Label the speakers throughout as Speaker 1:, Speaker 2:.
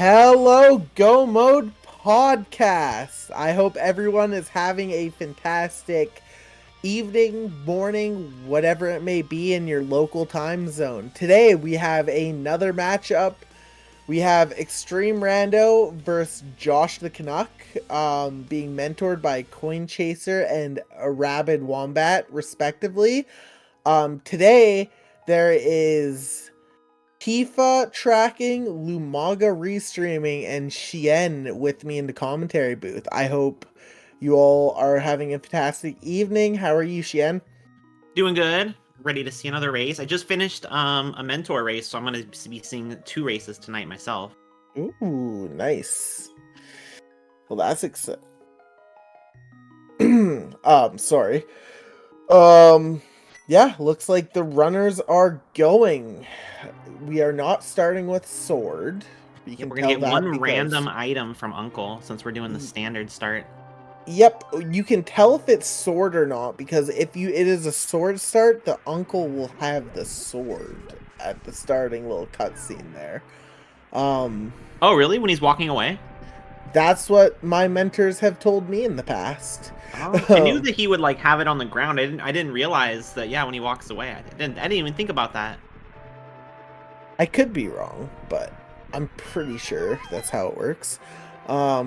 Speaker 1: Hello, Go Mode Podcast. I hope everyone is having a fantastic evening, morning, whatever it may be in your local time zone. Today we have another matchup. We have Extreme Rando versus Josh the Canuck, being mentored by Coin Chaser and a Rabid Wombat, respectively. Today there is Tifa tracking, Lumaga restreaming, and Shien with me in the commentary booth. I hope you all are having a fantastic evening. How are you, Shien?
Speaker 2: Doing good. Ready to see another race. I just finished a mentor race, so I'm going to be seeing 2 races tonight myself.
Speaker 1: Ooh, nice. Well, that's exciting. Sorry. Yeah, looks like the runners are going. We are not starting with sword. You can
Speaker 2: We're going to
Speaker 1: tell
Speaker 2: get
Speaker 1: that
Speaker 2: one
Speaker 1: because
Speaker 2: random item from Uncle since we're doing the standard start.
Speaker 1: Yep, you can tell if it's sword or not because if it is a sword start, the uncle will have the sword at the starting little cutscene there.
Speaker 2: Oh, really? When he's walking away?
Speaker 1: That's what my mentors have told me in the past.
Speaker 2: Oh, I knew that he would like have it on the ground. I didn't realize that. Yeah, when he walks away, I didn't even think about that.
Speaker 1: I could be wrong, but I'm pretty sure that's how it works. All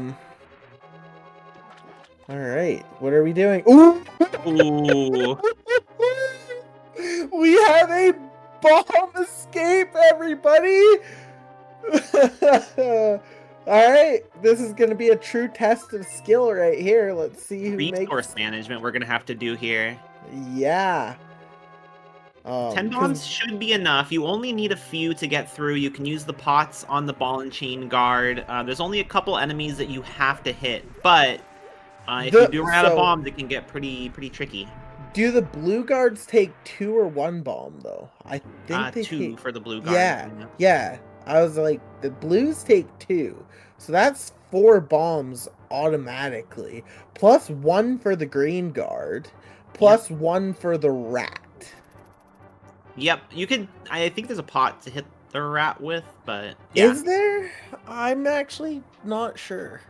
Speaker 1: right, what are we doing? Ooh!
Speaker 2: Ooh.
Speaker 1: We have a bomb escape, everybody! Alright, this is going to be a true test of skill right here. Let's see who
Speaker 2: Resource
Speaker 1: makes...
Speaker 2: management we're going to have to do here.
Speaker 1: Yeah.
Speaker 2: 10 bombs should be enough. You only need a few to get through. You can use the pots on the ball and chain guard. There's only a couple enemies that you have to hit, but if you do run out of bombs, it can get pretty tricky.
Speaker 1: Do the blue guards take 2 or 1 bomb, though? I think they
Speaker 2: 2
Speaker 1: take...
Speaker 2: for the blue guard.
Speaker 1: Yeah. I was like, the blues take 2. So that's 4 bombs automatically. Plus 1 for the green guard. Plus 1 for the rat.
Speaker 2: Yep, you could... I think there's a pot to hit the rat with, but yeah.
Speaker 1: Is there? I'm actually not sure.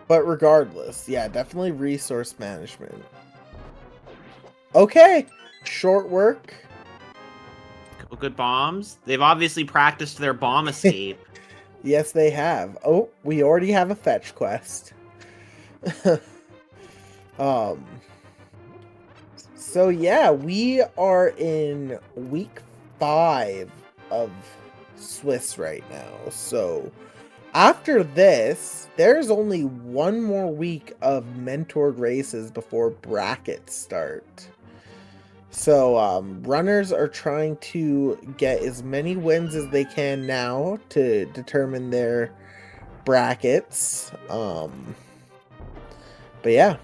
Speaker 1: But regardless, yeah, definitely resource management. Okay, short work.
Speaker 2: Couple good bombs. They've obviously practiced their bomb escape.
Speaker 1: Yes, they have. Oh, we already have a fetch quest. So yeah, we are in week 5 of Swiss right now. So after this, there's only 1 more week of mentored races before brackets start. So runners are trying to get as many wins as they can now to determine their brackets. But yeah.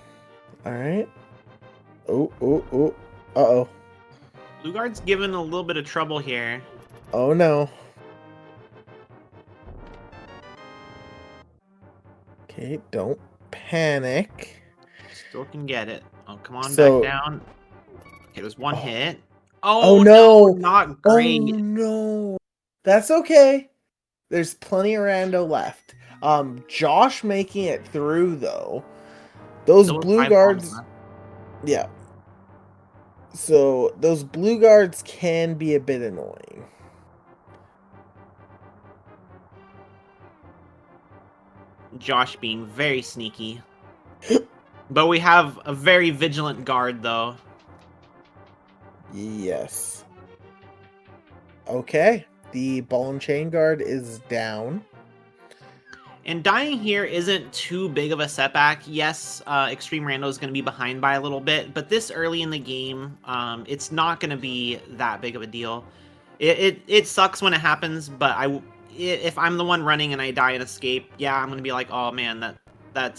Speaker 1: All right. Oh. Uh-oh.
Speaker 2: Blue guard's given a little bit of trouble here.
Speaker 1: Oh no. Okay, don't panic.
Speaker 2: Still can get it. Oh, come on, back down. Okay, there's 1 hit.
Speaker 1: Oh
Speaker 2: no, not great.
Speaker 1: Oh no. That's okay. There's plenty of rando left. Josh making it through though. Those blue guards. Yeah. So those blue guards can be a bit annoying.
Speaker 2: Josh being very sneaky. But we have a very vigilant guard, though.
Speaker 1: Yes. Okay. The ball and chain guard is down.
Speaker 2: And dying here isn't too big of a setback. Yes, Extreme Rando is going to be behind by a little bit, but this early in the game, it's not going to be that big of a deal. It sucks when it happens, but if I'm the one running and I die and escape, yeah, I'm going to be like, oh man, that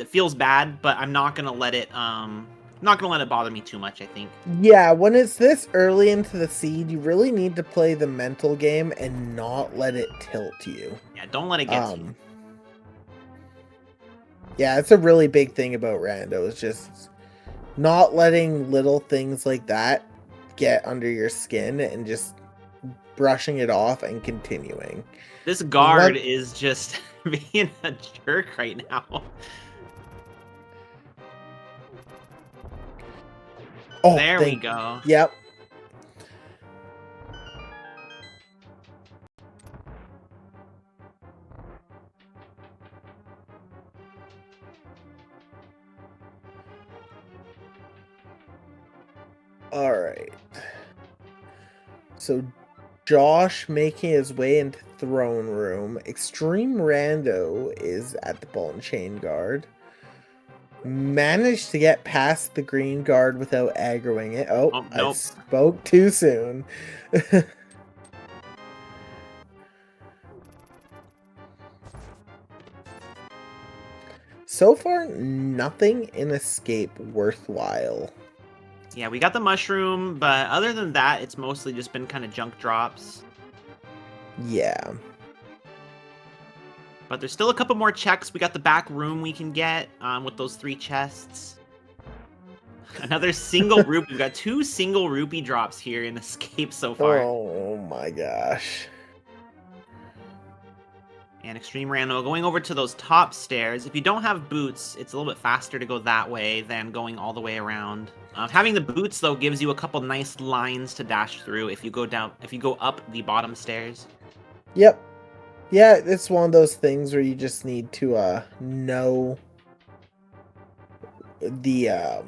Speaker 2: feels bad, but I'm not going to let it not going to let it bother me too much, I think.
Speaker 1: Yeah, when it's this early into the seed, you really need to play the mental game and not let it tilt you.
Speaker 2: Yeah, don't let it get to you.
Speaker 1: Yeah, it's a really big thing about Rando, is just not letting little things like that get under your skin and just brushing it off and continuing.
Speaker 2: This guard is just being a jerk right now.
Speaker 1: Oh,
Speaker 2: there we go.
Speaker 1: Yep. All right. So Josh making his way into throne room. Extreme Rando is at the ball and chain guard. Managed to get past the green guard without aggroing it. Oh, nope. I spoke too soon. So far, nothing in Escape worthwhile.
Speaker 2: Yeah, we got the mushroom, but other than that, it's mostly just been kind of junk drops.
Speaker 1: Yeah.
Speaker 2: But there's still a couple more checks. We got the back room we can get with those 3 chests. Another single rupee. We've got 2 single rupee drops here in Escape so far.
Speaker 1: Oh my gosh.
Speaker 2: And Extreme Rando going over to those top stairs. If you don't have boots, it's a little bit faster to go that way than going all the way around. Having the boots though gives you a couple nice lines to dash through if you go up the bottom stairs.
Speaker 1: Yep. Yeah, it's one of those things where you just need to know the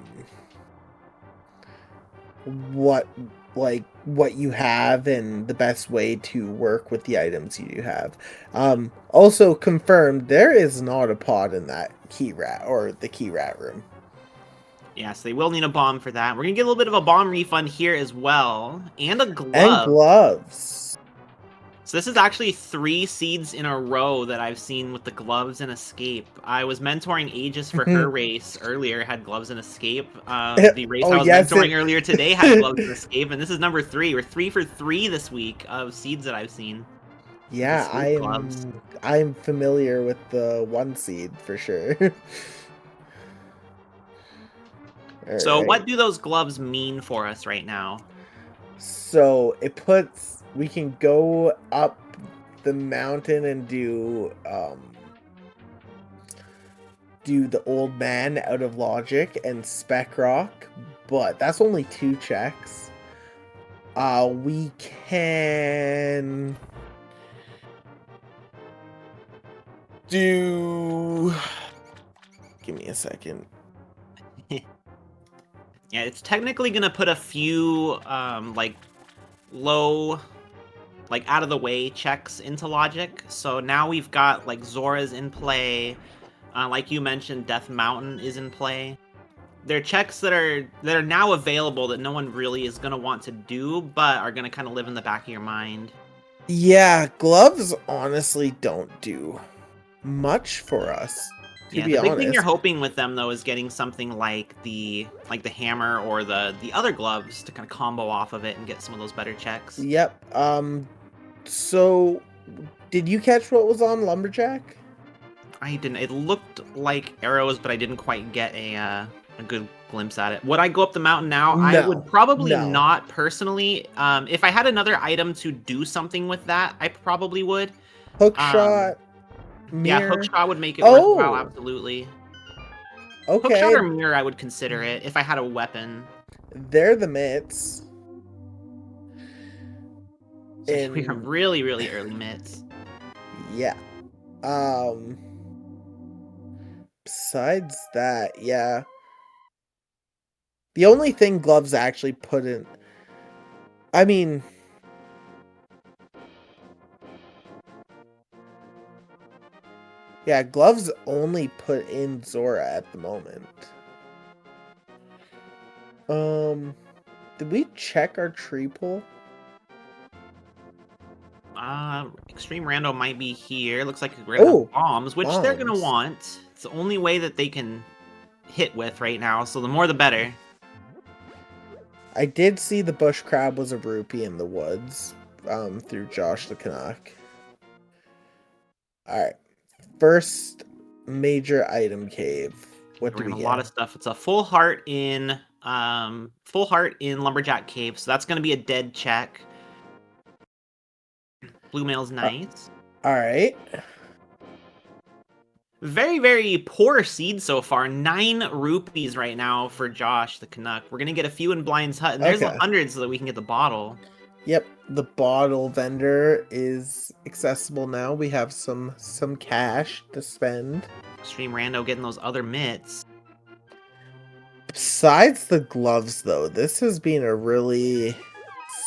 Speaker 1: what you have and the best way to work with the items you do have. Also confirmed, there is not a pod in that key rat or the key rat room.
Speaker 2: Yes, they will need a bomb for that. We're gonna get a little bit of a bomb refund here as well, and a glove.
Speaker 1: And gloves.
Speaker 2: So this is actually 3 seeds in a row that I've seen with the gloves and Escape. I was mentoring Aegis for her race earlier, had gloves and Escape. The race I was mentoring earlier today had gloves and Escape, and this is number 3. We're 3 for 3 this week of seeds that I've seen.
Speaker 1: Yeah, I'm familiar with the 1 seed for sure.
Speaker 2: So what do those gloves mean for us right now?
Speaker 1: So it puts, we can go up the mountain and do the old man out of logic and spec rock, but that's only 2 checks. We can do, give me a second.
Speaker 2: Yeah, it's technically gonna put a few low, out of the way checks into logic. So now we've got Zora's in play, like you mentioned, Death Mountain is in play. They're checks that are now available that no one really is gonna want to do, but are gonna kind of live in the back of your mind.
Speaker 1: Yeah, gloves honestly don't do much for us.
Speaker 2: Yeah, the big thing you're hoping with them though is getting something like the hammer or the other gloves to kind of combo off of it and get some of those better checks.
Speaker 1: Yep. So did you catch what was on Lumberjack?
Speaker 2: I didn't. It looked like arrows, but I didn't quite get a good glimpse at it. Would I go up the mountain now? No, I would probably not personally. If I had another item to do something with that, I probably would.
Speaker 1: Hook shot.
Speaker 2: Mirror. Yeah, hookshot would make it worthwhile, absolutely.
Speaker 1: Okay.
Speaker 2: Hookshot or mirror, I would consider it if I had a weapon.
Speaker 1: They're the mitts.
Speaker 2: We have really, really early mitts.
Speaker 1: Yeah. Besides that, yeah. The only thing gloves actually put in, I mean, yeah, gloves only put in Zora at the moment. Did we check our tree pull?
Speaker 2: Extreme Rando might be here. Looks like we're gonna have bombs, which they're gonna want. It's the only way that they can hit with right now, so the more the better.
Speaker 1: I did see the bush crab was a rupee in the woods, through Josh the Canuck. Alright. First major item cave. What do we get?
Speaker 2: A lot of stuff. It's a full heart in Lumberjack Cave, so that's gonna be a dead check. Blue mail's nice.
Speaker 1: All right.
Speaker 2: Very, very poor seed so far. 9 rupees right now for Josh, the Canuck. We're going to get a few in Blind's Hut, and there's
Speaker 1: Okay.
Speaker 2: 100 so that we can get the bottle.
Speaker 1: Yep, the bottle vendor is accessible now. We have some cash to spend.
Speaker 2: Extreme Rando getting those other mitts.
Speaker 1: Besides the gloves, though, this has been a really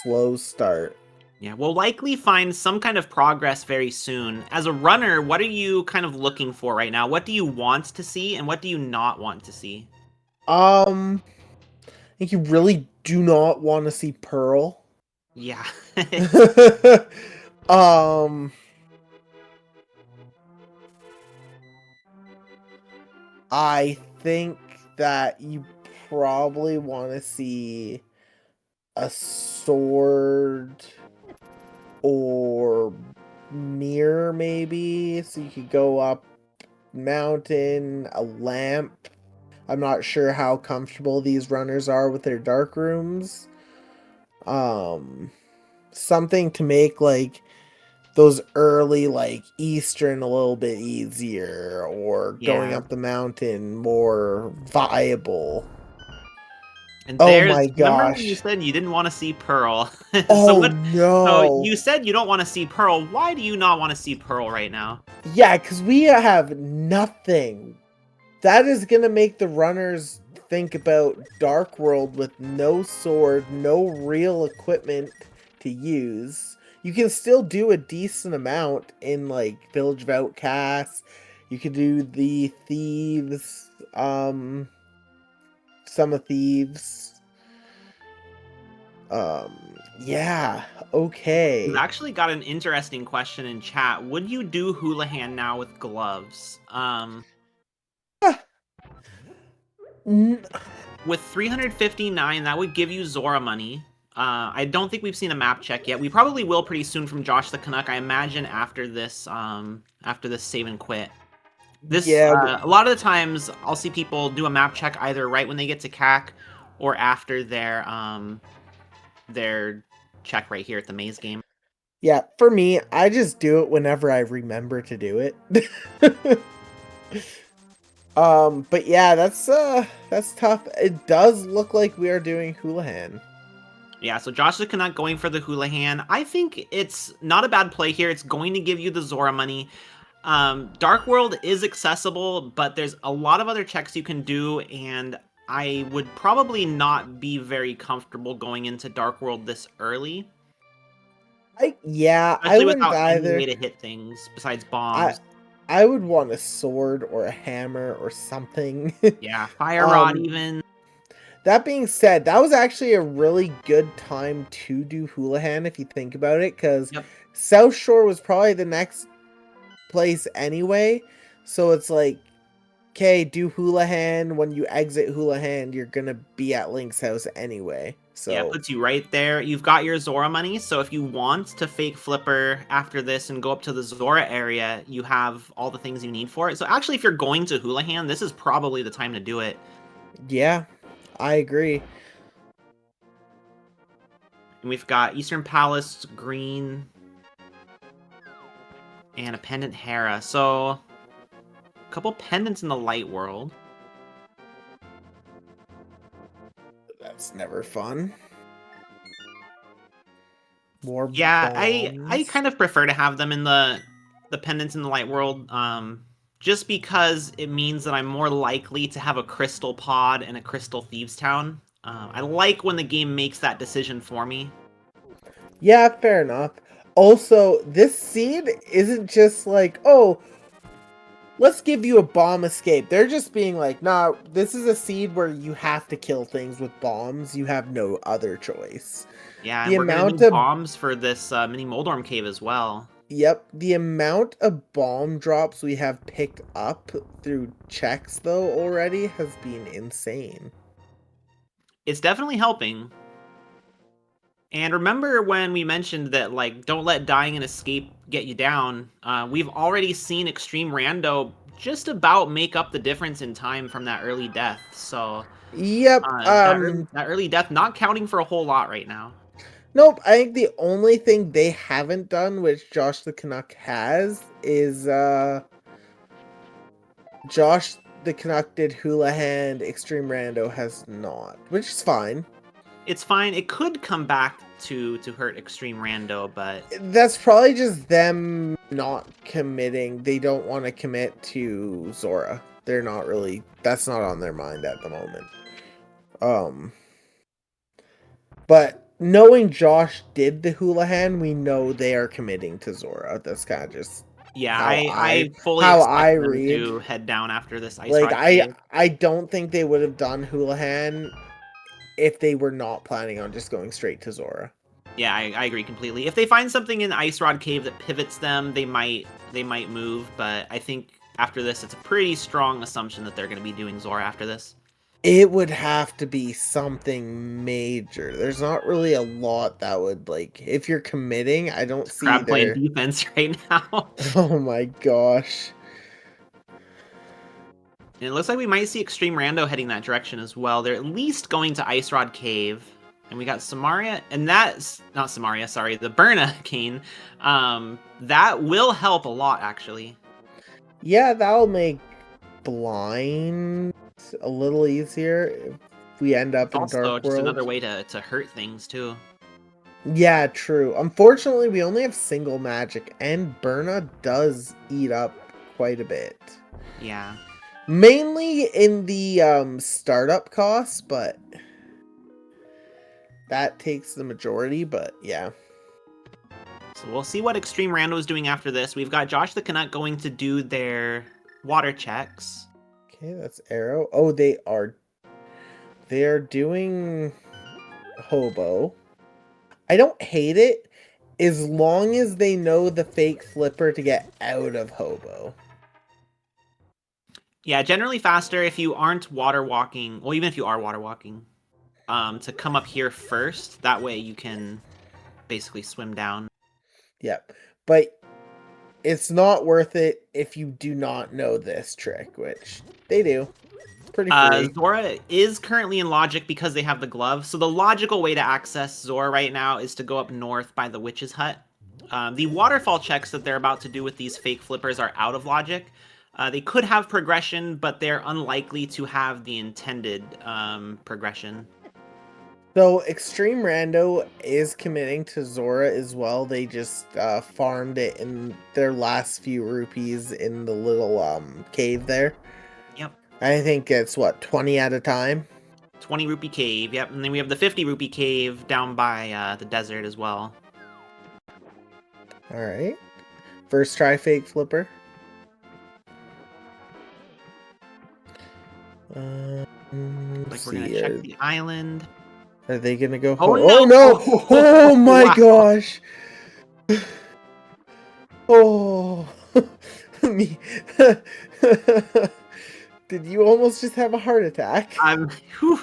Speaker 1: slow start.
Speaker 2: Yeah, we'll likely find some kind of progress very soon. As a runner, what are you kind of looking for right now? What do you want to see, and what do you not want to see?
Speaker 1: I think you really do not want to see Pearl.
Speaker 2: Yeah.
Speaker 1: I think that you probably want to see a sword or mirror, maybe, so you could go up mountain, a lamp. I'm not sure how comfortable these runners are with their dark rooms. Something to make like those early like Eastern a little bit easier, or going
Speaker 2: Yeah.
Speaker 1: up the mountain more viable.
Speaker 2: And
Speaker 1: Oh
Speaker 2: there's,
Speaker 1: my
Speaker 2: remember when you
Speaker 1: gosh.
Speaker 2: said you didn't want to see Pearl?
Speaker 1: Oh
Speaker 2: So
Speaker 1: no.
Speaker 2: you said you don't want to see Pearl. Why do you not want to see Pearl right now?
Speaker 1: Yeah, because we have nothing. That is gonna make the runners think about Dark World with no sword, no real equipment to use. You can still do a decent amount in like Village of Outcasts. You could do the Thieves, some of Thieves. Yeah,
Speaker 2: We've
Speaker 1: okay.
Speaker 2: actually got an interesting question in chat. Would you do Houlihan now with gloves?
Speaker 1: N-
Speaker 2: With 359, that would give you Zora money. I don't think we've seen a map check yet. We probably will pretty soon from Josh the Canuck. I imagine after this save and quit.
Speaker 1: yeah,
Speaker 2: A lot of the times I'll see people do a map check either right when they get to CAC or after their check right here at the maze game.
Speaker 1: yeah, for me, I just do it whenever I remember to do it. But yeah, that's tough. It does look like we are doing Houlihan.
Speaker 2: Yeah, so Josh the Canuck going for the Houlihan. I think it's not a bad play here. It's going to give you the Zora money. Dark World is accessible, but there's a lot of other checks you can do, and I would probably not be very comfortable going into Dark World this early.
Speaker 1: I
Speaker 2: Especially
Speaker 1: wouldn't
Speaker 2: without any
Speaker 1: either.
Speaker 2: way to hit things besides
Speaker 1: I
Speaker 2: bombs.
Speaker 1: I would want a sword or a hammer or something.
Speaker 2: Yeah, Fire Rod
Speaker 1: Um,
Speaker 2: even.
Speaker 1: that being said, that was actually a really good time to do Houlihan if you think about it, because
Speaker 2: Yep.
Speaker 1: South Shore was probably the next place anyway. So it's like, okay, do Houlihan. When you exit Houlihan, you're gonna be at Link's house anyway.
Speaker 2: Yeah,
Speaker 1: So
Speaker 2: puts you right there. You've got your Zora money, so if you want to fake Flipper after this and go up to the Zora area, you have all the things you need for it. So actually, if you're going to Houlihan, this is probably the time to do it.
Speaker 1: yeah, I agree.
Speaker 2: And we've got Eastern Palace, green, and a pendant Hera. So a couple pendants in the light world.
Speaker 1: That's never fun. More
Speaker 2: Yeah, I
Speaker 1: bombs.
Speaker 2: kind of prefer to have them in the pendants in the light world, just because it means that I'm more likely to have a crystal pod and a crystal thieves town. I like when the game makes that decision for me.
Speaker 1: Yeah, fair enough. Also, this seed isn't just like, oh, let's give you a bomb escape. They're just being like, nah, this is a seed where you have to kill things with bombs. You have no other choice.
Speaker 2: Yeah,
Speaker 1: The
Speaker 2: and we're gonna
Speaker 1: amount
Speaker 2: need
Speaker 1: of
Speaker 2: bombs for this mini Moldorm cave as well.
Speaker 1: Yep, the amount of bomb drops we have picked up through checks though already has been insane.
Speaker 2: It's definitely helping. And remember when we mentioned that, like, don't let dying and escape get you down? We've already seen Extreme Rando just about make up the difference in time from that early death. So
Speaker 1: Yep,
Speaker 2: that early death not counting for a whole lot right now.
Speaker 1: Nope, I think the only thing they haven't done, which Josh the Canuck has, is Josh the Canuck did Houlihan, Extreme Rando has not, which is fine.
Speaker 2: It's fine. It could come back to hurt Extreme Rando, but
Speaker 1: That's probably just them not committing. They don't want to commit to Zora. They're not really. That's not on their mind at the moment. But knowing Josh did the Houlihan, we know they are committing to Zora. That's kind of just
Speaker 2: yeah,
Speaker 1: how
Speaker 2: I fully
Speaker 1: how
Speaker 2: expect
Speaker 1: I
Speaker 2: them
Speaker 1: read.
Speaker 2: to head down after this Ice
Speaker 1: Like
Speaker 2: Rod Cave.
Speaker 1: I don't think they would have done Houlihan if they were not planning on just going straight to Zora.
Speaker 2: Yeah, I agree completely. If they find something in Ice Rod Cave that pivots them, they might move. But I think after this, it's a pretty strong assumption that they're going to be doing Zora after this.
Speaker 1: It would have to be something major. There's not really a lot that would like if you're committing, I don't see
Speaker 2: Crab playing
Speaker 1: their
Speaker 2: defense right now.
Speaker 1: Oh my gosh.
Speaker 2: And it looks like we might see Extreme Rando heading that direction as well. They're at least going to Ice Rod Cave. And we got Samaria, and that's not Samaria, sorry, the Burna Cane. That will help a lot, actually.
Speaker 1: Yeah, that'll make blind a little easier if we end up in
Speaker 2: Also,
Speaker 1: Dark
Speaker 2: just
Speaker 1: World.
Speaker 2: another way to hurt things, too.
Speaker 1: Yeah, true. Unfortunately, we only have single magic, and Burna does eat up quite a bit.
Speaker 2: Yeah.
Speaker 1: Mainly in the startup costs, but that takes the majority, but yeah.
Speaker 2: So we'll see what Extreme Rando is doing after this. We've got Josh the Canuck going to do their water checks.
Speaker 1: Okay, that's Arrow. Oh, they're doing Hobo. I don't hate it as long as they know the fake flipper to get out of Hobo.
Speaker 2: Yeah, generally faster if you aren't water walking. Well, even if you are water walking, to come up here first. That way you can basically swim down.
Speaker 1: Yep. But it's not worth it if you do not know this trick, which they do. Pretty free.
Speaker 2: Zora is currently in Logic because they have the glove. So the logical way to access Zora right now is to go up north by the Witch's Hut. The waterfall checks that they're about to do with these fake flippers are out of Logic. They could have progression, but they're unlikely to have the intended progression.
Speaker 1: So Extreme Rando is committing to Zora as well. They just farmed it in their last few rupees in the little cave there.
Speaker 2: Yep.
Speaker 1: I think it's what, 20 at a time?
Speaker 2: 20 rupee cave, yep. And then we have the 50 rupee cave down by the desert as well.
Speaker 1: Alright. First try fake flipper.
Speaker 2: Like we're gonna check the island.
Speaker 1: Are they gonna go?
Speaker 2: Oh,
Speaker 1: Oh no! Oh my
Speaker 2: Wow.
Speaker 1: gosh! Oh, me. Did you almost just have a heart attack?
Speaker 2: Whew.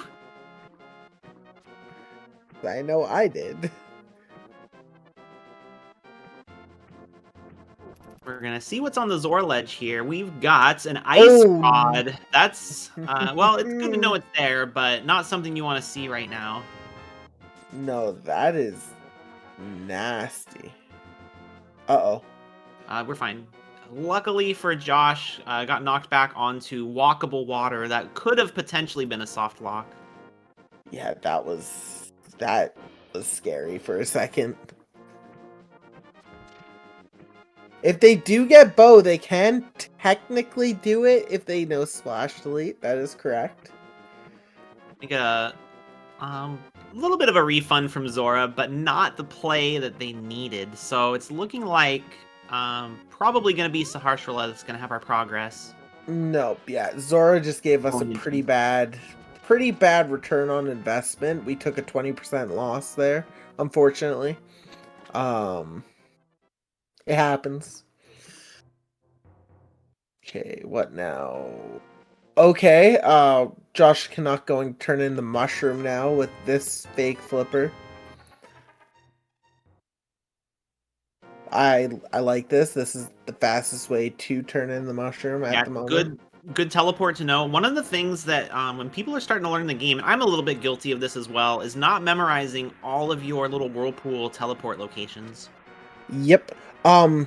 Speaker 1: I know I did.
Speaker 2: We're gonna see what's on the Zor ledge here. We've got an ice rod. That's well, it's good to know it's there, but not something you want to see right now.
Speaker 1: No, that is nasty. Uh-oh.
Speaker 2: We're fine. Luckily for Josh, got knocked back onto walkable water that could have potentially been a soft lock.
Speaker 1: Yeah, that was scary for a second. If they do get Bow, they can technically do it if they know Splash Delete. That is correct.
Speaker 2: We get a little bit of a refund from Zora, but not the play that they needed. So it's looking like probably going to be Saharshrala that's going to have our progress.
Speaker 1: Nope. Yeah, Zora just gave us a pretty bad return on investment. We took a 20% loss there, unfortunately. It happens. Okay, what now? Okay, Josh Canuck going to turn in the mushroom now with this fake flipper. I like this. This is the fastest way to turn in the mushroom at the moment.
Speaker 2: good teleport to know. One of the things that when people are starting to learn the game, and I'm a little bit guilty of this as well, is not memorizing all of your little whirlpool teleport locations.
Speaker 1: Yep.
Speaker 2: They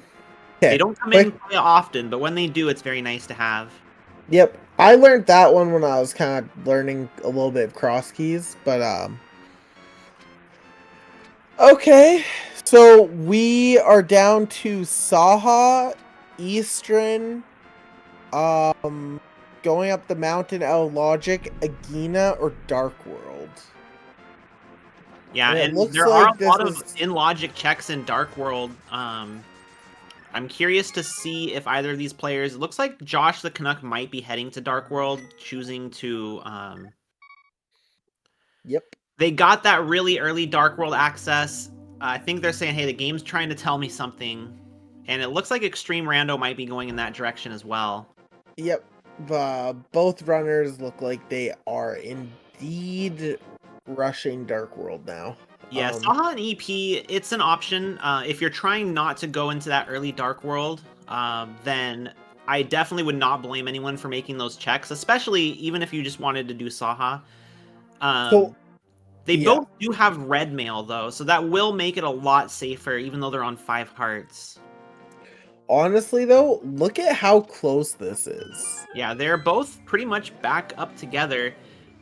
Speaker 1: Okay.
Speaker 2: don't come
Speaker 1: Quick.
Speaker 2: in quite often, but when they do, it's very nice to have.
Speaker 1: Yep. I learned that one when I was kind of learning a little bit of cross keys, but okay. So we are down to Saha, Eastern, going up the mountain, El Logic, Agena, or Dark World.
Speaker 2: Yeah,
Speaker 1: And it
Speaker 2: and
Speaker 1: looks
Speaker 2: there are
Speaker 1: like
Speaker 2: a
Speaker 1: this
Speaker 2: lot of
Speaker 1: is
Speaker 2: in-logic checks in Dark World. I'm curious to see if either of these players. It looks like Josh the Canuck might be heading to Dark World, choosing to.
Speaker 1: Yep.
Speaker 2: They got that really early Dark World access. I think they're saying, "Hey, the game's trying to tell me something," and it looks like Extreme Rando might be going in that direction as well.
Speaker 1: Yep. Both runners look like they are indeed rushing Dark World now.
Speaker 2: Yeah, Saha and EP, it's an option. If you're trying not to go into that early Dark World, then I definitely would not blame anyone for making those checks, especially even if you just wanted to do Saha.
Speaker 1: So
Speaker 2: They
Speaker 1: yeah,
Speaker 2: both do have red mail though, so that will make it a lot safer, even though they're on 5 hearts.
Speaker 1: honestly though, look at how close this is.
Speaker 2: Yeah, they're both pretty much back up together.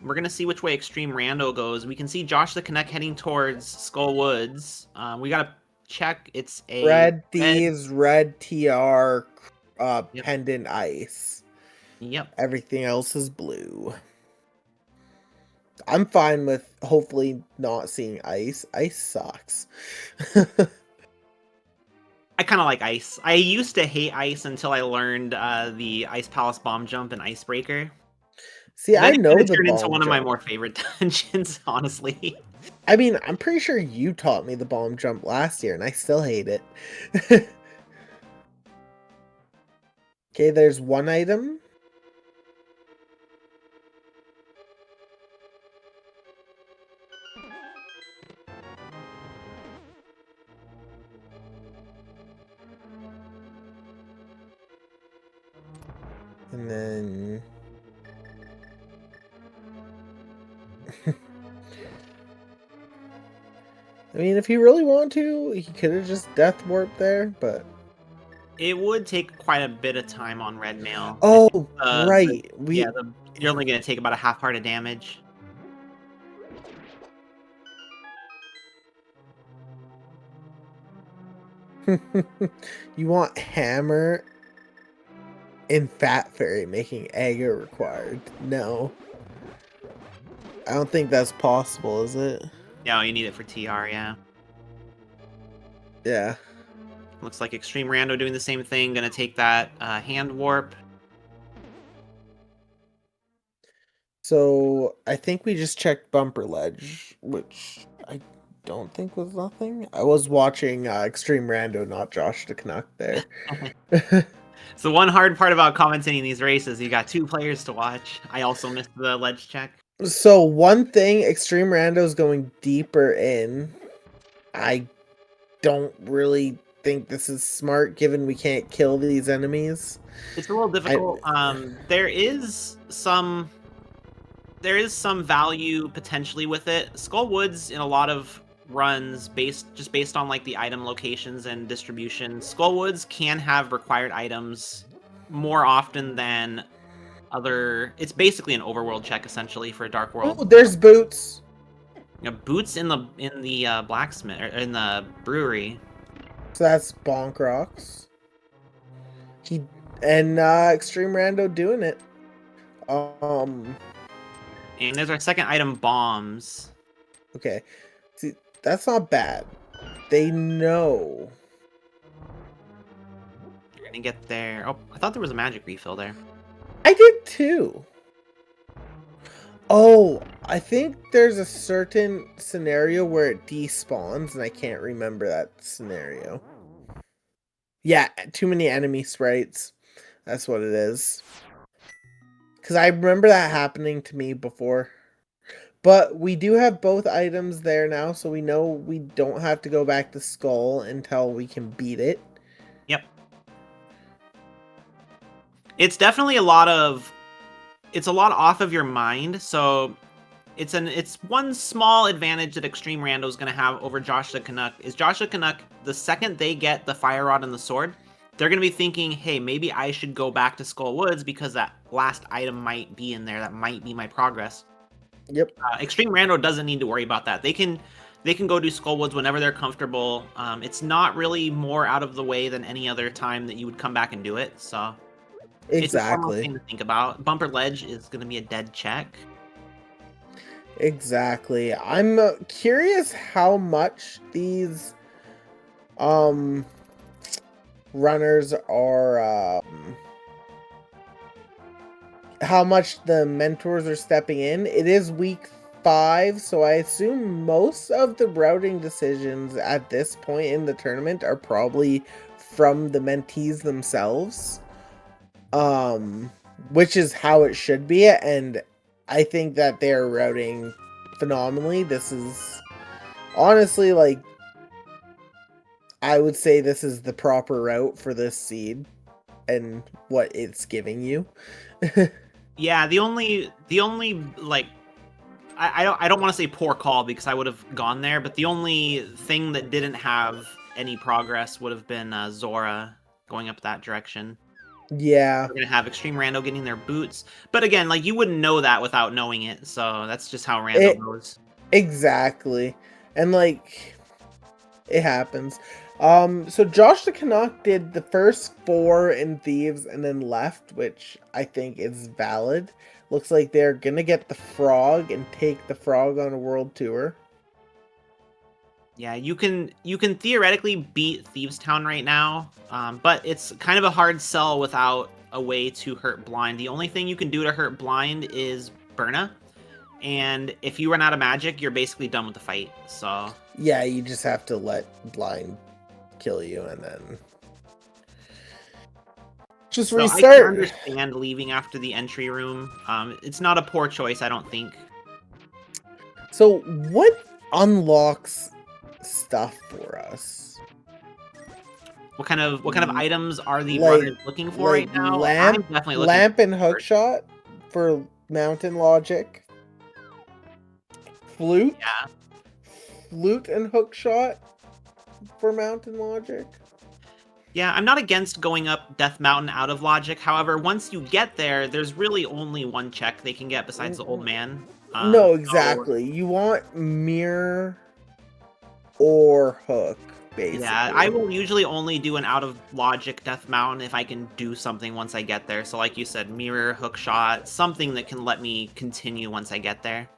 Speaker 2: We're gonna see which way Extreme Rando goes. We can see Josh the Connect heading towards Skull Woods. We gotta check. It's a
Speaker 1: Red
Speaker 2: red.
Speaker 1: Thieves, Red TR,
Speaker 2: Yep.
Speaker 1: Pendant Ice.
Speaker 2: Yep.
Speaker 1: Everything else is blue. I'm fine with hopefully not seeing ice. Ice sucks.
Speaker 2: I kind of like ice. I used to hate ice until I learned the Ice Palace bomb jump and Icebreaker.
Speaker 1: See, I
Speaker 2: Then
Speaker 1: know
Speaker 2: it
Speaker 1: the
Speaker 2: turned into
Speaker 1: bomb
Speaker 2: one of my
Speaker 1: jump.
Speaker 2: more favorite dungeons, honestly.
Speaker 1: I mean, I'm pretty sure you taught me the bomb jump last year, and I still hate it. Okay, there's one item. And then... I mean, if he really wanted to, he could have just death warped there, but...
Speaker 2: It would take quite a bit of time on red mail. I think
Speaker 1: Oh, right.
Speaker 2: you're only going to take about a half heart of damage.
Speaker 1: You want Hammer and Fat Fairy making Aga required. No. I don't think that's possible, is it?
Speaker 2: No, you need it for TR, yeah.
Speaker 1: Yeah.
Speaker 2: Looks like Extreme Rando doing the same thing. Gonna take that hand warp.
Speaker 1: So I think we just checked Bumper Ledge, which I don't think was nothing. I was watching Extreme Rando, not Josh the Canuck there.
Speaker 2: So one hard part about commentating these races, you got 2 players to watch. I also missed the ledge check.
Speaker 1: So one thing, Extreme Rando is going deeper in. I don't really think this is smart, given we can't kill these enemies.
Speaker 2: It's a little difficult. There is some value potentially with it. Skull Woods in a lot of runs based on like the item locations and distribution. Skull Woods can have required items more often than other. It's basically an overworld check essentially for Dark World.
Speaker 1: Oh, there's Boots.
Speaker 2: You know, Boots in the blacksmith or in the brewery.
Speaker 1: So that's Bonk Rocks. Extreme Rando doing it.
Speaker 2: And there's our second item, bombs.
Speaker 1: Okay. See, that's not bad. They know.
Speaker 2: You're gonna get there. Oh, I thought there was a magic refill there.
Speaker 1: I did too. Oh, I think there's a certain scenario where it despawns, and I can't remember that scenario. Yeah, too many enemy sprites. That's what it is. Because I remember that happening to me before. But we do have both items there now, so we know we don't have to go back to Skull until we can beat it.
Speaker 2: Yep. It's definitely a lot off of your mind. So it's one small advantage that Extreme Rando is going to have over Josh the Canuck is Josh the Canuck, the second they get the Fire Rod and the sword, they're going to be thinking, hey, maybe I should go back to Skull Woods because that last item might be in there. That might be my progress.
Speaker 1: Yep.
Speaker 2: Extreme Rando doesn't need to worry about that. They can go do Skull Woods whenever they're comfortable. It's not really more out of the way than any other time that you would come back and do it. So it's a normal
Speaker 1: Exactly.
Speaker 2: thing to think about. Bumper Ledge is going to be a dead check.
Speaker 1: Exactly. I'm curious how much these runners are how much the mentors are stepping in. It is week 5, so I assume most of the routing decisions at this point in the tournament are probably from the mentees themselves. Which is how it should be, and I think that they're routing phenomenally. This is honestly, like, I would say this is the proper route for this seed and what it's giving you.
Speaker 2: Yeah, the only like I don't want to say poor call because I would have gone there, but the only thing that didn't have any progress would have been Zora going up that direction.
Speaker 1: Yeah.
Speaker 2: We're gonna have Extreme Rando getting their boots, but again, like you wouldn't know that without knowing it, so that's just how Rando goes.
Speaker 1: Exactly. And like it happens. So Josh the Canuck did the first 4 in Thieves and then left, which I think is valid. Looks like they're gonna get the frog and take the frog on a world tour.
Speaker 2: Yeah, you can theoretically beat Thieves Town right now, but it's kind of a hard sell without a way to hurt Blind. The only thing you can do to hurt Blind is Burna, and if you run out of magic, you're basically done with the fight. So
Speaker 1: yeah, you just have to let Blind kill you and then just restart.
Speaker 2: I can understand leaving after the entry room. It's not a poor choice, I don't think.
Speaker 1: So what unlocks stuff for us?
Speaker 2: What kind of items are the runners looking for right now?
Speaker 1: Lamp,
Speaker 2: I'm definitely looking
Speaker 1: lamp and hookshot for mountain logic. Flute.
Speaker 2: Yeah.
Speaker 1: Flute and hookshot for mountain logic.
Speaker 2: Yeah, I'm not against going up Death Mountain out of logic. However, once you get there, there's really only one check they can get besides the old man.
Speaker 1: No, exactly. You want mirror or hook, basically.
Speaker 2: Yeah, I will usually only do an out of logic Death Mountain if I can do something once I get there. So like you said, mirror, hook shot, something that can let me continue once I get there.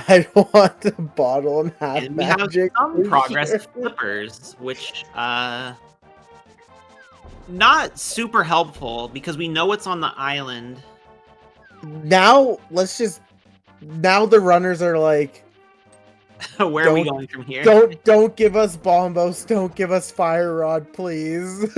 Speaker 1: I don't want to bottle and have
Speaker 2: And we
Speaker 1: magic.
Speaker 2: have some progress flippers, which not super helpful because we know it's on the island.
Speaker 1: Now the runners are like,
Speaker 2: where are we going from here?
Speaker 1: Don't give us Bombos, don't give us Fire Rod, please.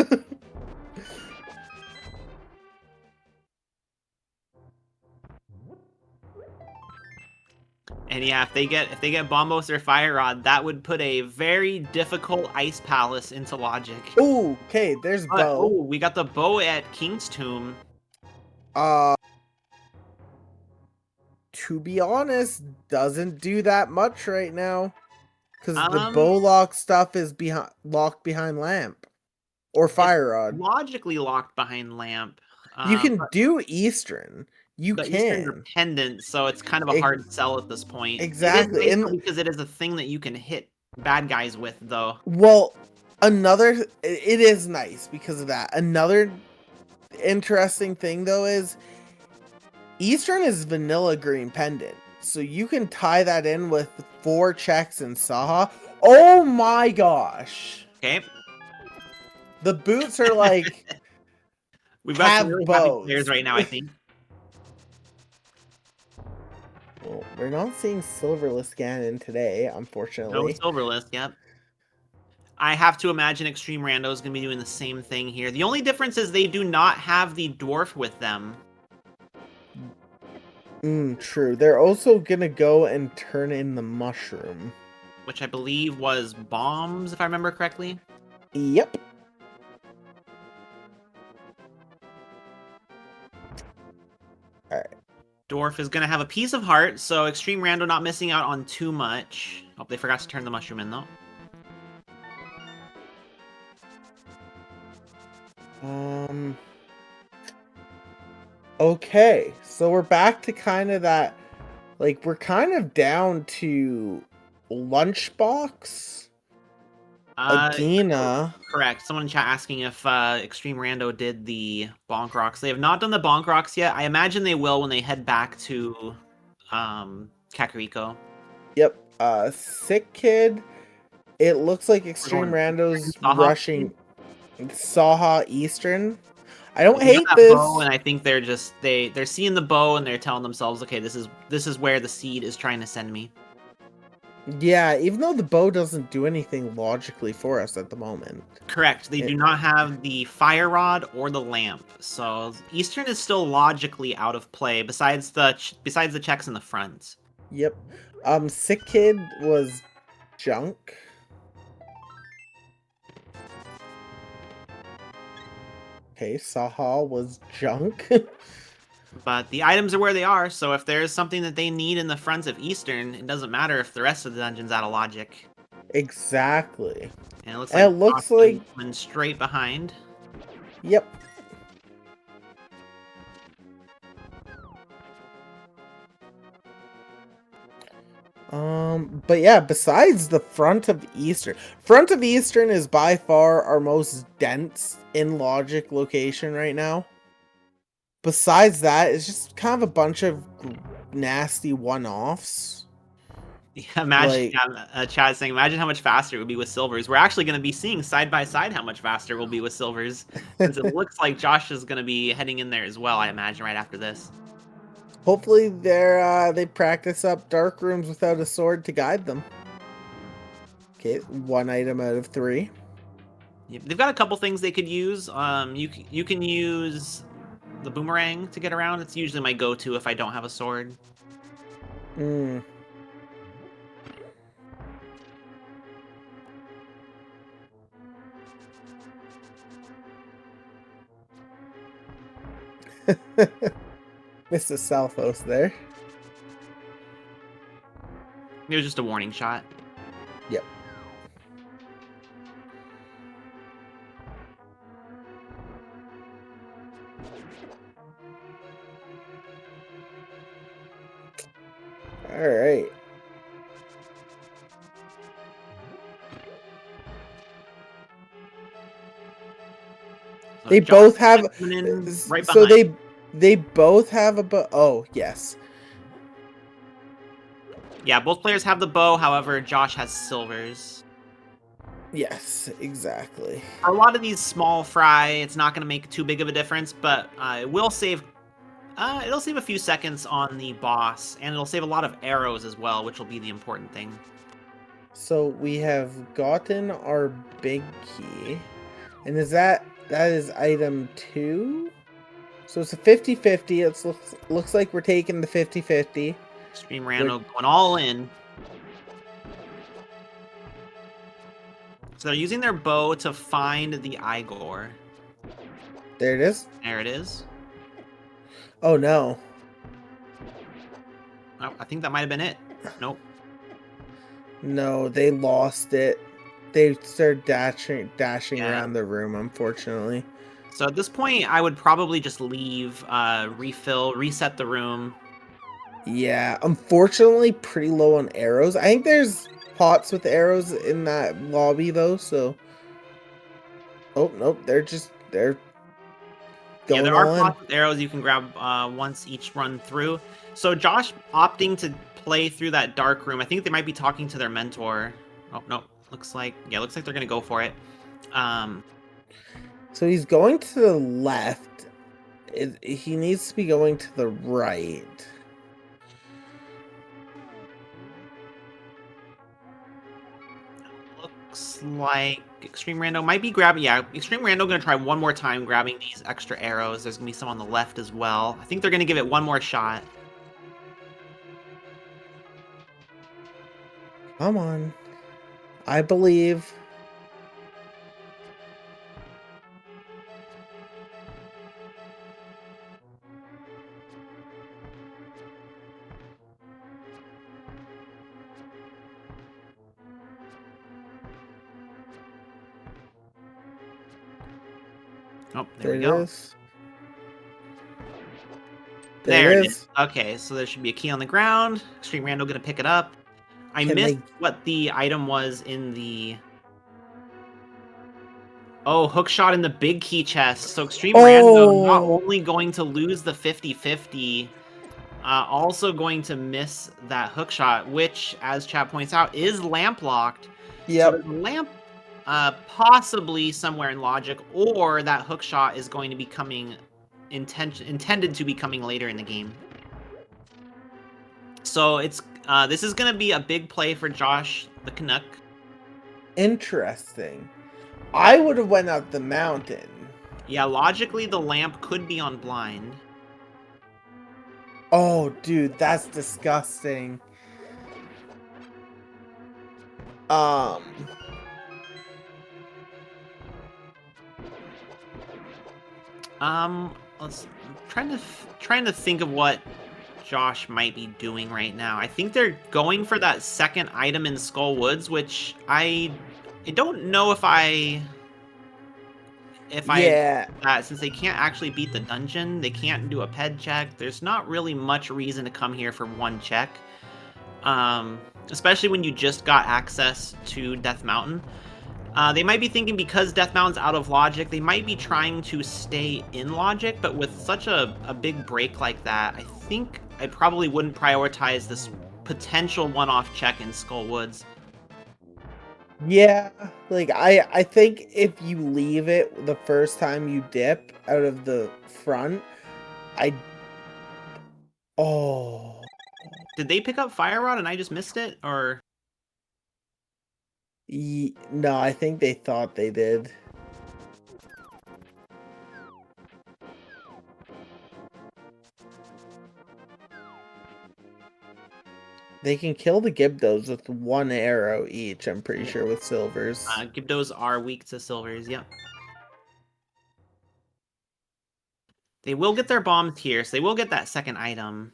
Speaker 2: And yeah, if they get Bombos or Fire Rod, that would put a very difficult Ice Palace into logic.
Speaker 1: Ooh, okay, there's bow.
Speaker 2: Oh, we got the bow at King's Tomb.
Speaker 1: To be honest, doesn't do that much right now. Because the bow lock stuff is locked behind lamp. Or Fire Rod.
Speaker 2: Logically locked behind lamp.
Speaker 1: You can do Eastern. But
Speaker 2: Eastern dependent, so it's kind of a hard sell at this point.
Speaker 1: Exactly.
Speaker 2: It is nice because it is a thing that you can hit bad guys with, though.
Speaker 1: Well, it is nice because of that. Another interesting thing, though, is Eastern is vanilla green pendant. So you can tie that in with 4 checks in Saha. Oh my gosh.
Speaker 2: Okay.
Speaker 1: The boots are like...
Speaker 2: We've got some really happy players right now, I think.
Speaker 1: Well, we're not seeing Silverless Ganon today, unfortunately.
Speaker 2: No Silverless, yep. I have to imagine Extreme Rando is going to be doing the same thing here. The only difference is they do not have the dwarf with them.
Speaker 1: True. They're also going to go and turn in the mushroom.
Speaker 2: Which I believe was bombs, if I remember correctly.
Speaker 1: Yep.
Speaker 2: Dwarf is going to have a piece of heart, so Extreme Rando not missing out on too much. Oh, they forgot to turn the mushroom in, though.
Speaker 1: Okay, so we're back to kind of that, like, we're kind of down to Lunchbox, Agina.
Speaker 2: Correct. Someone in chat asking if Extreme Rando did the Bonk Rocks. They have not done the Bonk Rocks yet. I imagine they will when they head back to Kakariko.
Speaker 1: Yep, Sick Kid. It looks like Extreme Rando's
Speaker 2: Saha?
Speaker 1: rushing Saha Eastern. I don't
Speaker 2: They
Speaker 1: hate
Speaker 2: got that
Speaker 1: this.
Speaker 2: bow, and I think they're just they're seeing the bow and they're telling themselves, okay, this is where the seed is trying to send me.
Speaker 1: Yeah, even though the bow doesn't do anything logically for us at the moment.
Speaker 2: Correct. They do not have the fire rod or the lamp, so Eastern is still logically out of play. Besides the checks in the front.
Speaker 1: Yep. Sick Kid was junk. Okay, Saha was junk.
Speaker 2: But the items are where they are, so if there's something that they need in the front of Eastern, it doesn't matter if the rest of the dungeon's out of logic.
Speaker 1: Exactly.
Speaker 2: And it looks
Speaker 1: And
Speaker 2: like
Speaker 1: it looks like
Speaker 2: coming straight behind.
Speaker 1: Yep. But yeah, besides the front of Eastern is by far our most dense in logic location right now. Besides that, it's just kind of a bunch of nasty one-offs.
Speaker 2: Yeah, imagine, Chad saying, imagine how much faster it would be with Silvers. We're actually going to be seeing side by side how much faster it will be with Silvers, since it looks like Josh is going to be heading in there as well, I imagine, right after this.
Speaker 1: Hopefully they practice up dark rooms without a sword to guide them. Okay, 1 item out of 3.
Speaker 2: Yep. They've got a couple things they could use. You can use the boomerang to get around. It's usually my go-to if I don't have a sword.
Speaker 1: Hmm. Mr. Salfos there.
Speaker 2: It was just a warning shot.
Speaker 1: Yep. All right.
Speaker 2: So
Speaker 1: They
Speaker 2: Josh
Speaker 1: both have
Speaker 2: right
Speaker 1: so
Speaker 2: behind.
Speaker 1: they both have a oh, yes.
Speaker 2: Yeah, both players have the bow, however, Josh has Silvers.
Speaker 1: Yes, exactly.
Speaker 2: For a lot of these small fry, it's not going to make too big of a difference, but it will save it'll save a few seconds on the boss, and it'll save a lot of arrows as well, which will be the important thing.
Speaker 1: So we have gotten our big key. And that is item 2? So it's a 50-50. It looks like we're taking the 50-50.
Speaker 2: Extreme Rando going all in. So they're using their bow to find the Igor.
Speaker 1: There it is.
Speaker 2: There it is.
Speaker 1: Oh no.
Speaker 2: Oh, I think that might have been it. Nope.
Speaker 1: No, they lost it. They started dashing around the room, unfortunately.
Speaker 2: So at this point, I would probably just leave, refill, reset the room.
Speaker 1: Yeah, unfortunately, pretty low on arrows. I think there's pots with arrows in that lobby, though, so... Oh, nope, they're going
Speaker 2: Yeah, there are
Speaker 1: all in.
Speaker 2: pots with arrows you can grab once each run through. So Josh opting to play through that dark room. I think they might be talking to their mentor. Oh, no. Looks like they're going to go for it.
Speaker 1: So he's going to the left. He needs to be going to the right.
Speaker 2: Looks like Extreme Rando might be grabbing... Yeah, Extreme Rando going to try one more time grabbing these extra arrows. There's going to be some on the left as well. I think they're going to give it one more shot.
Speaker 1: Come on. I believe.
Speaker 2: Oh, there
Speaker 1: There
Speaker 2: we
Speaker 1: it
Speaker 2: go.
Speaker 1: is.
Speaker 2: There
Speaker 1: There
Speaker 2: it
Speaker 1: it
Speaker 2: is.
Speaker 1: is.
Speaker 2: Okay, so there should be a key on the ground. Extreme Rando gonna pick it up. I
Speaker 1: Can
Speaker 2: missed
Speaker 1: they?
Speaker 2: what the item was in the... Oh, hook shot in the big key chest. So Extreme Rando not
Speaker 1: Oh,
Speaker 2: only going to lose the 50-50, also going to miss that hook shot, which, as chat points out, is lamp locked. So
Speaker 1: yep.
Speaker 2: there's a lamp possibly somewhere in logic, or that hook shot is going to be coming intended to be coming later in the game. So it's this is going to be a big play for Josh the Canuck.
Speaker 1: Interesting. I would have went up the mountain.
Speaker 2: Yeah, logically the lamp could be on blind.
Speaker 1: Oh, dude, that's disgusting. Um,
Speaker 2: Let's trying to think of what Josh might be doing right now. I think they're going for that second item in Skull Woods, which I don't know if I
Speaker 1: yeah.
Speaker 2: that, since they can't actually beat the dungeon, they can't do a ped check. There's not really much reason to come here for one check. Especially when you just got access to Death Mountain. They might be thinking because Death Mountain's out of logic, they might be trying to stay in logic, but with such a big break like that, I think I probably wouldn't prioritize this potential one-off check in Skull Woods.
Speaker 1: Yeah, like I think if you leave it the first time you dip out of the front, I oh
Speaker 2: Did they pick up Fire Rod and I just missed it? Or
Speaker 1: no, I think they thought they did. They can kill the Gibdos with one arrow each, I'm pretty sure, with silvers.
Speaker 2: Gibdos are weak to silvers, yep. They will get their bombs here, so they will get that second item.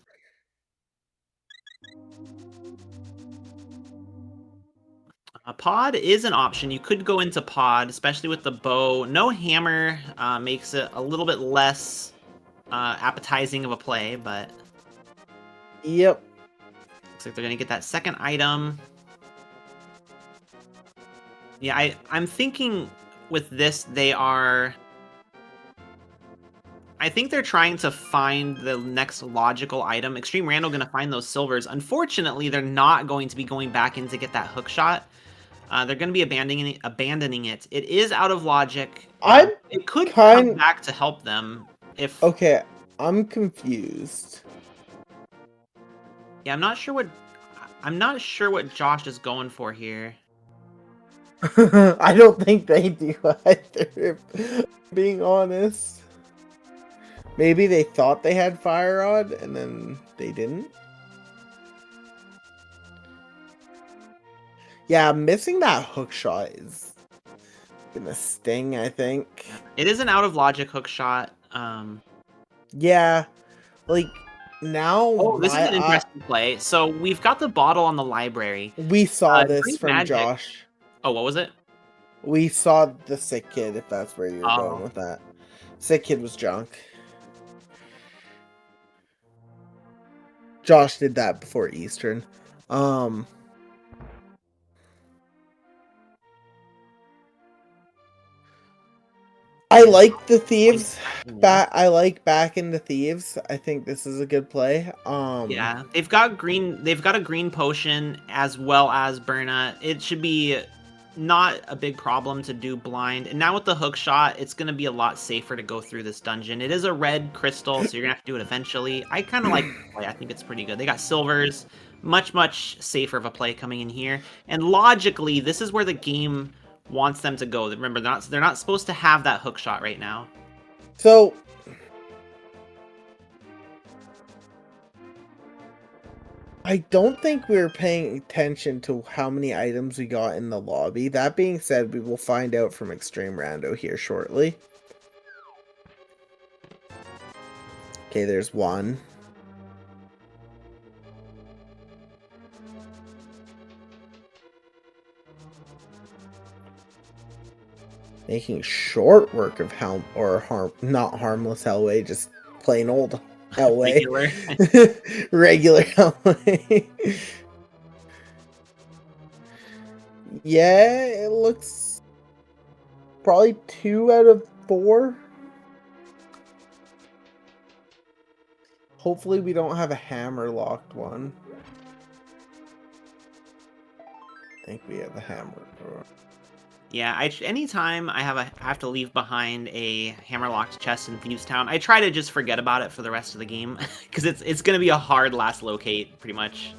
Speaker 2: Pod is an option. You could go into pod, especially with the bow. No hammer makes it a little bit less appetizing of a play, but
Speaker 1: Yep.
Speaker 2: looks like they're going to get that second item. Yeah, I'm thinking with this, I think they're trying to find the next logical item. Extreme Rando going to find those silvers. Unfortunately, they're not going to be going back in to get that hook shot. They're going to be abandoning it. It is out of logic.
Speaker 1: I'm
Speaker 2: It could come
Speaker 1: kind
Speaker 2: back to help them if...
Speaker 1: okay, I'm confused.
Speaker 2: Yeah, I'm not sure what Josh is going for here.
Speaker 1: I don't think they do either, if being honest. Maybe they thought they had Fire Rod and then they didn't. Yeah, missing that hook shot is gonna sting, I think.
Speaker 2: It is an out of logic hook shot.
Speaker 1: Yeah, like now
Speaker 2: Oh, this is an interesting play. So we've got the bottle on the library.
Speaker 1: we saw this
Speaker 2: Drink
Speaker 1: from
Speaker 2: magic.
Speaker 1: Josh.
Speaker 2: Oh, what was it?
Speaker 1: We saw the sick kid, if that's where you're going with that. Sick kid was drunk. Josh did that before Eastern. I like the thieves. I like back into thieves. I think this is a good play.
Speaker 2: Yeah, they've got a green potion as well as Burna. It should be not a big problem to do blind. And now with the hook shot, it's going to be a lot safer to go through this dungeon. It is a red crystal, so you're going to have to do it eventually. I kind of like the play. I think it's pretty good. They got silvers. Much safer of a play coming in here. And logically, this is where the game wants them to go. Remember, they're not supposed to have that hook shot right now.
Speaker 1: So I don't think we were paying attention to how many items we got in the lobby. That being said, we will find out from Extreme Rando here shortly. Okay, there's one. Making short work of not harmless Hellway, just plain old Hellway.
Speaker 2: Regular.
Speaker 1: Regular Hellway. Yeah, it looks probably 2 out of 4. Hopefully we don't have a hammer locked one. I think we have a hammer.
Speaker 2: Yeah, anytime I have to leave behind a hammer-locked chest in Thieves Town, I try to just forget about it for the rest of the game because it's gonna be a hard last locate, pretty much.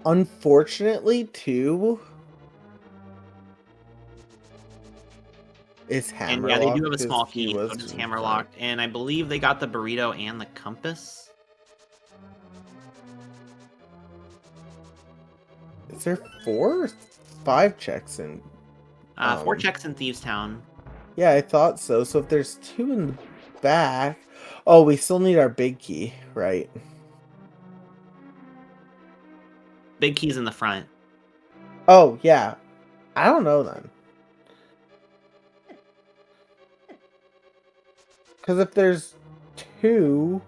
Speaker 1: Unfortunately, too, it's
Speaker 2: And
Speaker 1: hammer
Speaker 2: yeah, they do
Speaker 1: locked
Speaker 2: have a small
Speaker 1: 'cause he
Speaker 2: key, so
Speaker 1: was
Speaker 2: it's
Speaker 1: in
Speaker 2: hammer
Speaker 1: front.
Speaker 2: locked. And I believe they got the burrito and the compass.
Speaker 1: Is there 4 or 5 checks in?
Speaker 2: 4 checks in Thieves Town.
Speaker 1: Yeah, I thought so. So if there's 2 in the back, oh, we still need our big key, right?
Speaker 2: Big key's in the front.
Speaker 1: Oh, yeah. I don't know then. Because if there was 2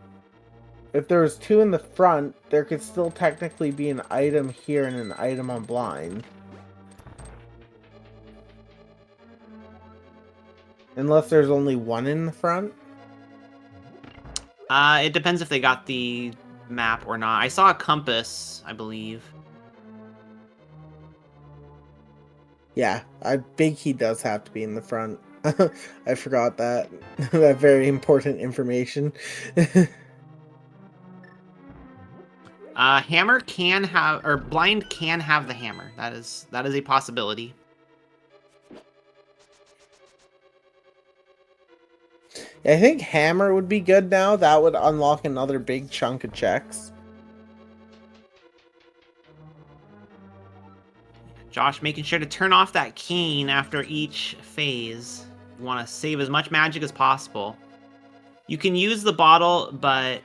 Speaker 1: in the front, there could still technically be an item here and an item on blind. Unless there's only 1 in the front.
Speaker 2: It depends if they got the map or not. I saw a compass, I believe.
Speaker 1: Yeah, a big key does have to be in the front. I forgot that. That very important information.
Speaker 2: Hammer can have, or blind can have the hammer. That is a possibility.
Speaker 1: I think hammer would be good now. That would unlock another big chunk of checks.
Speaker 2: Josh making sure to turn off that cane after each phase. You want to save as much magic as possible. You can use the bottle, but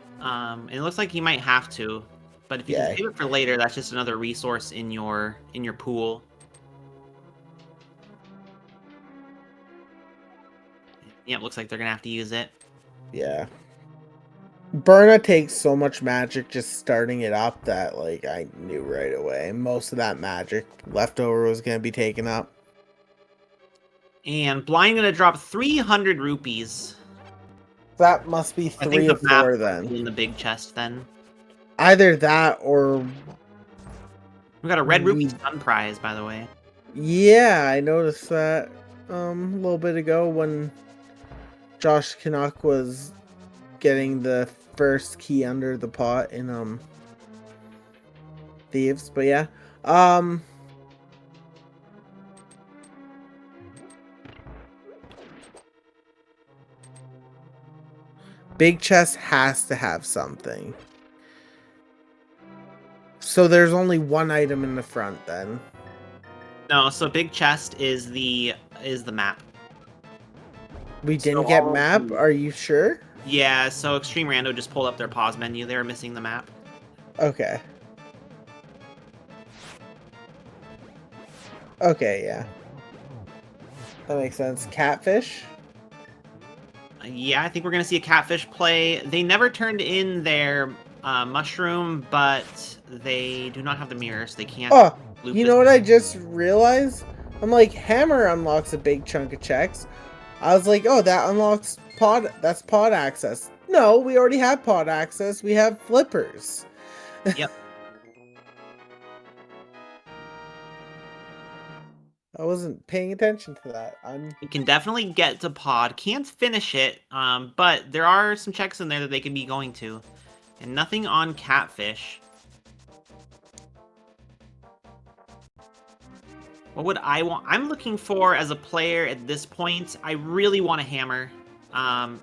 Speaker 2: it looks like you might have to. But if you can save it for later, that's just another resource in your pool. Yeah, it looks like they're gonna have to use it.
Speaker 1: Yeah. Burna takes so much magic just starting it up that, like, I knew right away. Most of that magic leftover was going to be taken up.
Speaker 2: And Blind gonna drop 300 rupees.
Speaker 1: That must be 3 or 4 then.
Speaker 2: In the big chest then.
Speaker 1: Either that or...
Speaker 2: We got a red rupee sun prize, by the way.
Speaker 1: Yeah, I noticed that a little bit ago when Josh Canuck was getting the first key under the pot in Thieves, but yeah. Big chest has to have something. So there's only 1 item in the front then.
Speaker 2: No, so big chest is the map.
Speaker 1: We didn't get map? Are you sure?
Speaker 2: Yeah, so Extreme Rando just pulled up their pause menu. They were missing the map.
Speaker 1: Okay. Okay, yeah. That makes sense. Catfish?
Speaker 2: Yeah, I think we're going to see a catfish play. They never turned in their mushroom, but they do not have the mirrors. They can't.
Speaker 1: Oh, you know what I just realized? I'm like, hammer unlocks a big chunk of checks. I was like, oh, that unlocks pod. That's pod access. No, we already have pod access. We have flippers.
Speaker 2: Yep.
Speaker 1: I wasn't paying attention to that.
Speaker 2: You can definitely get to pod. Can't finish it, but there are some checks in there that they can be going to. And nothing on catfish. What would I want? I'm looking for, as a player at this point, I really want a hammer. I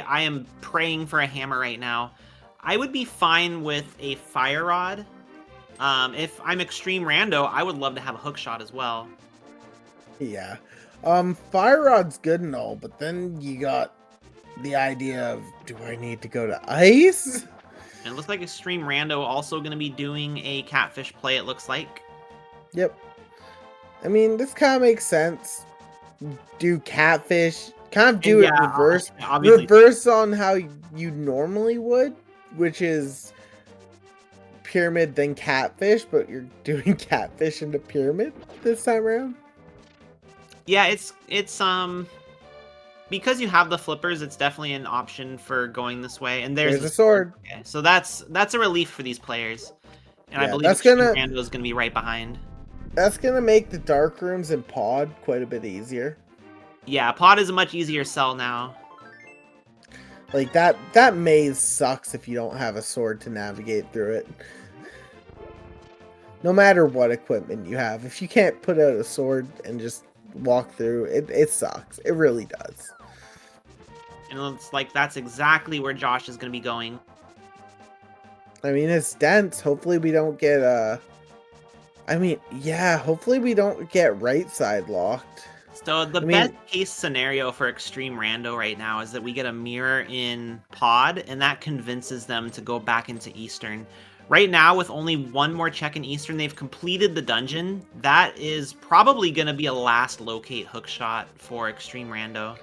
Speaker 2: am praying for a hammer right now. I would be fine with a fire rod. If I'm Extreme Rando, I would love to have a hook shot as well.
Speaker 1: Yeah. Fire rod's good and all, but then you got the idea of, do I need to go to ice?
Speaker 2: And it looks like Extreme Rando also going to be doing a catfish play, it looks like.
Speaker 1: Yep. I mean, this kind of makes sense. do catfish, kind of
Speaker 2: And
Speaker 1: do it
Speaker 2: yeah,
Speaker 1: reverse,
Speaker 2: obviously.
Speaker 1: reverse on how you normally would, which is pyramid then catfish, but you're doing catfish into pyramid this time around.
Speaker 2: Yeah, it's because you have the flippers, it's definitely an option for going this way. And there's
Speaker 1: There's
Speaker 2: the
Speaker 1: a
Speaker 2: sword.
Speaker 1: sword.
Speaker 2: Okay, so that's a relief for these players. And I
Speaker 1: Yeah,
Speaker 2: believe Extreme Rando is going to be right behind.
Speaker 1: that's gonna make the dark rooms in pod quite a bit easier.
Speaker 2: Yeah, pod is a much easier sell now.
Speaker 1: Like that maze sucks if you don't have a sword to navigate through it. No matter what equipment you have, if you can't put out a sword and just walk through, it sucks. It really does.
Speaker 2: And it looks like that's exactly where Josh is going to be going.
Speaker 1: I mean, it's dense. Hopefully we don't get I mean, yeah, hopefully we don't get right side locked.
Speaker 2: So the best case scenario for Extreme Rando right now is that we get a mirror in pod, and that convinces them to go back into Eastern. Right now, with only one more check in Eastern, they've completed the dungeon. That is probably going to be a last locate hook shot for Extreme Rando.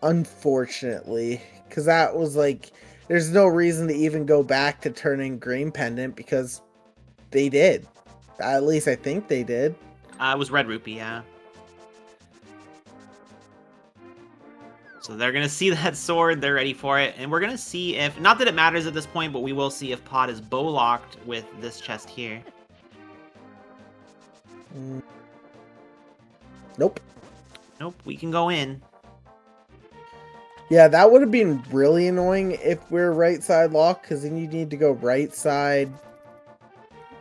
Speaker 1: Unfortunately, because that was like, there's no reason to even go back to turning Green Pendant because they did. At least I think they did.
Speaker 2: It was Red Rupee, yeah. So they're going to see that sword, they're ready for it, and we're going to see if, not that it matters at this point, but we will see if pod is bow locked with this chest here.
Speaker 1: Nope.
Speaker 2: Nope, we can go in.
Speaker 1: Yeah, that would have been really annoying if we're right side locked, because then you need to go right side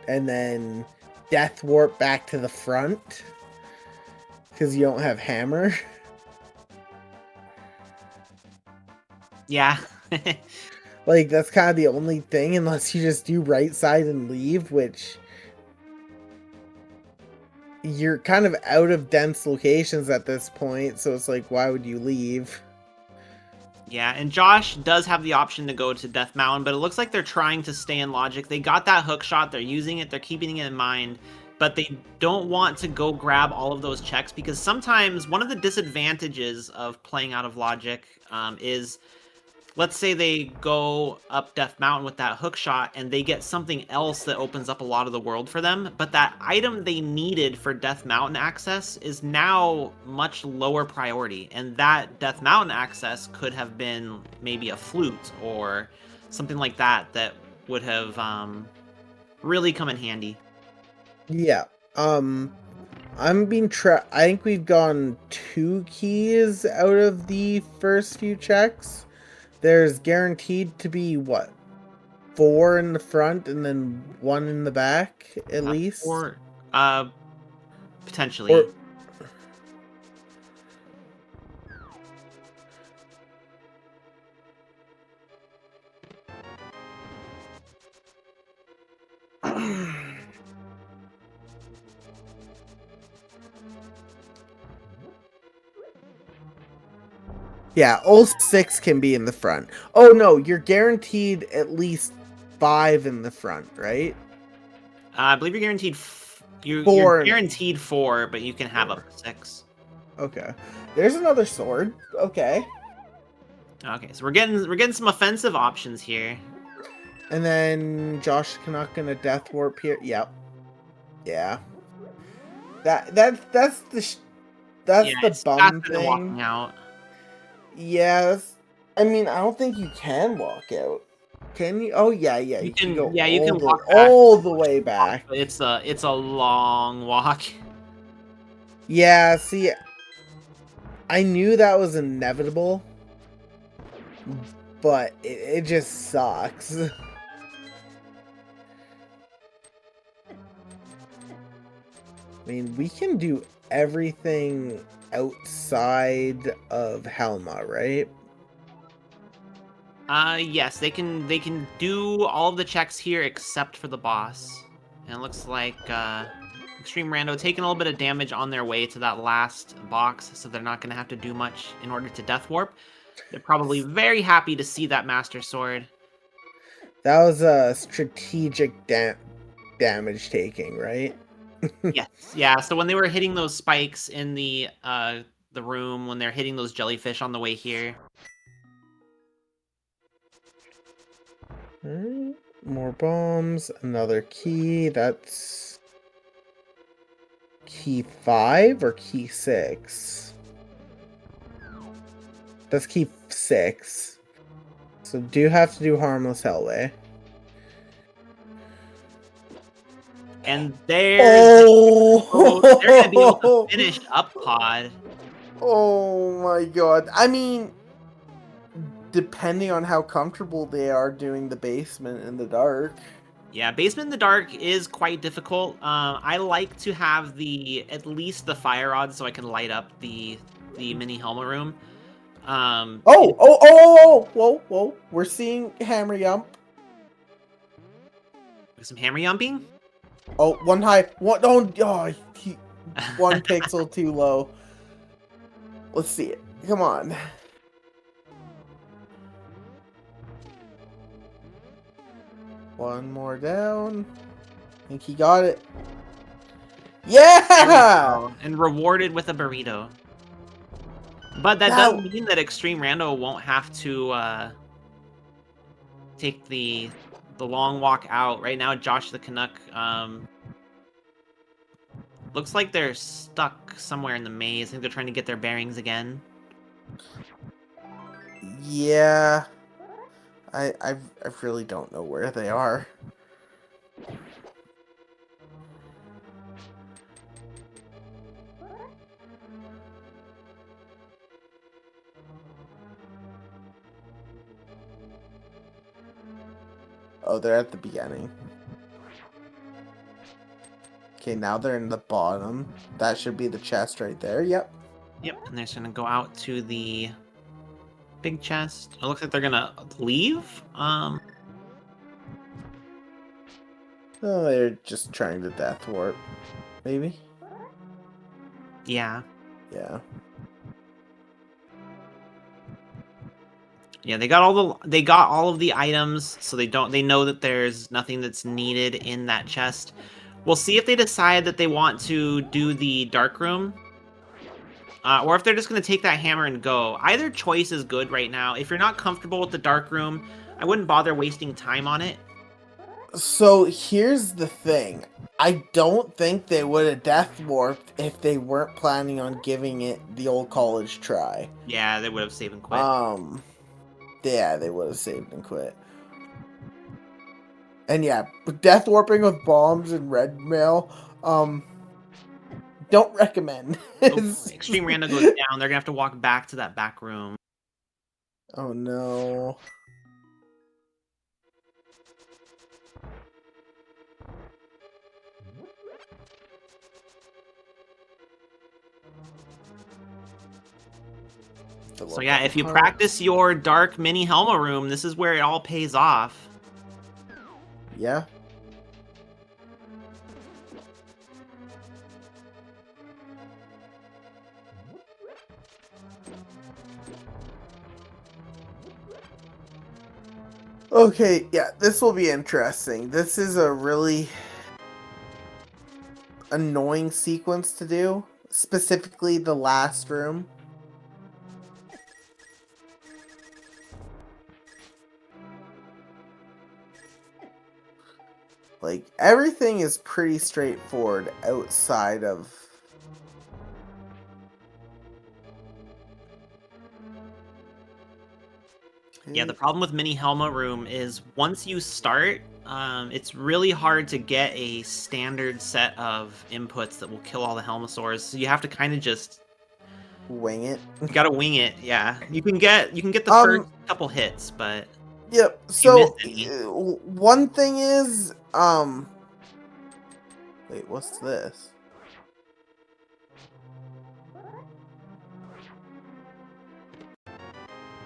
Speaker 1: and then death warp back to the front because you don't have hammer.
Speaker 2: Yeah.
Speaker 1: Like, that's kind of the only thing, unless you just do right side and leave, which you're kind of out of dense locations at this point, so it's like, why would you leave?
Speaker 2: Yeah, and Josh does have the option to go to Death Mountain, but it looks like they're trying to stay in logic. They got that hook shot, they're using it, they're keeping it in mind, but they don't want to go grab all of those checks, because sometimes one of the disadvantages of playing out of logic is, let's say they go up Death Mountain with that hook shot and they get something else that opens up a lot of the world for them, but that item they needed for Death Mountain access is now much lower priority, and that Death Mountain access could have been maybe a flute or something like that that would have really come in handy.
Speaker 1: Yeah. I'm being I think we've gone 2 keys out of the first few checks. There's guaranteed to be, what, 4 in the front and then 1 in the back, at least?
Speaker 2: Or, potentially.
Speaker 1: Yeah, all 6 can be in the front. Oh no, you're guaranteed at least 5 in the front, right?
Speaker 2: I believe you're guaranteed you're guaranteed 4, but you can have up to 6.
Speaker 1: Okay. There's another sword. Okay.
Speaker 2: Okay, so we're getting some offensive options here.
Speaker 1: And then Josh Canuck gonna death warp here. Yep. Yeah. That's the bum thing.
Speaker 2: Walking out.
Speaker 1: Yes. I mean, I don't think you can walk out. Can you? Oh yeah, yeah.
Speaker 2: You can
Speaker 1: go.
Speaker 2: Yeah, you can walk
Speaker 1: all the way back.
Speaker 2: It's a long walk.
Speaker 1: Yeah. See, I knew that was inevitable, but it just sucks. I mean, we can do everything outside of Helma, right?
Speaker 2: Yes, they can do all of the checks here except for the boss. And it looks like Extreme Rando taking a little bit of damage on their way to that last box, so they're not going to have to do much in order to death warp. They're probably very happy to see that Master Sword.
Speaker 1: That was a strategic damage taking, right?
Speaker 2: Yes, yeah. So when they were hitting those spikes in the the room when they're hitting those jellyfish on the way here.
Speaker 1: Alright, more bombs, another key. That's key 5 or key 6? That's key 6. So do have to do Harmless Hellway.
Speaker 2: And there's
Speaker 1: Oh!
Speaker 2: they're gonna be able to finish up Pod.
Speaker 1: Oh my god. I mean, depending on how comfortable they are doing the basement in the dark.
Speaker 2: Yeah, Basement in the Dark is quite difficult. I like to have at least the fire rod so I can light up the mini helmet room.
Speaker 1: Whoa. We're seeing Hammer Yump.
Speaker 2: Some hammer yumping.
Speaker 1: Oh, one high. One pixel too low. Let's see it. Come on. One more down. I think he got it. Yeah!
Speaker 2: And rewarded with a burrito. But that doesn't mean that Extreme Rando won't have to take the long walk out. Right now, Josh the Canuck looks like they're stuck somewhere in the maze. I think they're trying to get their bearings again.
Speaker 1: Yeah. I really don't know where they are. Oh, they're at the beginning. Okay, now they're in the bottom. That should be the chest right there. Yep.
Speaker 2: Yep, and they're just gonna go out to the big chest. It looks like they're gonna leave.
Speaker 1: Oh, they're just trying to death warp. Maybe?
Speaker 2: Yeah.
Speaker 1: Yeah.
Speaker 2: Yeah, they got all of the items, so they know that there's nothing that's needed in that chest. We'll see if they decide that they want to do the dark room. Or if they're just going to take that hammer and go. Either choice is good right now. If you're not comfortable with the dark room, I wouldn't bother wasting time on it.
Speaker 1: So here's the thing. I don't think they would have death warped if they weren't planning on giving it the old college try.
Speaker 2: Yeah, they would have saved and quit.
Speaker 1: Yeah, they would have saved and quit. And yeah, death warping with bombs and red mail, don't recommend.
Speaker 2: Extreme Rando goes down. They're gonna have to walk back to that back room.
Speaker 1: Oh no.
Speaker 2: So yeah, if you practice your dark mini Helma room, this is where it all pays off.
Speaker 1: Yeah. Okay, yeah, this will be interesting. This is a really annoying sequence to do, specifically the last room. Like, everything is pretty straightforward outside of...
Speaker 2: Yeah, the problem with Mini Helma Room is once you start, it's really hard to get a standard set of inputs that will kill all the Helmasaurs. So you have to kind of just
Speaker 1: wing it.
Speaker 2: You gotta wing it, yeah. You can get the first couple hits, but
Speaker 1: yep. So one thing is, wait, what's this?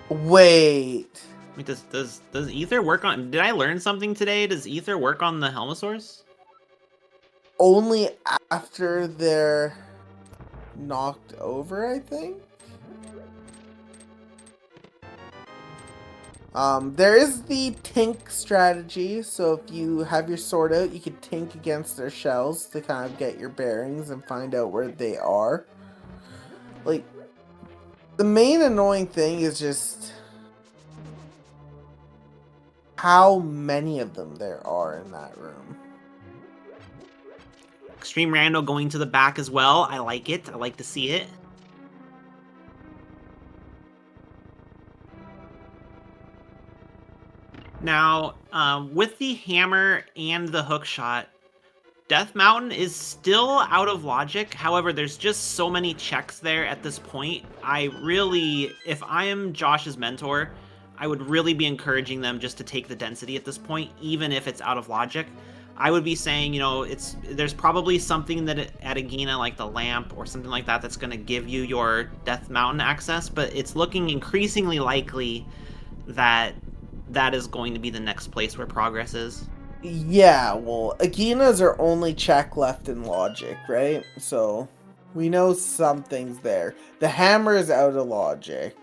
Speaker 1: Wait.
Speaker 2: Wait, does Ether work on? Did I learn something today? Does Ether work on the Helmasaurs?
Speaker 1: Only after they're knocked over, I think. There is the tink strategy, so if you have your sword out, you can tink against their shells to kind of get your bearings and find out where they are. Like, The main annoying thing is just how many of them there are in that room.
Speaker 2: Extreme Rando going to the back as well. I like it. I like to see it. Now, with the hammer and the hook shot, Death Mountain is still out of logic. However, there's just so many checks there at this point. If I am Josh's mentor, I would really be encouraging them just to take the density at this point, even if it's out of logic. I would be saying, there's probably something that at Agina, like the lamp or something like that, that's going to give you your Death Mountain access, but it's looking increasingly likely that that is going to be the next place where progress is.
Speaker 1: Yeah, well, Agina's our only check left in logic, right? So we know something's there. The hammer is out of logic.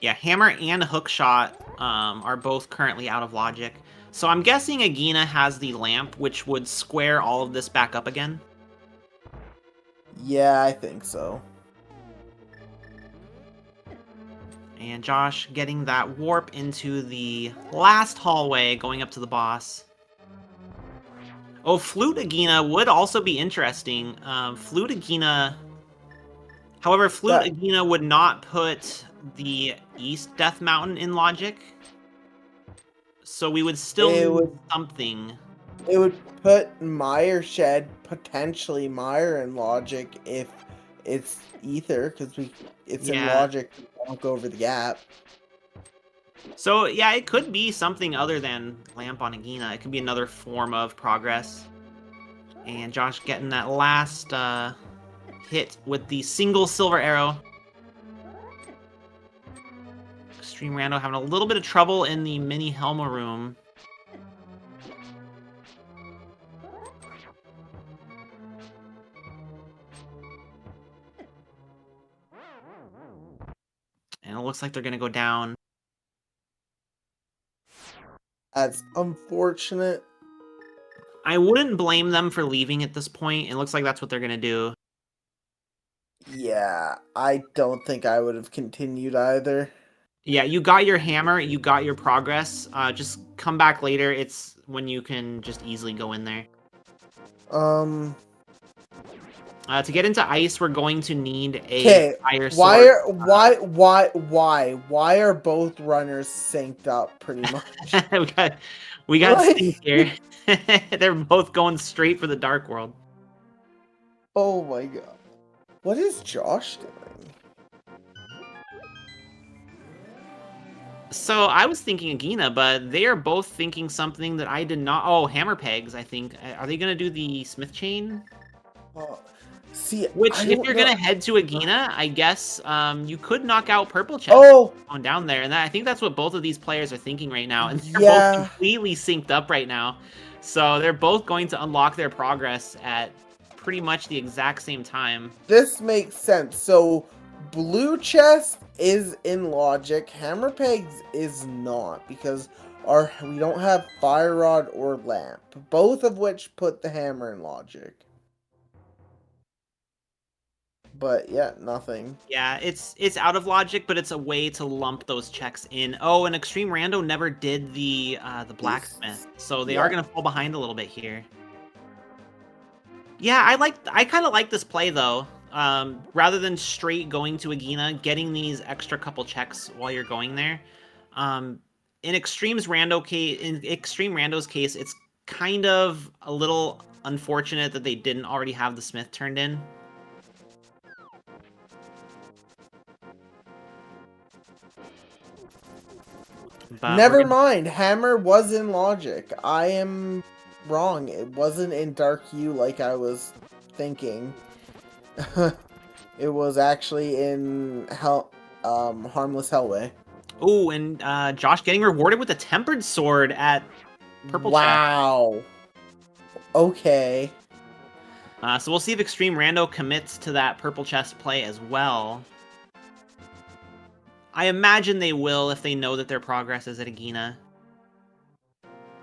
Speaker 2: Yeah, hammer and hook shot are both currently out of logic. So I'm guessing Agina has the lamp, which would square all of this back up again.
Speaker 1: Yeah, I think so.
Speaker 2: And Josh getting that warp into the last hallway going up to the boss. Oh, Flute Agina would also be interesting. Flute Agina... However, Flute Agina would not put the East Death Mountain in logic. So we would still need something.
Speaker 1: It would put Mire Shed, potentially Mire, in logic if it's Ether, because it's in logic. We won't go over the gap.
Speaker 2: So yeah, it could be something other than Lamp on Agina. It could be another form of progress. And Josh getting that last hit with the single silver arrow. Extreme Rando having a little bit of trouble in the mini Helma room. And it looks like they're going to go down.
Speaker 1: That's unfortunate.
Speaker 2: I wouldn't blame them for leaving at this point. It looks like that's what they're going to do.
Speaker 1: Yeah, I don't think I would have continued either.
Speaker 2: Yeah, you got your hammer, you got your progress. Just come back later. It's when you can just easily go in there. To get into ice, we're going to need a fire sword.
Speaker 1: Why are both runners synced up pretty much?
Speaker 2: we got synced here. They're both going straight for the Dark World.
Speaker 1: Oh my god. What is Josh doing?
Speaker 2: So I was thinking Agina, but they are both thinking something that I did not. Oh, hammer pegs, I think. Are they going to do the smith chain?
Speaker 1: See,
Speaker 2: which, if you're going to head to Agina, I guess you could knock out Purple Chest on down there. And I think that's what both of these players are thinking right now. And they're both completely synced up right now. So they're both going to unlock their progress at pretty much the exact same time.
Speaker 1: This makes sense. So blue chest is in logic. Hammer pegs is not, because we don't have fire rod or lamp, both of which put the hammer in logic. But yeah, nothing.
Speaker 2: Yeah, it's out of logic, but it's a way to lump those checks in. Oh, and Extreme Rando never did the blacksmith, so they are gonna fall behind a little bit here. Yeah, I kind of like this play though. Rather than straight going to Agina, getting these extra couple checks while you're going there. In Extreme Rando's case, it's kind of a little unfortunate that they didn't already have the smith turned in.
Speaker 1: But never mind, hammer was in logic. I am wrong. It wasn't in Dark Hue like I was thinking. It was actually in Harmless Hellway.
Speaker 2: Oh, and Josh getting rewarded with a tempered sword at Purple Chest.
Speaker 1: Wow. Okay.
Speaker 2: So we'll see if Extreme Rando commits to that Purple Chest play as well. I imagine they will if they know that their progress is at Agina.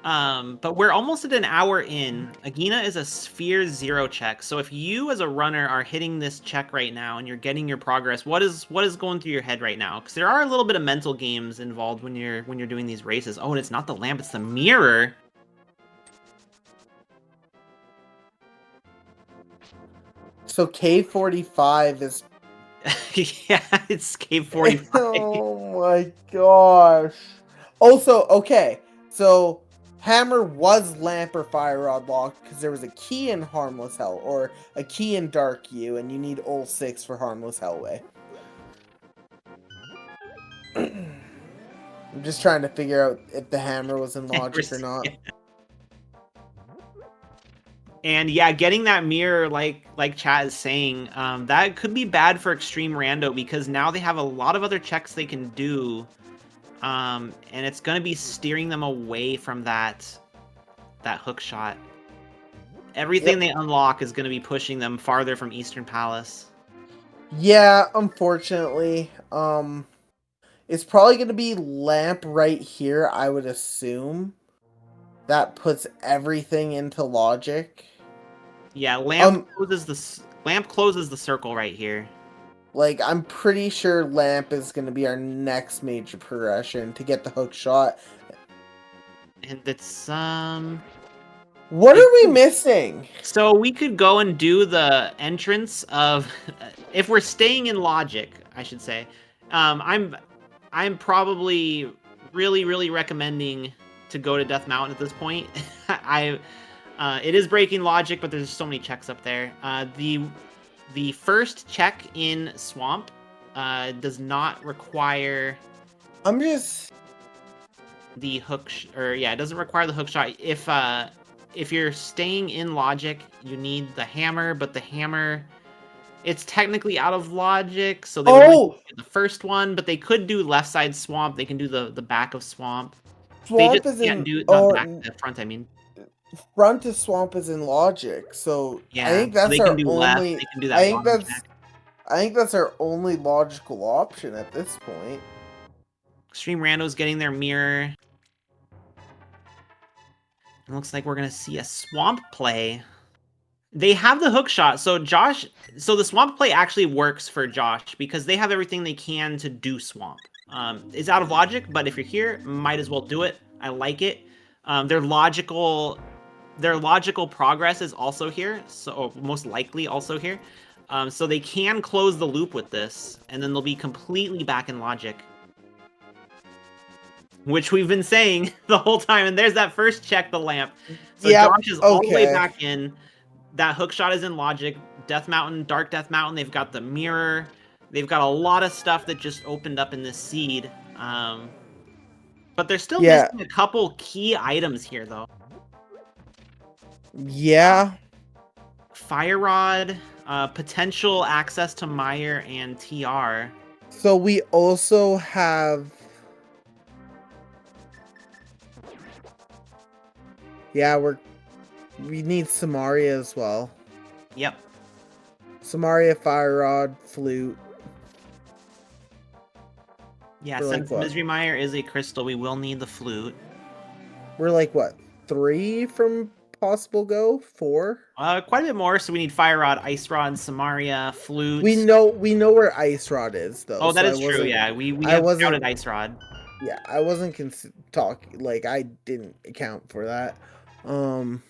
Speaker 2: But we're almost at an hour in. Agina is a sphere 0 check. So if you as a runner are hitting this check right now and you're getting your progress, what is going through your head right now? Because there are a little bit of mental games involved when you're doing these races. Oh, and it's not the lamp, it's the mirror.
Speaker 1: So K45 is...
Speaker 2: Yeah, it's K45.
Speaker 1: Oh my gosh. Also, okay, so Hammer was lamp or fire rod locked because there was a key in Harmless Hell or a key in Dark U, and you need all 6 for Harmless Hellway. I'm just trying to figure out if the hammer was in logic or not.
Speaker 2: And yeah, getting that mirror, like chat is saying, that could be bad for Extreme Rando because now they have a lot of other checks they can do, and it's gonna be steering them away from that hook shot. Everything they unlock is gonna be pushing them farther from Eastern Palace.
Speaker 1: Yeah, unfortunately, it's probably gonna be lamp right here, I would assume. That puts everything into logic.
Speaker 2: Yeah, lamp closes the circle right here.
Speaker 1: Like, I'm pretty sure lamp is gonna be our next major progression to get the hook shot.
Speaker 2: And it's
Speaker 1: what are we missing?
Speaker 2: So we could go and do the entrance of, if we're staying in logic, I should say. I'm probably really recommending to go to Death Mountain at this point. It is breaking logic, but there's so many checks up there. The first check in Swamp does not require.
Speaker 1: I'm just
Speaker 2: the hook, it doesn't require the hook shot. If you're staying in logic, you need the hammer, but the hammer, it's technically out of logic, so they would do the first one, but they could do left side swamp. They can do the back of swamp.
Speaker 1: Swamp
Speaker 2: they just can't do the front. I mean,
Speaker 1: front of swamp is in logic, so
Speaker 2: yeah,
Speaker 1: I think that's our only.
Speaker 2: Left, they can do that
Speaker 1: I think that's our only logical option at this point.
Speaker 2: Extreme Rando's getting their mirror. It looks like we're gonna see a swamp play. They have the hook shot, so the swamp play actually works for Josh because they have everything they can to do swamp. It's out of logic, but if you're here, might as well do it. I like it. Their logical progress is also here, so most likely also here. So they can close the loop with this, and then they'll be completely back in logic. Which we've been saying the whole time, and there's that first check, the lamp. So Josh is all the way back in. That hook shot is in logic. Death Mountain, Dark Death Mountain, they've got the mirror. They've got a lot of stuff that just opened up in this seed. But they're still missing a couple key items here, though.
Speaker 1: Yeah.
Speaker 2: Fire Rod, potential access to Meyer and TR.
Speaker 1: So we also have... Yeah, we need Samaria as well.
Speaker 2: Yep.
Speaker 1: Samaria, Fire Rod, Flute.
Speaker 2: Yeah, since Misery Mire is a crystal, we will need the Flute.
Speaker 1: We're like, what, 3 from possible go? 4?
Speaker 2: Quite a bit more, so we need Fire Rod, Ice Rod, Samaria, Flute.
Speaker 1: We know where Ice Rod is, though.
Speaker 2: Oh, that is true, yeah. We have counted Ice Rod.
Speaker 1: Yeah, I wasn't I didn't account for that. And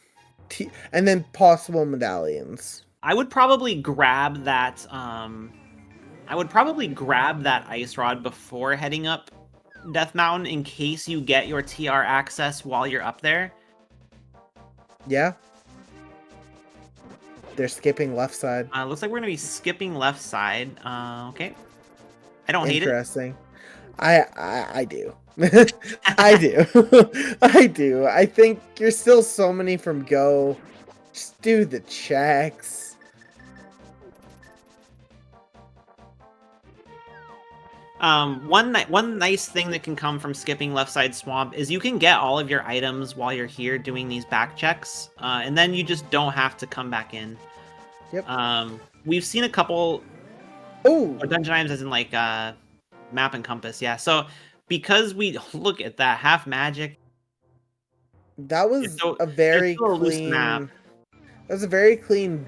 Speaker 1: then possible medallions.
Speaker 2: I would probably grab that Ice Rod before heading up Death Mountain in case you get your TR access while you're up there.
Speaker 1: Yeah. They're skipping left side.
Speaker 2: Looks like we're gonna be skipping left side. Okay. I don't hate it.
Speaker 1: Interesting. I do. I do. I do. I think you're still so many from go. Just do the checks.
Speaker 2: One nice thing that can come from skipping left side swamp is you can get all of your items while you're here doing these back checks, and then you just don't have to come back in.
Speaker 1: Yep.
Speaker 2: We've seen a couple. Dungeon items as in like map and compass. Yeah. So because we look at that half magic.
Speaker 1: That was a
Speaker 2: There's
Speaker 1: very
Speaker 2: still a loose map.
Speaker 1: clean. That was a very clean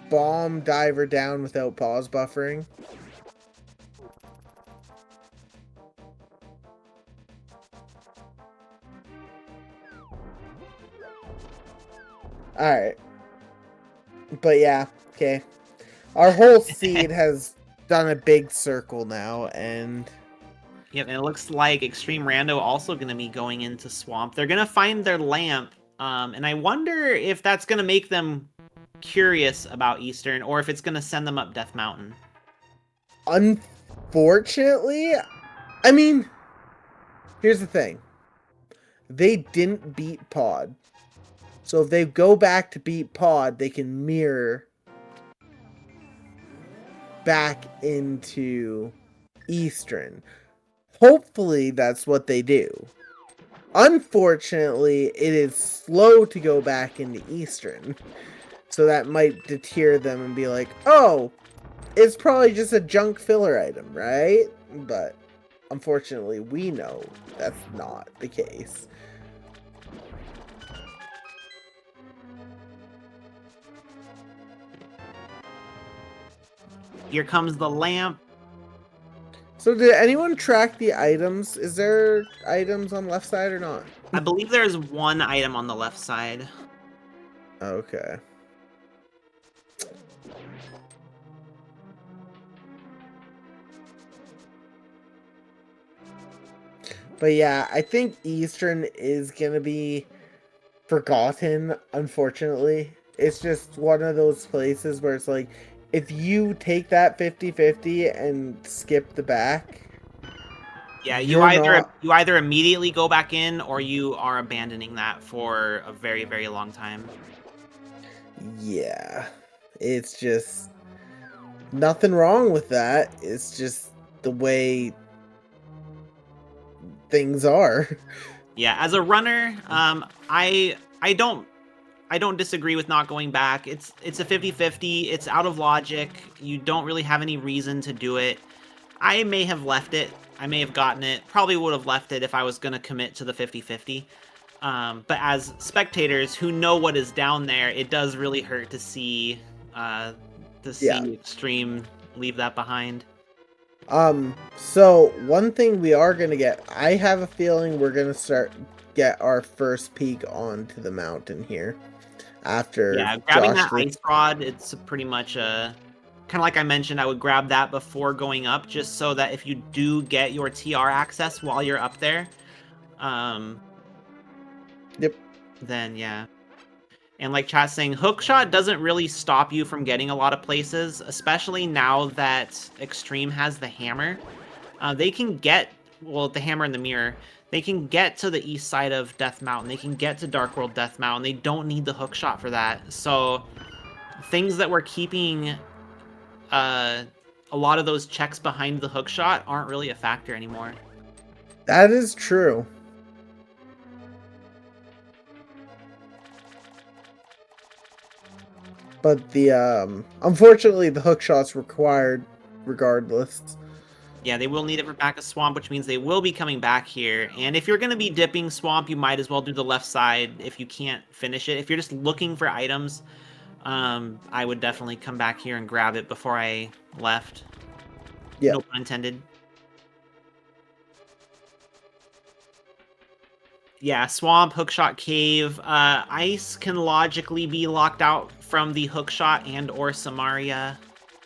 Speaker 1: bomb diver down without pause buffering. Alright. But yeah, okay. Our whole seed has done a big circle now, and...
Speaker 2: Yep, and it looks like Extreme Rando also going to be going into Swamp. They're going to find their lamp, and I wonder if that's going to make them curious about Eastern, or if it's going to send them up Death Mountain.
Speaker 1: Unfortunately, I mean, here's the thing. They didn't beat Pod. So if they go back to beat Pod, they can mirror back into Eastern. Hopefully that's what they do. Unfortunately, it is slow to go back into Eastern. So that might deter them and be like, oh, it's probably just a junk filler item, right? But unfortunately, we know that's not the case.
Speaker 2: Here comes the lamp.
Speaker 1: So did anyone track the items? Is there items on left side or not?
Speaker 2: I believe there's one item on the left side.
Speaker 1: Okay. But yeah, I think Eastern is going to be forgotten, unfortunately. It's just one of those places where it's like, if you take that 50-50 and skip the back...
Speaker 2: Yeah, you either immediately go back in, or you are abandoning that for a very, very long time.
Speaker 1: Yeah. It's just... nothing wrong with that. It's just the way... things are.
Speaker 2: Yeah, as a runner, I don't disagree with not going back. It's a 50-50. It's out of logic. You don't really have any reason to do it. I may have left it. I may have gotten it. Probably would have left it if I was going to commit to the 50-50. But as spectators who know what is down there, it does really hurt to see Extreme leave that behind.
Speaker 1: So one thing we are going to get, I have a feeling we're going to get our first peek onto the mountain here. After
Speaker 2: grabbing that ice rod, it's pretty much kind of like I mentioned, I would grab that before going up, just so that if you do get your TR access while you're up there, then yeah. And like chat saying, hookshot doesn't really stop you from getting a lot of places, especially now that Extreme has the hammer. They can get, the hammer and the mirror, they can get to the east side of Death Mountain. They can get to Dark World Death Mountain. They don't need the hookshot for that. So things that were keeping a lot of those checks behind the hookshot aren't really a factor anymore.
Speaker 1: That is true. But the unfortunately the hookshot's required regardless.
Speaker 2: Yeah, they will need it for back of Swamp, which means they will be coming back here. And if you're going to be dipping Swamp, you might as well do the left side if you can't finish it. If you're just looking for items, I would definitely come back here and grab it before I left.
Speaker 1: Yeah.
Speaker 2: No pun intended. Yeah, Swamp, Hookshot, Cave. Ice can logically be locked out from the Hookshot and or Samaria.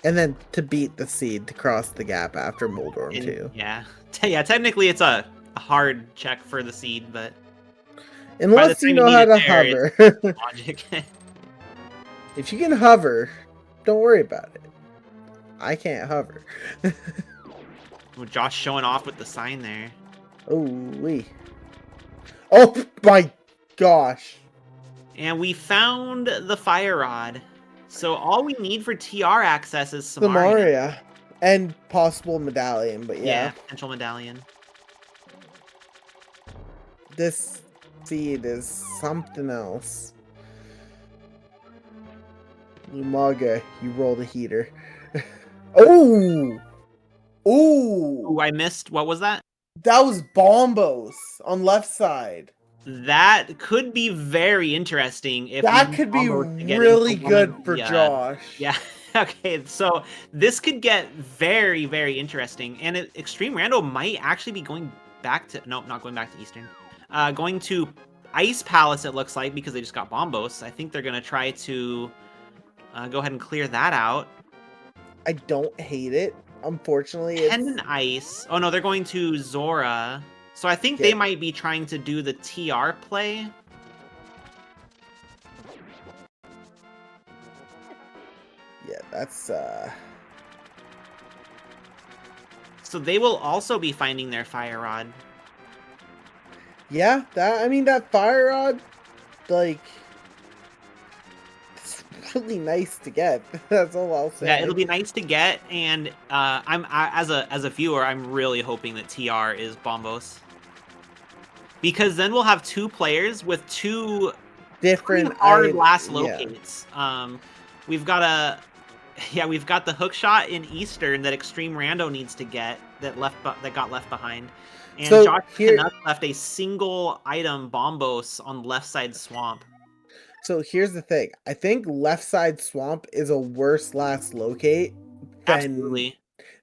Speaker 1: And then to beat the seed to cross the gap after Moldorm too.
Speaker 2: Yeah. Yeah, technically it's a hard check for the seed, but...
Speaker 1: unless you know how to hover.
Speaker 2: Logic.
Speaker 1: If you can hover, don't worry about it. I can't hover.
Speaker 2: Josh showing off with the sign there.
Speaker 1: Oh my gosh.
Speaker 2: And we found the fire rod. So all we need for TR access is Samaria.
Speaker 1: And possible medallion, but yeah.
Speaker 2: Potential medallion.
Speaker 1: This seed is something else. Umaga, you roll the heater. Oh!
Speaker 2: Ooh, I missed. What was that?
Speaker 1: That was Bombos on left side.
Speaker 2: That could be very interesting if we
Speaker 1: That
Speaker 2: use
Speaker 1: could be
Speaker 2: Bombos to get
Speaker 1: really
Speaker 2: into one of
Speaker 1: good for
Speaker 2: the,
Speaker 1: Josh.
Speaker 2: yeah. Okay, so this could get very, very interesting, and Extreme Rando might actually be going back to nope, not going back to Eastern, going to Ice Palace. It looks like because they just got Bombos. I think they're gonna try to go ahead and clear that out.
Speaker 1: I don't hate it. Unfortunately, it's
Speaker 2: Pendant Ice. Oh no, they're going to Zora. So I think
Speaker 1: Okay.
Speaker 2: they might be trying to do the TR play.
Speaker 1: yeah, that's
Speaker 2: So they will also be finding their Fire Rod.
Speaker 1: yeah, that Fire Rod, like, it's really nice to get. That's all I'll say.
Speaker 2: Yeah, it'll be nice to get, and as a viewer, I'm really hoping that TR is Bombos, because then we'll have two players with two
Speaker 1: different
Speaker 2: hard last
Speaker 1: yeah.
Speaker 2: locates. We've got we've got the hook shot in Eastern that Extreme Rando needs to get that got left behind, and
Speaker 1: So
Speaker 2: Josh
Speaker 1: here-
Speaker 2: Canuck left a single item Bombos on left side swamp.
Speaker 1: So here's the thing. I think left side swamp is a worse last locate
Speaker 2: Absolutely.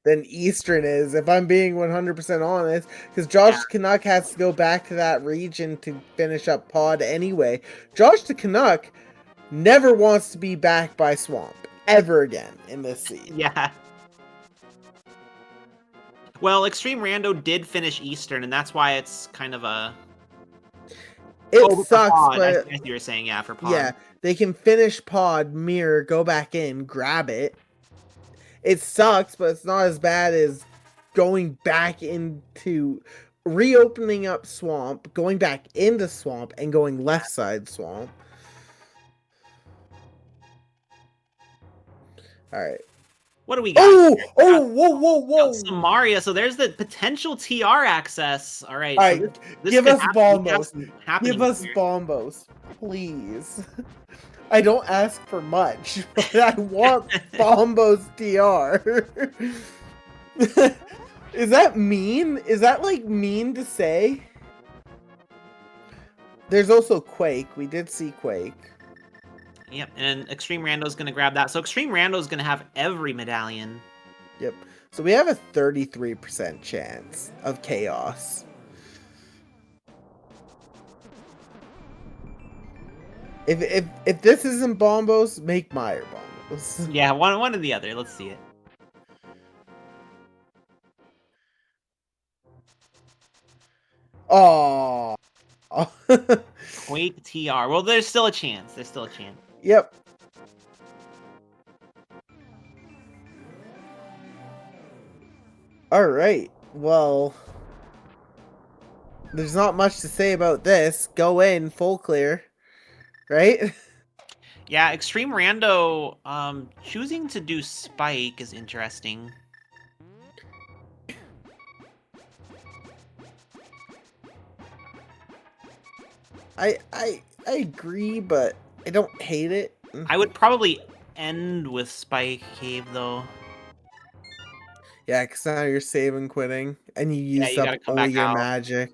Speaker 1: than Eastern is, if I'm being 100% honest, because Josh Canuck has to go back to that region to finish up pod anyway. Josh the Canuck never wants to be back by swamp ever again in this season.
Speaker 2: Yeah. Well, Extreme Rando did finish Eastern, and that's why it's kind of a...
Speaker 1: It sucks,
Speaker 2: pod,
Speaker 1: but...
Speaker 2: I think you were saying, yeah, for pod.
Speaker 1: Yeah, they can finish pod, mirror, go back in, grab it. It sucks, but it's not as bad as going back into... reopening up swamp, going back into swamp, and going left side swamp. Alright.
Speaker 2: What do we got?
Speaker 1: Oh, whoa.
Speaker 2: Samaria, so there's the potential TR access. All right.
Speaker 1: So give us Bombos. Give us
Speaker 2: here.
Speaker 1: Bombos, please. I don't ask for much, but I want Bombos TR. Is that mean? Is that like mean to say? There's also Quake. We did see Quake.
Speaker 2: Yep, and Extreme Rando's going to grab that. So Extreme Rando's going to have every medallion.
Speaker 1: Yep. So we have a 33% chance of chaos. If this isn't Bombos, make Meyer Bombos.
Speaker 2: Yeah, one or the other. Let's see it.
Speaker 1: Oh.
Speaker 2: Quake TR. Well, there's still a chance.
Speaker 1: Yep. All right. Well, there's not much to say about this. Go in full clear, right?
Speaker 2: Yeah, Extreme Rando choosing to do Spike is interesting.
Speaker 1: I agree, but I don't hate it.
Speaker 2: I would probably end with Spike Cave though.
Speaker 1: Yeah, because now you're saving quitting, and you use up all your magic.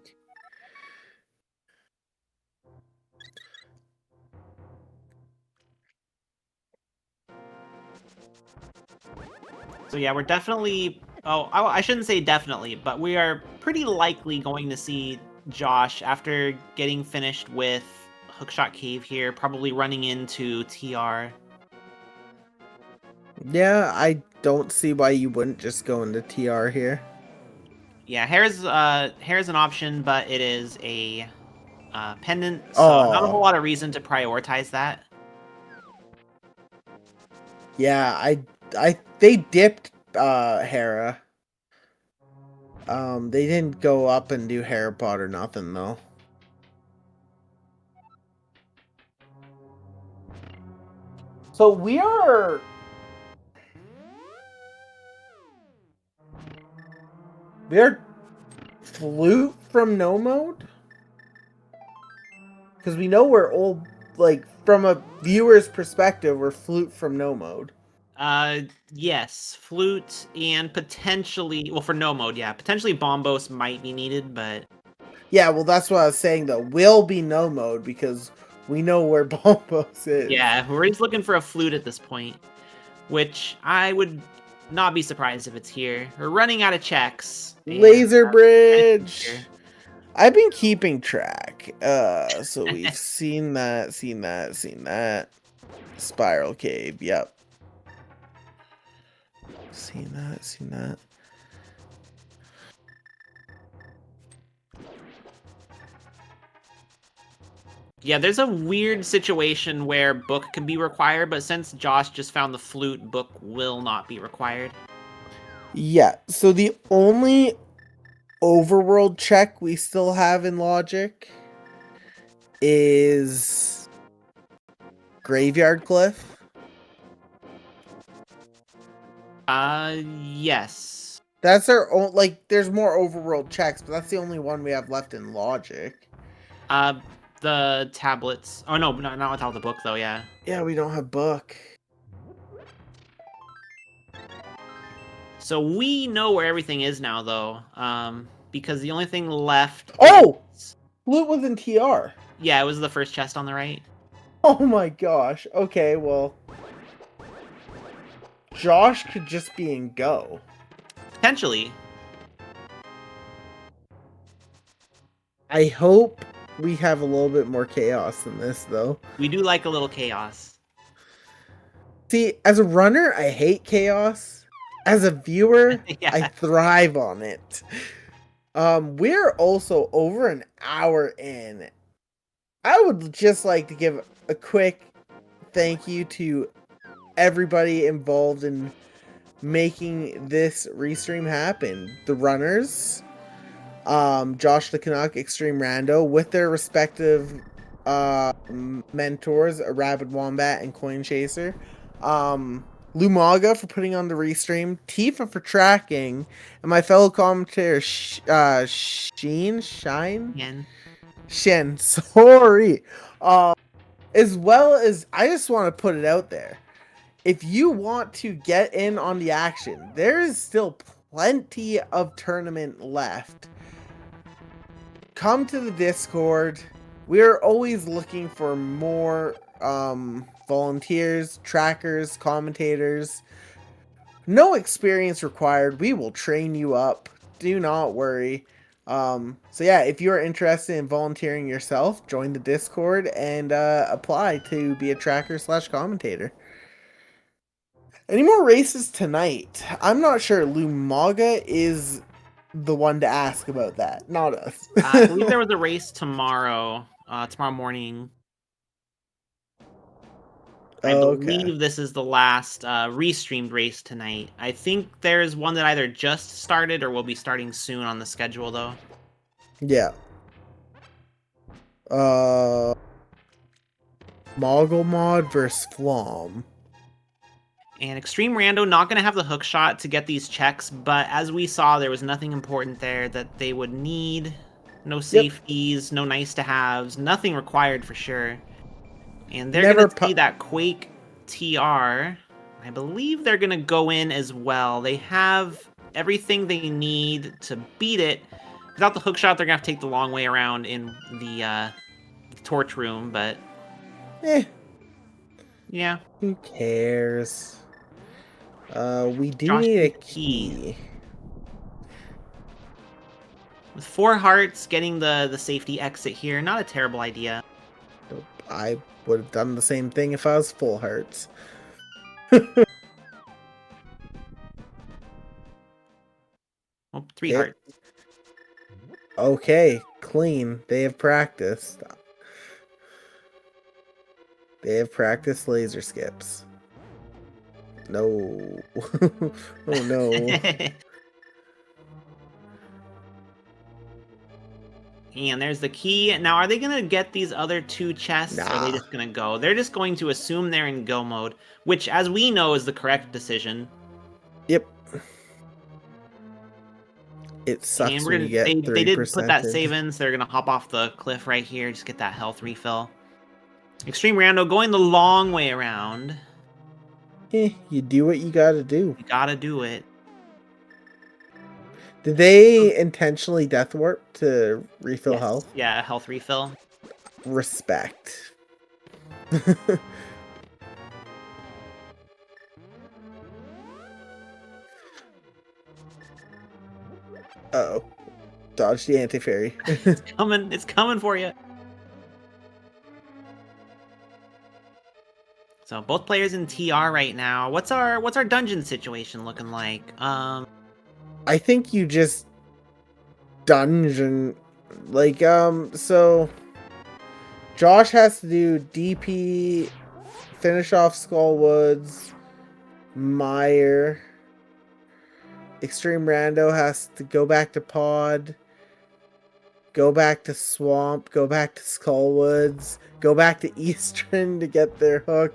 Speaker 2: So yeah, we're definitely... Oh, I shouldn't say definitely, but we are pretty likely going to see Josh, after getting finished with Hookshot Cave here, probably running into TR.
Speaker 1: Yeah, I don't see why you wouldn't just go into TR here.
Speaker 2: Yeah, hair's an option, but it is a pendant, so not a whole lot of reason to prioritize that.
Speaker 1: Yeah, they dipped Hera. They didn't go up and do Herapod or nothing though. So we're Flute from no mode? Because we know we're old, like, from a viewer's perspective, we're Flute from no mode.
Speaker 2: Yes, Flute and potentially, well, for no mode, yeah, potentially Bombos might be needed, but...
Speaker 1: Yeah, well, that's what I was saying, though. Will be no mode because we know where Bombos is.
Speaker 2: Yeah, we're just looking for a flute at this point, which I would not be surprised if it's here. We're running out of checks. And,
Speaker 1: Laser
Speaker 2: anything's
Speaker 1: Bridge.
Speaker 2: here.
Speaker 1: I've been keeping track. So we've seen that. Spiral Cave, yep. Seen that.
Speaker 2: Yeah, there's a weird situation where book can be required, but since Josh just found the flute, book will not be required.
Speaker 1: Yeah, so the only overworld check we still have in Logic is Graveyard Cliff.
Speaker 2: Yes.
Speaker 1: That's our own, like, there's more overworld checks, but that's the only one we have left in Logic.
Speaker 2: The tablets. Oh, no, not without the book, though, yeah.
Speaker 1: Yeah, we don't have book.
Speaker 2: So we know where everything is now, though, because the only thing left...
Speaker 1: Oh! Flute was in TR.
Speaker 2: Yeah, it was the first chest on the right.
Speaker 1: Oh my gosh. Okay, well... Josh could just be in Go.
Speaker 2: Potentially.
Speaker 1: I hope we have a little bit more chaos than this, though.
Speaker 2: We do like a little chaos.
Speaker 1: See, as a runner, I hate chaos. As a viewer,
Speaker 2: Yeah.
Speaker 1: I thrive on it. We're also over an hour in. I would just like to give a quick thank you to everybody involved in making this restream happen. The runners, Josh the Canuck, Extreme Rando, with their respective mentors, a Rabid Wombat and Coin Chaser. Lumaga for putting on the restream, Tifa for tracking, and my fellow commentator Shen, sorry. As well as, I just want to put it out there. If you want to get in on the action, there is still plenty of tournament left. Come to the Discord. We're always looking for more volunteers, trackers, commentators. No experience required. We will train you up. Do not worry. So yeah, if you're interested in volunteering yourself, join the Discord and apply to be a tracker / commentator. Any more races tonight? I'm not sure. Lumaga is the one to ask about that, not us.
Speaker 2: I believe there was a race tomorrow morning. I believe this is the last restreamed race tonight. I think there's one that either just started or will be starting soon on the schedule, though.
Speaker 1: Yeah. Moggle Mod versus Flom.
Speaker 2: And Extreme Rando not going to have the hook shot to get these checks, but as we saw, there was nothing important there that they would need. No safeties, no nice to haves, nothing required for sure. And they're going to see that Quake TR. I believe they're going to go in as well. They have everything they need to beat it. Without the hook shot, they're going to have to take the long way around in the torch room, but... Yeah.
Speaker 1: Who cares? We do need a key.
Speaker 2: With 4 hearts, getting the safety exit here, not a terrible idea.
Speaker 1: I would have done the same thing if I was full hearts.
Speaker 2: Oh, 3 hearts.
Speaker 1: Okay, clean. They have practiced. They have practiced laser skips. No. Oh no.
Speaker 2: And there's the key. Now, are they going to get these other 2 chests? Or are they just going to go? They're just going to assume they're in go mode, which, as we know, is the correct decision.
Speaker 1: Yep. It sucks when you get 30%.
Speaker 2: They did put that save in, so they're going to hop off the cliff right here, just get that health refill. Extreme Rando going the long way around.
Speaker 1: You do what you gotta do.
Speaker 2: You gotta do it.
Speaker 1: Did they intentionally death warp to refill
Speaker 2: Yes.
Speaker 1: health?
Speaker 2: Yeah, health refill.
Speaker 1: Respect. Uh-oh. Dodge the anti-fairy.
Speaker 2: It's coming for you. So both players in TR right now. What's our dungeon situation looking like?
Speaker 1: I think you just dungeon like so Josh has to do DP, finish off Skullwoods, Meyer. Extreme Rando has to go back to Pod, go back to Swamp, go back to Skullwoods, go back to Eastern to get their hook.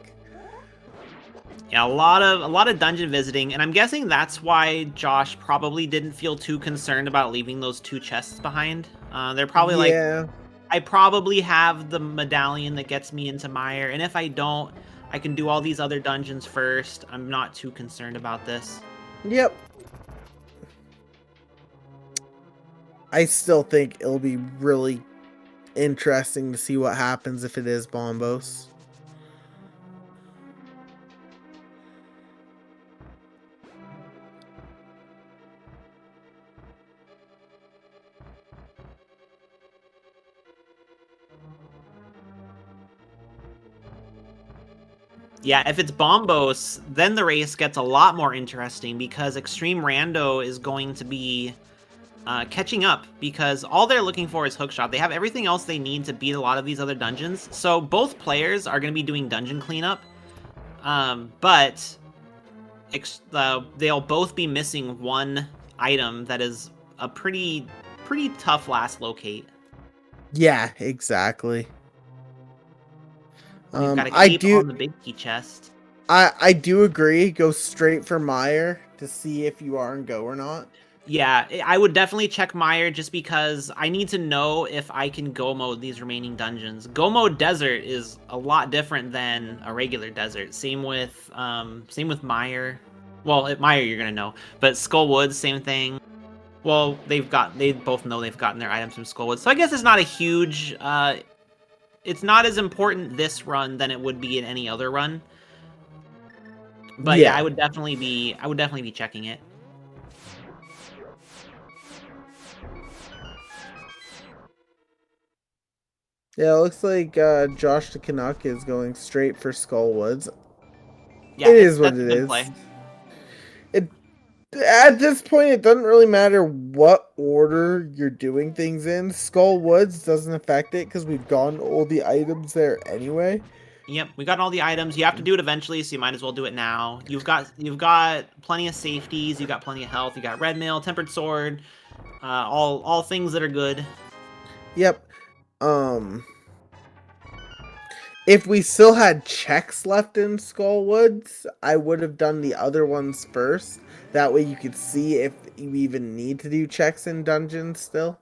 Speaker 2: Yeah, a lot of dungeon visiting, and I'm guessing that's why Josh probably didn't feel too concerned about leaving those 2 chests behind. They're probably like, I probably have the medallion that gets me into Meyer, and if I don't, I can do all these other dungeons first. I'm not too concerned about this.
Speaker 1: Yep. I still think it'll be really interesting to see what happens if it is Bombos.
Speaker 2: Yeah, if it's Bombos, then the race gets a lot more interesting because Extreme Rando is going to be catching up because all they're looking for is Hookshot. They have everything else they need to beat a lot of these other dungeons. So both players are going to be doing dungeon cleanup, but they'll both be missing one item that is a pretty tough last locate.
Speaker 1: Yeah, exactly.
Speaker 2: We've got a cape on the big key chest.
Speaker 1: I do agree. Go straight for Meyer to see if you are in go or not.
Speaker 2: Yeah, I would definitely check Meyer just because I need to know if I can go mode these remaining dungeons. Go mode desert is a lot different than a regular desert. Same with Meyer. Well, at Meyer you're gonna know, but Skullwoods same thing. Well, they both know they've gotten their items from Skullwoods, so I guess it's not a huge. It's not as important this run than it would be in any other run. But yeah, I would definitely be checking it.
Speaker 1: Yeah, it looks like Josh the Canuck is going straight for Skullwoods.
Speaker 2: Yeah,
Speaker 1: it is what it is. Play. At this point, it doesn't really matter what order you're doing things in. Skullwoods doesn't affect it because we've gotten all the items there anyway.
Speaker 2: Yep, we got all the items. You have to do it eventually, so you might as well do it now. You've got plenty of safeties. You got plenty of health. You got red mail, tempered sword, all things that are good.
Speaker 1: Yep. If we still had checks left in Skullwoods, I would have done the other ones first. That way you could see if you even need to do checks in dungeons still.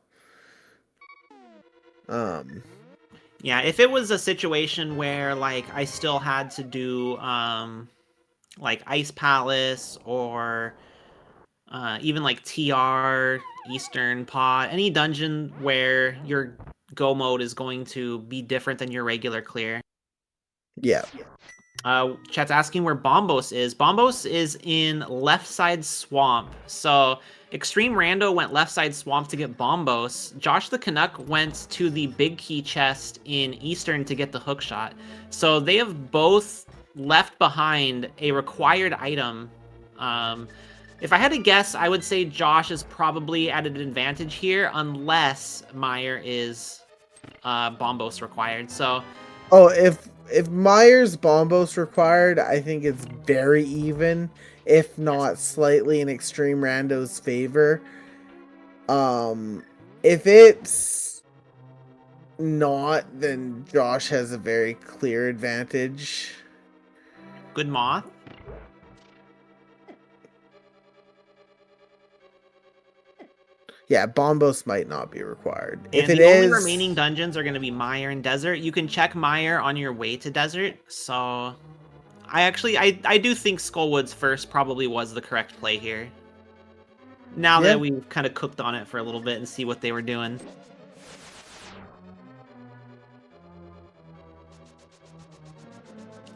Speaker 2: Yeah, if it was a situation where like I still had to do like Ice Palace or even like TR, Eastern Pod, any dungeon where your go mode is going to be different than your regular clear.
Speaker 1: Yeah.
Speaker 2: Chat's asking where Bombos is. Bombos is in left side swamp. So Extreme Rando went left side swamp to get Bombos. Josh the Canuck went to the big key chest in Eastern to get the hook shot. So they have both left behind a required item. If I had to guess, I would say Josh is probably at an advantage here unless Meyer is Bombos required. So
Speaker 1: if Meyer's Bombos required, I think it's very even, if not slightly in Extreme Rando's favor. If it's not, then Josh has a very clear advantage.
Speaker 2: Good moth.
Speaker 1: Yeah, Bombos might not be required.
Speaker 2: And if it is, only remaining dungeons are going to be Meyer and Desert. You can check Meyer on your way to Desert. So, I do think Skullwoods first probably was the correct play here. Now
Speaker 1: Yeah.
Speaker 2: that we've kind of cooked on it for a little bit and see what they were doing.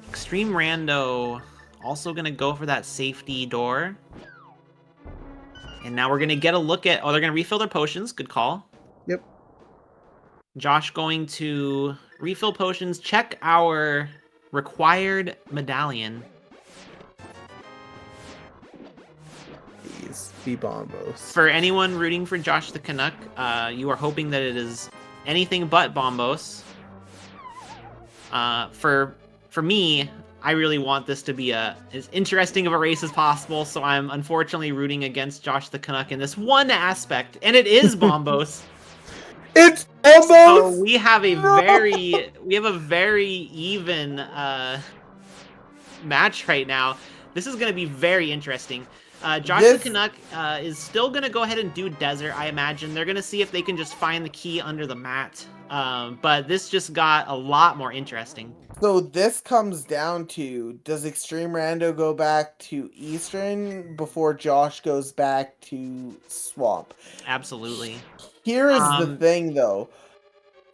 Speaker 2: Extreme Rando also going to go for that safety door. And now we're going to get a look at... Oh, they're going to refill their potions. Good call.
Speaker 1: Yep.
Speaker 2: Josh going to refill potions. Check our required medallion.
Speaker 1: Please be Bombos.
Speaker 2: For anyone rooting for Josh the Canuck, you are hoping that it is anything but Bombos. For me, I really want this to be as interesting of a race as possible, so I'm unfortunately rooting against Josh the Canuck in this one aspect, and it is Bombos.
Speaker 1: It's Bombos.
Speaker 2: So we have a very even match right now. This is going to be very interesting. Josh the Canuck is still going to go ahead and do desert, I imagine. They're going to see if they can just find the key under the mat. But this just got a lot more interesting.
Speaker 1: So this comes down to, does Extreme Rando go back to Eastern before Josh goes back to Swamp?
Speaker 2: Absolutely.
Speaker 1: Here is the thing, though.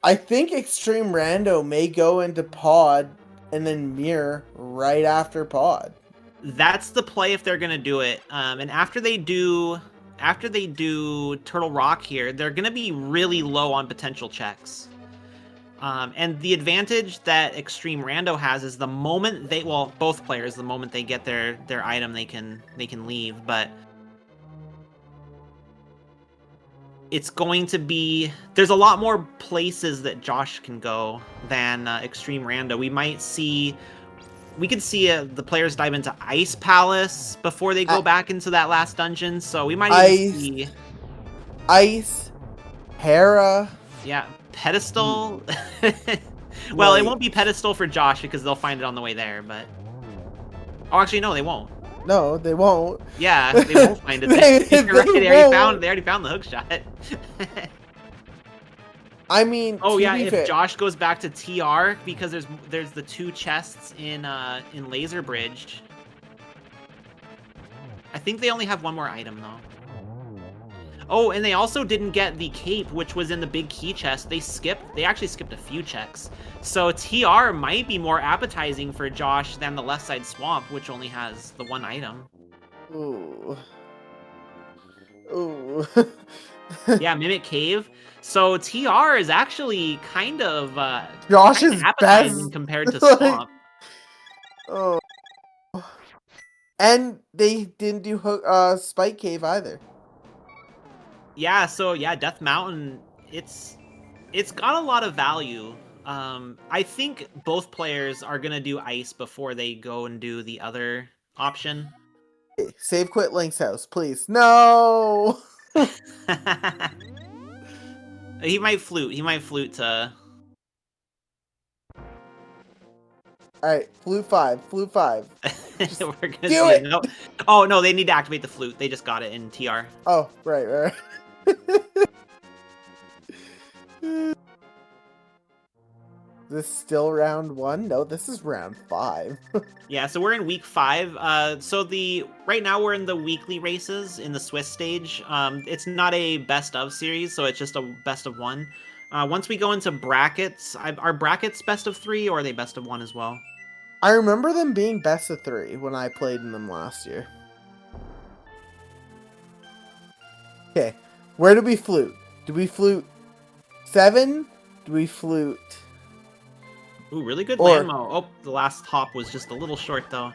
Speaker 1: I think Extreme Rando may go into Pod and then Mirror right after Pod.
Speaker 2: That's the play if they're gonna do it. And after they do Turtle Rock here, they're gonna be really low on potential checks. And the advantage that Extreme Rando has is the moment both players, the moment they get their item, they can leave. But it's going to be, there's a lot more places that Josh can go than Extreme Rando. We could see the players dive into Ice Palace before they go back into that last dungeon. So we might even see
Speaker 1: Ice, Hera.
Speaker 2: Yeah, Pedestal. Well, it won't be Pedestal for Josh because they'll find it on the way there. But actually, no, they won't.
Speaker 1: No, they won't.
Speaker 2: Yeah, they won't find it. You're right. They already found the hook shot.
Speaker 1: I mean,
Speaker 2: if Josh goes back to TR because there's the 2 chests in Laser Bridge. I think they only have 1 more item though. Oh, and they also didn't get the cape, which was in the big key chest. They actually skipped a few checks. So TR might be more appetizing for Josh than the left side swamp, which only has the 1 item.
Speaker 1: Ooh. Ooh.
Speaker 2: Yeah, Mimic Cave. So TR is actually kind of
Speaker 1: Josh's
Speaker 2: appetizing
Speaker 1: best
Speaker 2: compared to Swamp.
Speaker 1: Oh. And they didn't do Spike Cave either.
Speaker 2: Yeah, so yeah, Death Mountain, it's got a lot of value. I think both players are gonna do ice before they go and do the other option.
Speaker 1: Save quit Link's house, please. No.
Speaker 2: He might flute. He might flute to.
Speaker 1: Alright, flute 5. Flute 5.
Speaker 2: We're gonna
Speaker 1: do it!
Speaker 2: No. Oh, no, they need to activate the flute. They just got it in TR.
Speaker 1: Oh, right. This still round 1? No, this is round 5.
Speaker 2: Yeah, so we're in week 5. Right now we're in the weekly races in the Swiss stage. It's not a best of series, so it's just a best of 1. Once we go into brackets, are brackets best of 3 or are they best of 1 as well?
Speaker 1: I remember them being best of 3 when I played in them last year. Okay, where do we flute? Do we flute 7? Do we flute...
Speaker 2: Ooh, really good land mo. Oh, the last hop was just a little short, though.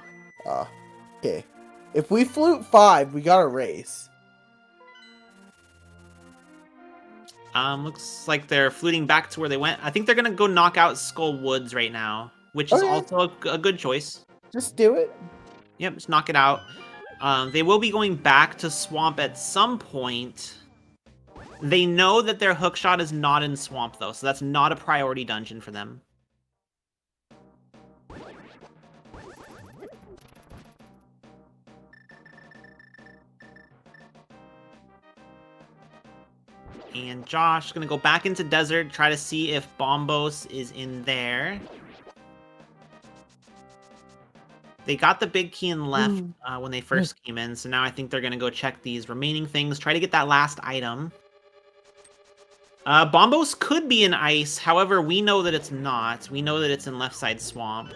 Speaker 1: Okay. If we flute 5, we got a race.
Speaker 2: Looks like they're fluting back to where they went. I think they're going to go knock out Skull Woods right now, which is also a good choice.
Speaker 1: Just do it.
Speaker 2: Yep, just knock it out. They will be going back to Swamp at some point. They know that their hookshot is not in Swamp, though, so that's not a priority dungeon for them. And Josh is going to go back into Desert, try to see if Bombos is in there. They got the big key and left
Speaker 1: Ooh.
Speaker 2: when they first came in, so now I think they're going to go check these remaining things, try to get that last item. Bombos could be in ice, however, we know that it's not. We know that it's in left side swamp.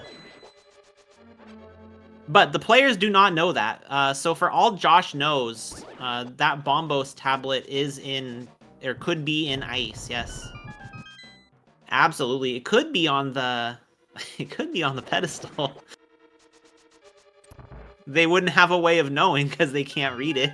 Speaker 2: But the players do not know that. So for all Josh knows, that Bombos tablet is in, or could be in ice, yes. Absolutely. It could be on the, it could be on the pedestal. They wouldn't have a way of knowing because they can't read it.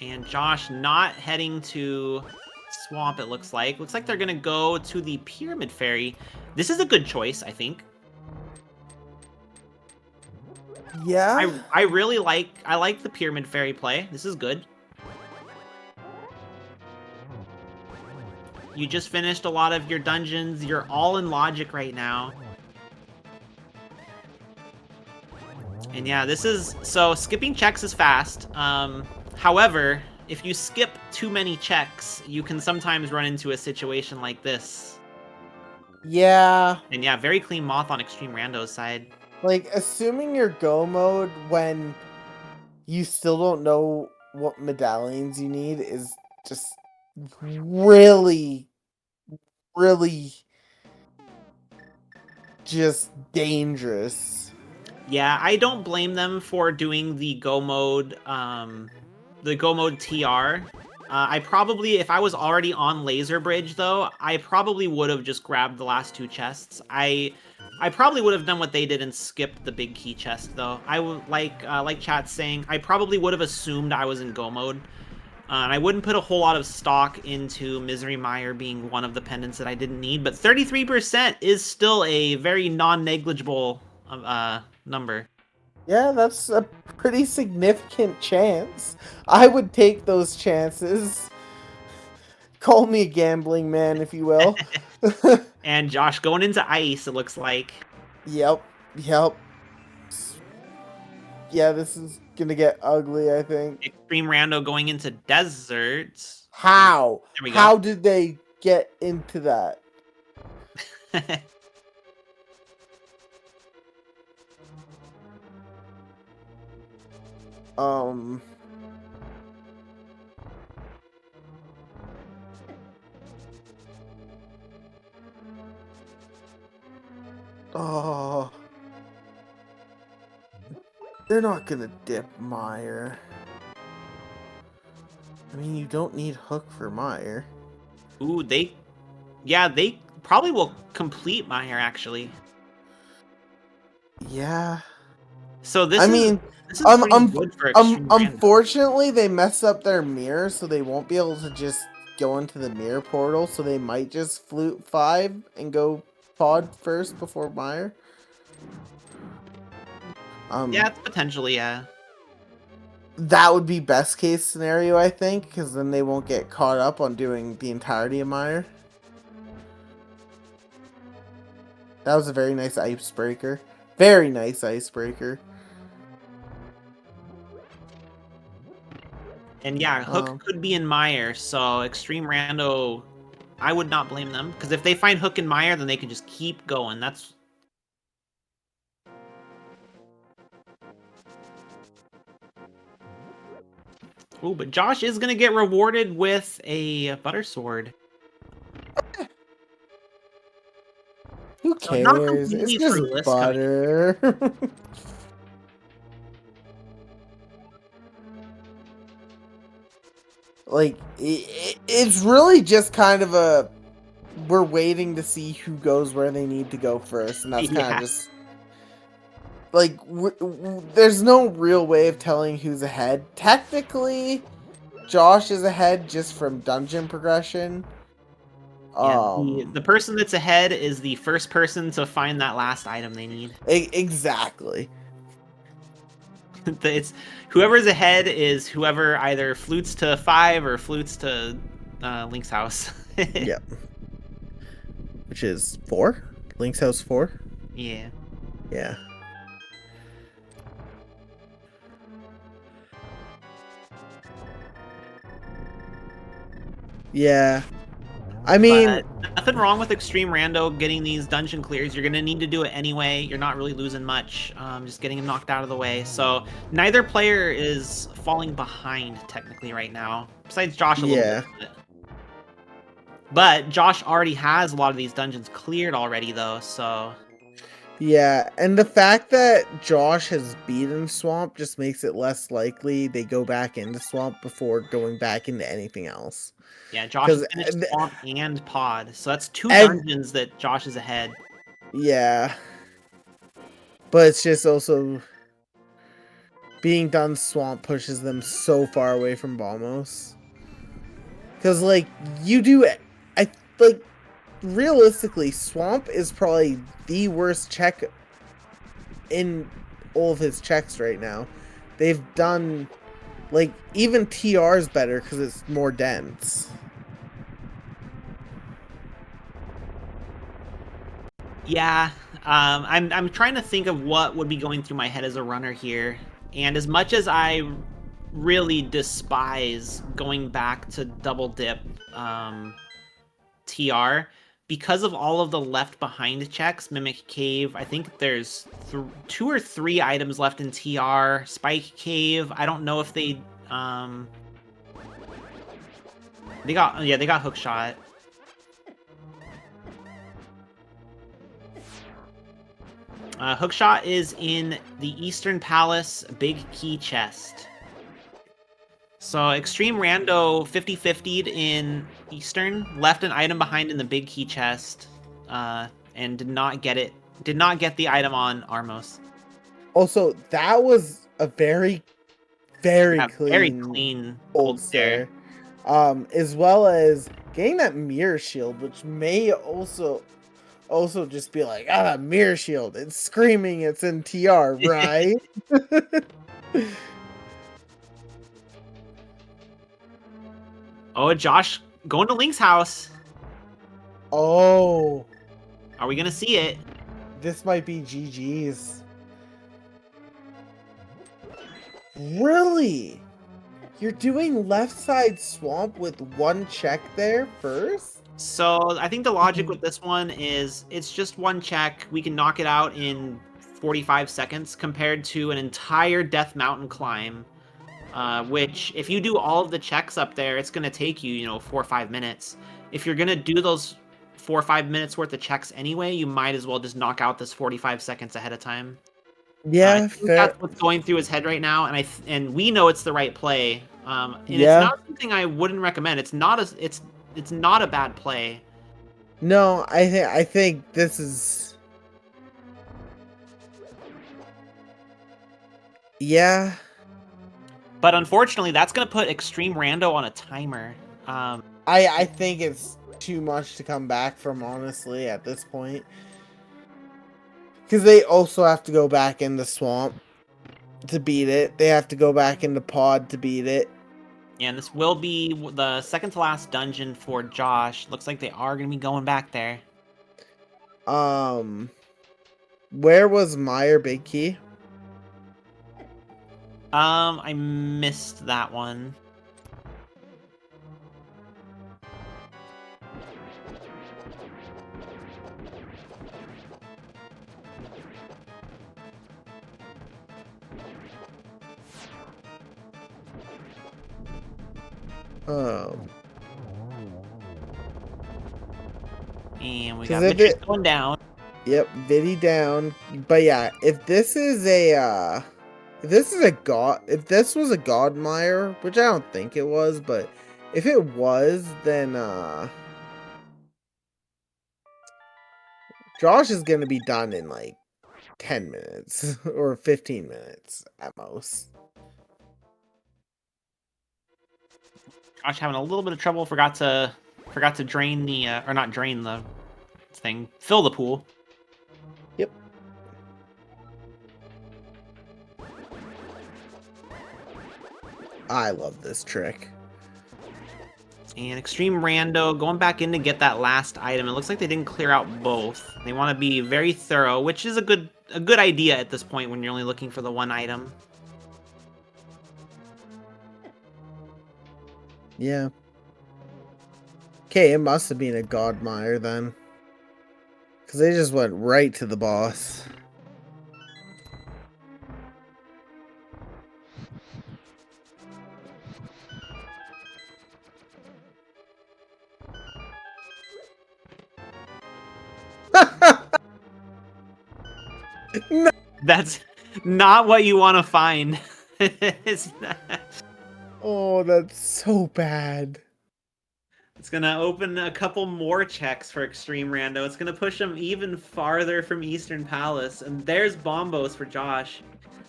Speaker 2: And Josh not heading to swamp, it looks like. Looks like they're going to go to the Pyramid Fairy. This is a good choice, I think.
Speaker 1: Yeah.
Speaker 2: I really like the Pyramid Fairy play. This is good. You just finished a lot of your dungeons. You're all in logic right now. And yeah, this is... So, skipping checks is fast. However, if you skip too many checks, you can sometimes run into a situation like this.
Speaker 1: Yeah.
Speaker 2: And yeah, very clean Moth on Extreme Rando's side.
Speaker 1: Like, assuming your go mode when you still don't know what medallions you need is just really, really just dangerous.
Speaker 2: Yeah, I don't blame them for doing the go mode TR. I probably, if I was already on Laser Bridge though, I probably would have just grabbed the last two chests. I probably would have done what they did and skipped the big key chest though. I would like chat's saying, I probably would have assumed I was in go mode. And I wouldn't put a whole lot of stock into Misery Mire being one of the pendants that I didn't need, but 33% is still a very non-negligible number.
Speaker 1: Yeah, that's a pretty significant chance. I would take those chances. Call me a gambling man, if you will.
Speaker 2: And Josh going into ice, it looks like.
Speaker 1: Yep. Yeah, this is gonna get ugly, I think.
Speaker 2: Extreme Rando going into desert.
Speaker 1: How?
Speaker 2: There we go.
Speaker 1: How did they get into that? Oh. They're not gonna dip Mire. I mean, you don't need Hook for Mire.
Speaker 2: Ooh, they probably will complete Mire, actually.
Speaker 1: Yeah.
Speaker 2: So this is good for
Speaker 1: unfortunately, they mess up their mirror, so they won't be able to just go into the mirror portal, so they might just flute 5 and go pod first before Mire.
Speaker 2: Yeah, it's potentially, yeah.
Speaker 1: That would be best case scenario, I think, because then they won't get caught up on doing the entirety of Mire. That was a very nice icebreaker. Very nice icebreaker.
Speaker 2: And yeah, Hook could be in Mire, so Extreme Rando, I would not blame them. Because if they find Hook in Mire, then they can just keep going. That's... Ooh, but Josh is going to get rewarded with a Butter Sword.
Speaker 1: Who cares? It's just butter. Like, it's really just kind of a... We're waiting to see who goes where they need to go first, and that's kind of just... Like, there's no real way of telling who's ahead. Technically, Josh is ahead just from dungeon progression.
Speaker 2: Yeah, the person that's ahead is the first person to find that last item they need.
Speaker 1: Exactly.
Speaker 2: It's whoever's ahead is whoever either flutes to 5 or flutes to Link's house.
Speaker 1: Yep. Which is 4? Link's house 4?
Speaker 2: Yeah.
Speaker 1: Yeah. Yeah. I mean,
Speaker 2: But nothing wrong with Extreme Rando getting these dungeon clears. You're gonna need to do it anyway. You're not really losing much, just getting him knocked out of the way. So neither player is falling behind technically right now, besides Josh a little
Speaker 1: yeah.
Speaker 2: bit. But Josh already has a lot of these dungeons cleared already, though. So
Speaker 1: Yeah, and the fact that Josh has beaten Swamp just makes it less likely they go back into Swamp before going back into anything else.
Speaker 2: yeah, Josh has
Speaker 1: Because,
Speaker 2: finished Swamp and Pod, so that's 2
Speaker 1: and
Speaker 2: dungeons that Josh is ahead.
Speaker 1: yeah, but it's just also being done Swamp pushes them so far away from Balmos. Because, like, you do, I like, realistically, Swamp is probably the worst check in all of his checks right now. They've done, like, even TR is better because it's more dense.
Speaker 2: Yeah, I'm trying to think of what would be going through my head as a runner here. And as much as I really despise going back to double dip TR, because of all of the left behind checks, Mimic Cave, I think there's 2 or 3 items left in TR. Spike Cave, I don't know if they got hook shot. Hookshot is in the Eastern Palace Big Key Chest. So Extreme Rando 50-50'd in Eastern, left an item behind in the Big Key Chest, and did not get it. Did not get the item on Armos.
Speaker 1: Also, that was a very, very
Speaker 2: Yeah,
Speaker 1: clean,
Speaker 2: very clean
Speaker 1: old stare. As well as getting that mirror shield, which may also just be like, mirror shield. It's screaming it's in TR, right?
Speaker 2: Oh, Josh going to Link's house.
Speaker 1: Oh,
Speaker 2: Are we gonna see it?
Speaker 1: this might be GG's. Really? You're doing left side swamp with 1 check there first?
Speaker 2: So I think the logic with this one is it's just 1 check. We can knock it out in 45 seconds compared to an entire Death Mountain climb, which if you do all of the checks up there, it's going to take you, 4 or 5 minutes. If you're going to do those 4 or 5 minutes worth of checks anyway, you might as well just knock out this 45 seconds ahead of time. I
Speaker 1: Yeah,
Speaker 2: think
Speaker 1: fair.
Speaker 2: that's what's going through his head right now, and we know it's the right play. And it's
Speaker 1: Yeah.
Speaker 2: not something I wouldn't recommend. It's not a bad play.
Speaker 1: No, I think this is. Yeah.
Speaker 2: But unfortunately, that's going to put Extreme Rando on a timer.
Speaker 1: I think it's too much to come back from, honestly, at this point. Because they also have to go back in the swamp to beat it. They have to go back into pod to beat it.
Speaker 2: And this will be the second to last dungeon for Josh. Looks like they are going to be going back there.
Speaker 1: Where was Meyer Big Key?
Speaker 2: I missed that one.
Speaker 1: Oh.
Speaker 2: And we got Mitchell going down.
Speaker 1: Yep, Viddy down. But yeah, if this was a Godmire, which I don't think it was, but if it was, then Josh is gonna be done in like 10 minutes or 15 minutes at most.
Speaker 2: Josh having a little bit of trouble. Forgot to drain the or not drain the thing. Fill the pool.
Speaker 1: Yep. I love this trick.
Speaker 2: And Extreme Rando going back in to get that last item. It looks like they didn't clear out both. They want to be very thorough, which is a good idea at this point when you're only looking for the 1 item.
Speaker 1: Yeah. Okay, it must have been a Godmire then. Because they just went right to the boss. No.
Speaker 2: That's not what you want to find. It's not.
Speaker 1: Oh, that's so bad.
Speaker 2: It's gonna open a couple more checks for Extreme Rando. It's gonna push him even farther from Eastern Palace. And there's Bombos for Josh.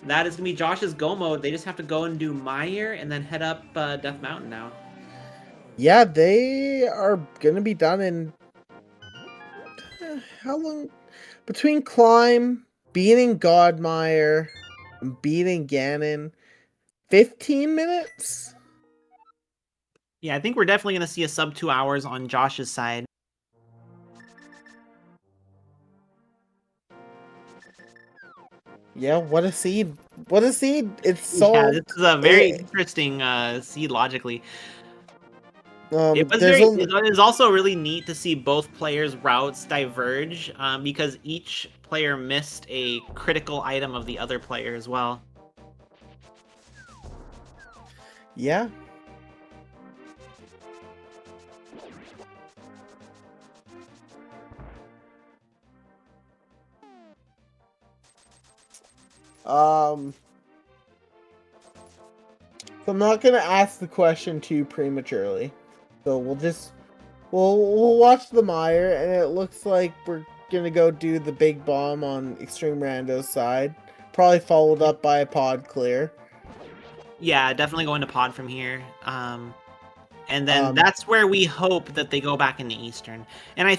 Speaker 2: That is gonna be Josh's go mode. They just have to go and do Mire and then head up Death Mountain now.
Speaker 1: Yeah, they are gonna be done in how long? Between Climb, beating Godmire, and beating Ganon, 15 minutes?
Speaker 2: Yeah, I think we're definitely gonna see a sub 2 hours on Josh's side.
Speaker 1: Yeah, what a seed. What a seed. It's
Speaker 2: Yeah,
Speaker 1: solved.
Speaker 2: this is a very interesting seed logically. It was also really neat to see both players' routes diverge because each player missed a critical item of the other player as well.
Speaker 1: Yeah. So I'm not gonna ask the question too prematurely. So we'll watch the Mire, and it looks like we're gonna go do the big bomb on Extreme Rando's side. Probably followed up by a pod clear.
Speaker 2: Yeah, definitely going to pod from here. And then that's where we hope that they go back into Eastern. And I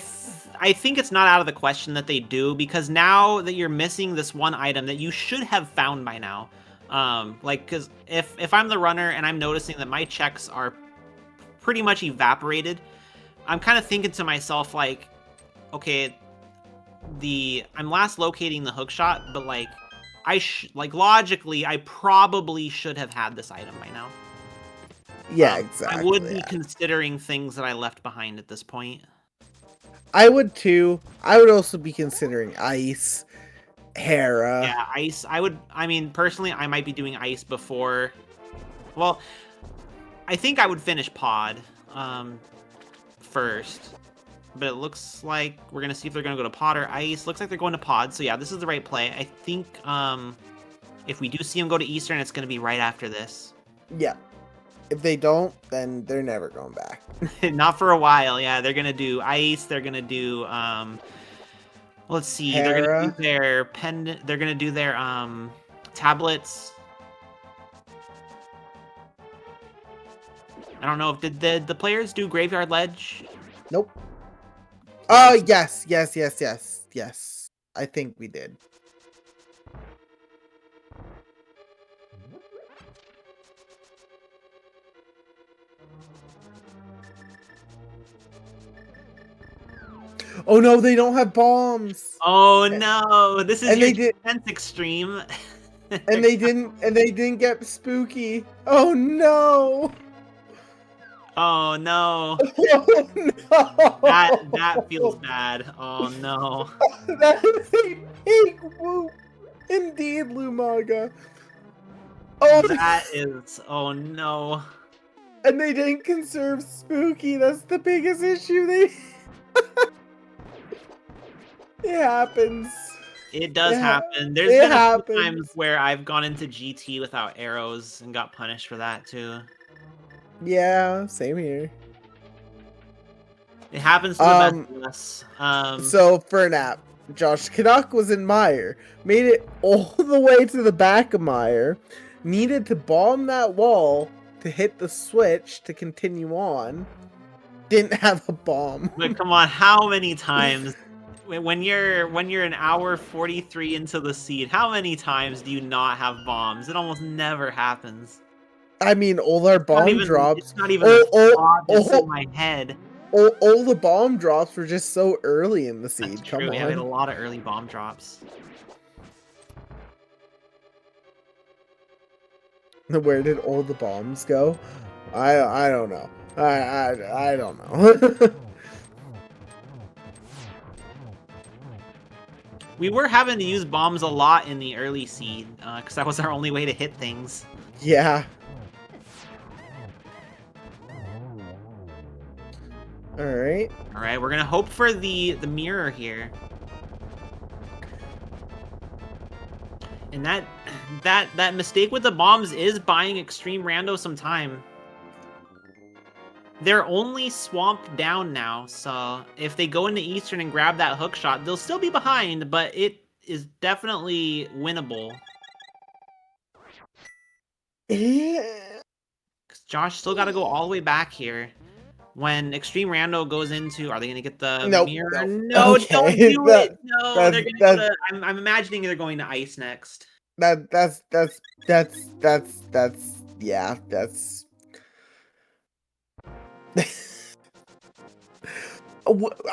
Speaker 2: think it's not out of the question that they do, because now that you're missing this one item that you should have found by now, because if I'm the runner and I'm noticing that my checks are pretty much evaporated, I'm kind of thinking to myself like, okay, I'm last locating the hook shot, but like logically, I probably should have had this item by now.
Speaker 1: Yeah, exactly.
Speaker 2: I would be considering things that I left behind at this point.
Speaker 1: I would too. I would also be considering Ice, Hera.
Speaker 2: Yeah, Ice. I mean, personally, I might be doing Ice before. Well, I think I would finish Pod first. But it looks like we're going to see if they're going to go to Pod or Ice. Looks like they're going to Pod. So yeah, this is the right play. I think if we do see them go to Eastern, it's going to be right after this.
Speaker 1: Yeah. If they don't, then they're never going back.
Speaker 2: Not for a while. Yeah, they're gonna do Ice. They're gonna do let's see.
Speaker 1: Hera.
Speaker 2: They're gonna do their pendant. They're gonna do their tablets. I don't know if did the players do Graveyard Ledge?
Speaker 1: Nope. Oh yes. I think we did. Oh no, they don't have bombs.
Speaker 2: Oh no, this is
Speaker 1: and
Speaker 2: your defense extreme.
Speaker 1: and they didn't get spooky. Oh no.
Speaker 2: Oh no.
Speaker 1: Oh no.
Speaker 2: That feels bad. Oh no.
Speaker 1: That is a big whoop. Indeed, Lumaga. Oh,
Speaker 2: that is. Oh no.
Speaker 1: And they didn't conserve spooky. That's the biggest issue. It happens.
Speaker 2: It does happen. There's been a few times where I've gone into GT without arrows and got punished for that too.
Speaker 1: Yeah, same here.
Speaker 2: It happens to the best of us.
Speaker 1: So for an app, Josh Canuck was in Mire, made it all the way to the back of Mire, needed to bomb that wall to hit the switch to continue on, didn't have a bomb.
Speaker 2: But come on, how many times? When you're an hour 43 into the seed, how many times do you not have bombs? It almost never happens.
Speaker 1: I mean, all our bomb drops.
Speaker 2: It's not even a thought that's in my head.
Speaker 1: All the bomb drops were just so early in the seed.
Speaker 2: That's
Speaker 1: Come
Speaker 2: true.
Speaker 1: on.
Speaker 2: Yeah, we had a lot of early bomb drops.
Speaker 1: Where did all the bombs go? I don't know. I don't know.
Speaker 2: We were having to use bombs a lot in the early seed, because that was our only way to hit things.
Speaker 1: Yeah. Alright.
Speaker 2: Alright, we're gonna hope for the mirror here. And that mistake with the bombs is buying Extreme Rando some time. They're only swamped down now, so if they go into Eastern and grab that hook shot, they'll still be behind, but it is definitely winnable.
Speaker 1: Yeah.
Speaker 2: 'Cause Josh still got to go all the way back here. When Extreme Rando goes into, are they going to get the
Speaker 1: Nope,
Speaker 2: mirror?
Speaker 1: nope.
Speaker 2: No,
Speaker 1: Okay,
Speaker 2: don't do it. No,
Speaker 1: that's-
Speaker 2: they're going to go to. I'm imagining they're going to ice next.
Speaker 1: That's yeah, that's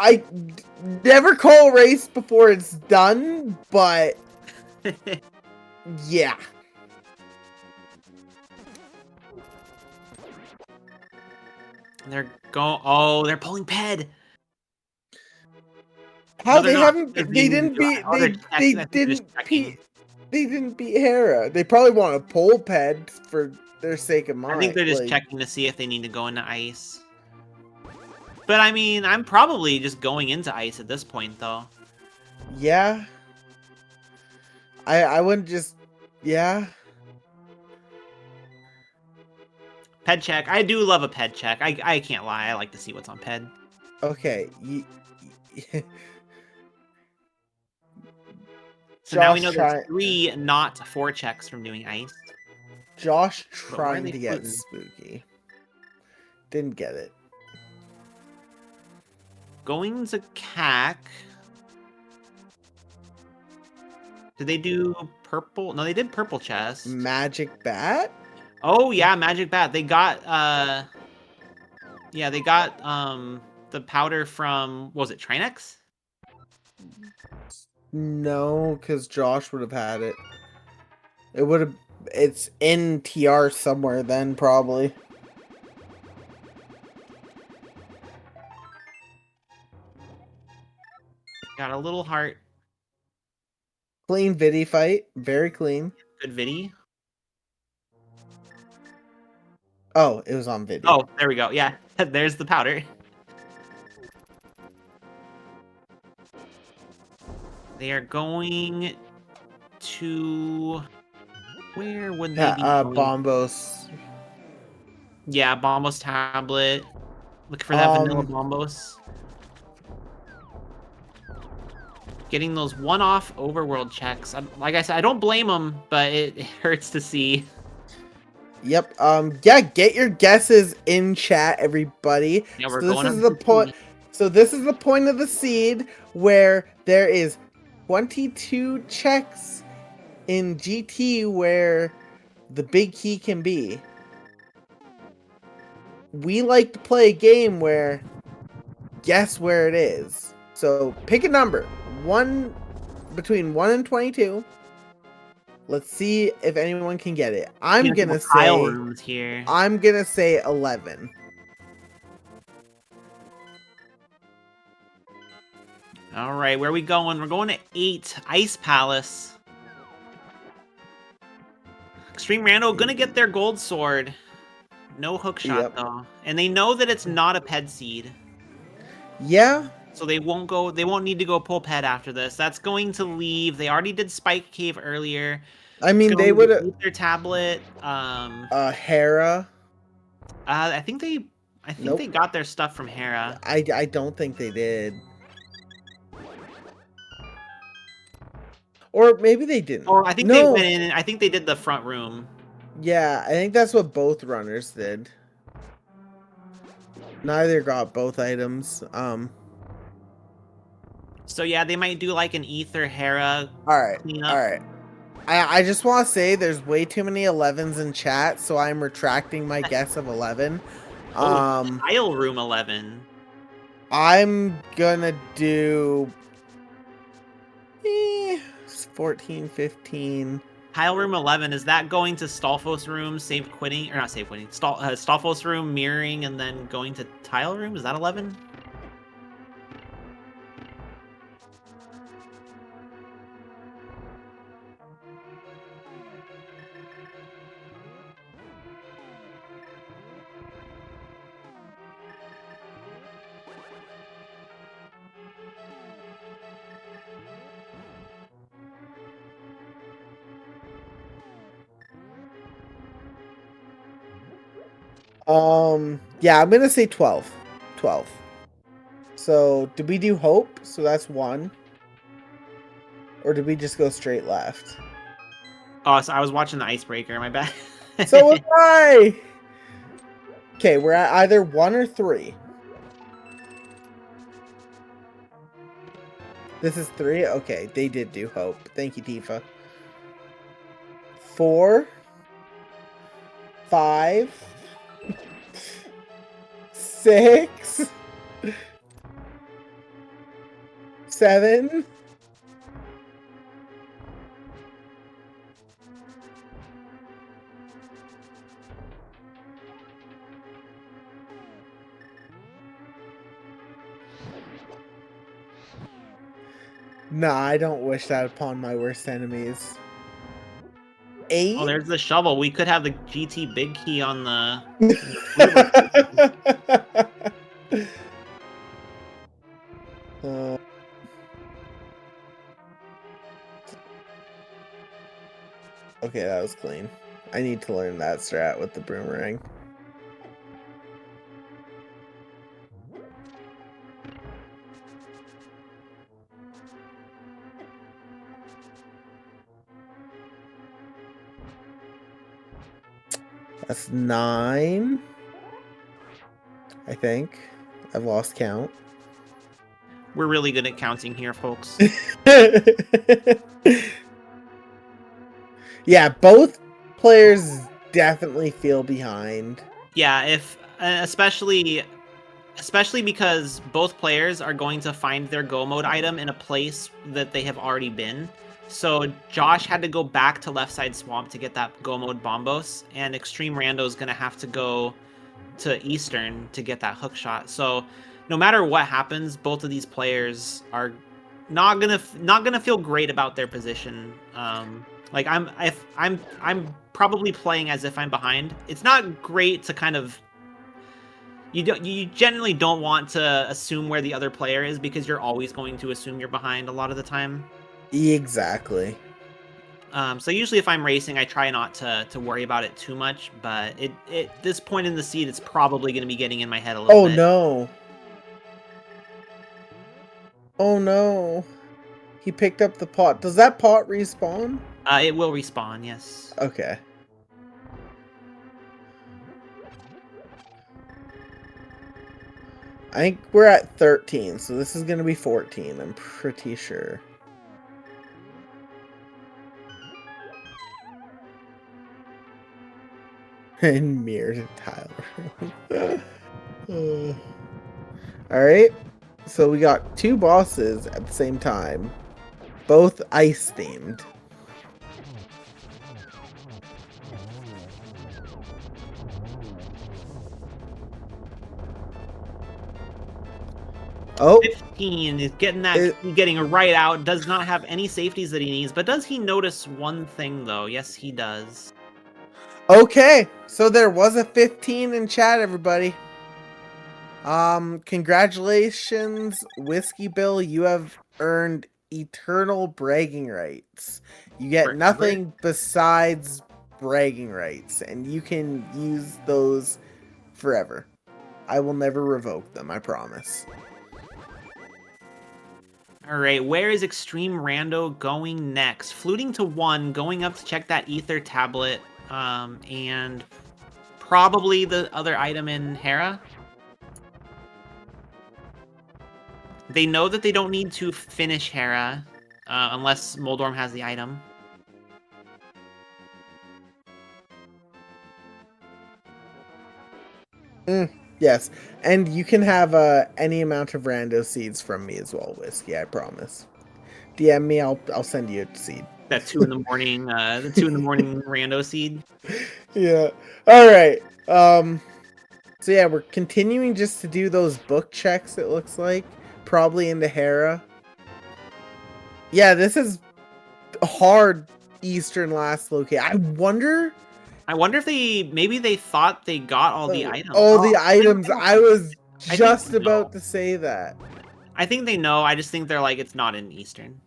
Speaker 1: I never call a race before it's done, but yeah.
Speaker 2: They're going. Oh, they're pulling Ped.
Speaker 1: How
Speaker 2: No,
Speaker 1: they
Speaker 2: they're not.
Speaker 1: haven't?
Speaker 2: They're
Speaker 1: They
Speaker 2: being
Speaker 1: didn't beat.
Speaker 2: oh, they're
Speaker 1: They
Speaker 2: checking. I think they're just
Speaker 1: didn't
Speaker 2: checking.
Speaker 1: beat. They didn't beat Hera. They probably want a pole ped for their sake of mind.
Speaker 2: I think they're just checking to see if they need to go into ice. But I mean, I'm probably just going into ice at this point, though.
Speaker 1: Yeah. I wouldn't just. Yeah.
Speaker 2: Ped check. I do love a Ped check. I can't lie. I like to see what's on Ped.
Speaker 1: Okay.
Speaker 2: So now we know there's 3, not 4 checks from doing ice.
Speaker 1: Josh
Speaker 2: But why are
Speaker 1: trying
Speaker 2: they
Speaker 1: to get
Speaker 2: floating?
Speaker 1: spooky. Didn't get it.
Speaker 2: Going to CAC. Did they do purple? No, they did purple chest.
Speaker 1: Magic bat?
Speaker 2: Oh yeah, magic bat. They got yeah, they got the powder from what was it, Trinex?
Speaker 1: No, because Josh would have had it. It would have. It's in TR somewhere then, probably.
Speaker 2: Got a little heart.
Speaker 1: Clean Viddy fight. Very clean.
Speaker 2: Good Viddy.
Speaker 1: Oh, it was on Viddy.
Speaker 2: Oh, there we go. Yeah, there's the powder. They are going to... Where would they be going?
Speaker 1: Bombos.
Speaker 2: Yeah, Bombos tablet. Look for that vanilla Bombos. Getting those one-off overworld checks. Like I said, I don't blame them, but it hurts to see.
Speaker 1: Yep. Yeah, get your guesses in chat, everybody.
Speaker 2: Yeah, we're
Speaker 1: So
Speaker 2: going
Speaker 1: this is
Speaker 2: up
Speaker 1: the
Speaker 2: to
Speaker 1: point.
Speaker 2: T.
Speaker 1: So this is the point of the seed where there is 22 checks in GT where the big key can be. We like to play a game where guess where it is. So pick a number. Between 1 and 22. Let's see if anyone can get it. I'm gonna say
Speaker 2: here.
Speaker 1: I'm gonna say 11.
Speaker 2: All right, where are we going? We're going to 8, Ice Palace. Extreme Rando gonna get their gold sword. No hook shot though, and they know that it's not a Ped seed.
Speaker 1: Yeah.
Speaker 2: So they won't go. They won't need to go pull Ped after this. That's going to leave. They already did Spike Cave earlier.
Speaker 1: I mean, they would have
Speaker 2: their tablet.
Speaker 1: Hera.
Speaker 2: I think they. I think they got their stuff from Hera.
Speaker 1: I don't think they did. Or maybe they didn't.
Speaker 2: Or I think they went in. I think they did the front room.
Speaker 1: Yeah, I think that's what both runners did. Neither got both items.
Speaker 2: So yeah, they might do like an Ether Hera.
Speaker 1: Cleanup. All right. I just want to say there's way too many 11s in chat, so I'm retracting my guess of 11.
Speaker 2: Tile room 11.
Speaker 1: I'm gonna do 14, 15.
Speaker 2: Tile room 11, is that going to Stalfos room, save quitting, or not save quitting, Stalfos room, mirroring, and then going to tile room? Is that 11?
Speaker 1: Yeah, I'm gonna say 12. 12. So, did we do hope? So that's 1. Or did we just go straight left?
Speaker 2: Oh, so I was watching the icebreaker, my bad.
Speaker 1: So was I! Okay, we're at either 1 or 3. This is 3? Okay, they did do hope. Thank you, Tifa. 4. 5. 6. 7. Nah, I don't wish that upon my worst enemies. 8.
Speaker 2: Oh, there's the shovel. We could have the GT big key on the...
Speaker 1: Okay, that was clean. I need to learn that strat with the boomerang. That's 9. I think. I've lost count.
Speaker 2: We're really good at counting here, folks.
Speaker 1: Yeah, both players definitely feel behind.
Speaker 2: Yeah, if especially because both players are going to find their go mode item in a place that they have already been. So Josh had to go back to left side swamp to get that go mode bombos, and Extreme Rando is going to have to go to Eastern to get that hook shot. So no matter what happens, both of these players are not gonna feel great about their position. Like I'm probably playing as if I'm behind. It's not great to kind of you generally don't want to assume where the other player is, because you're always going to assume you're behind a lot of the time.
Speaker 1: Exactly.
Speaker 2: So usually if I'm racing, I try not to worry about it too much, but at this point in the seed, it's probably going to be getting in my head a little bit.
Speaker 1: Oh no. Oh no. He picked up the pot. Does that pot respawn?
Speaker 2: It will respawn, yes.
Speaker 1: Okay. I think we're at 13, so this is going to be 14, I'm pretty sure. And mirrored Tyler. Alright, so we got 2 bosses at the same time, both ice themed. Oh,
Speaker 2: 15 is getting a right out. Does not have any safeties that he needs, but does he notice one thing though? Yes, he does.
Speaker 1: Okay, so there was a 15 in chat, everybody. Congratulations, Whiskey Bill. You have earned eternal bragging rights. You get
Speaker 2: Forever?
Speaker 1: nothing besides bragging rights, and you can use those forever. I will never revoke them, I promise.
Speaker 2: All right, where is Extreme Rando going next? Fluting to 1, going up to check that ether tablet, and probably the other item in Hera. They know that they don't need to finish Hera, unless Moldorm has the item.
Speaker 1: Yes, and you can have any amount of rando seeds from me as well, Whiskey, I promise. DM me, I'll send you a seed.
Speaker 2: That 2 in the morning, the 2 in the morning rando seed.
Speaker 1: Yeah. All right. So yeah, we're continuing just to do those book checks. It looks like probably into Hera. Yeah, this is a hard Eastern last location. I wonder.
Speaker 2: I wonder if maybe they thought they got all the items.
Speaker 1: All the items. I was
Speaker 2: I
Speaker 1: just
Speaker 2: think
Speaker 1: about to say that.
Speaker 2: I think they know. I just think they're like, it's not in Eastern.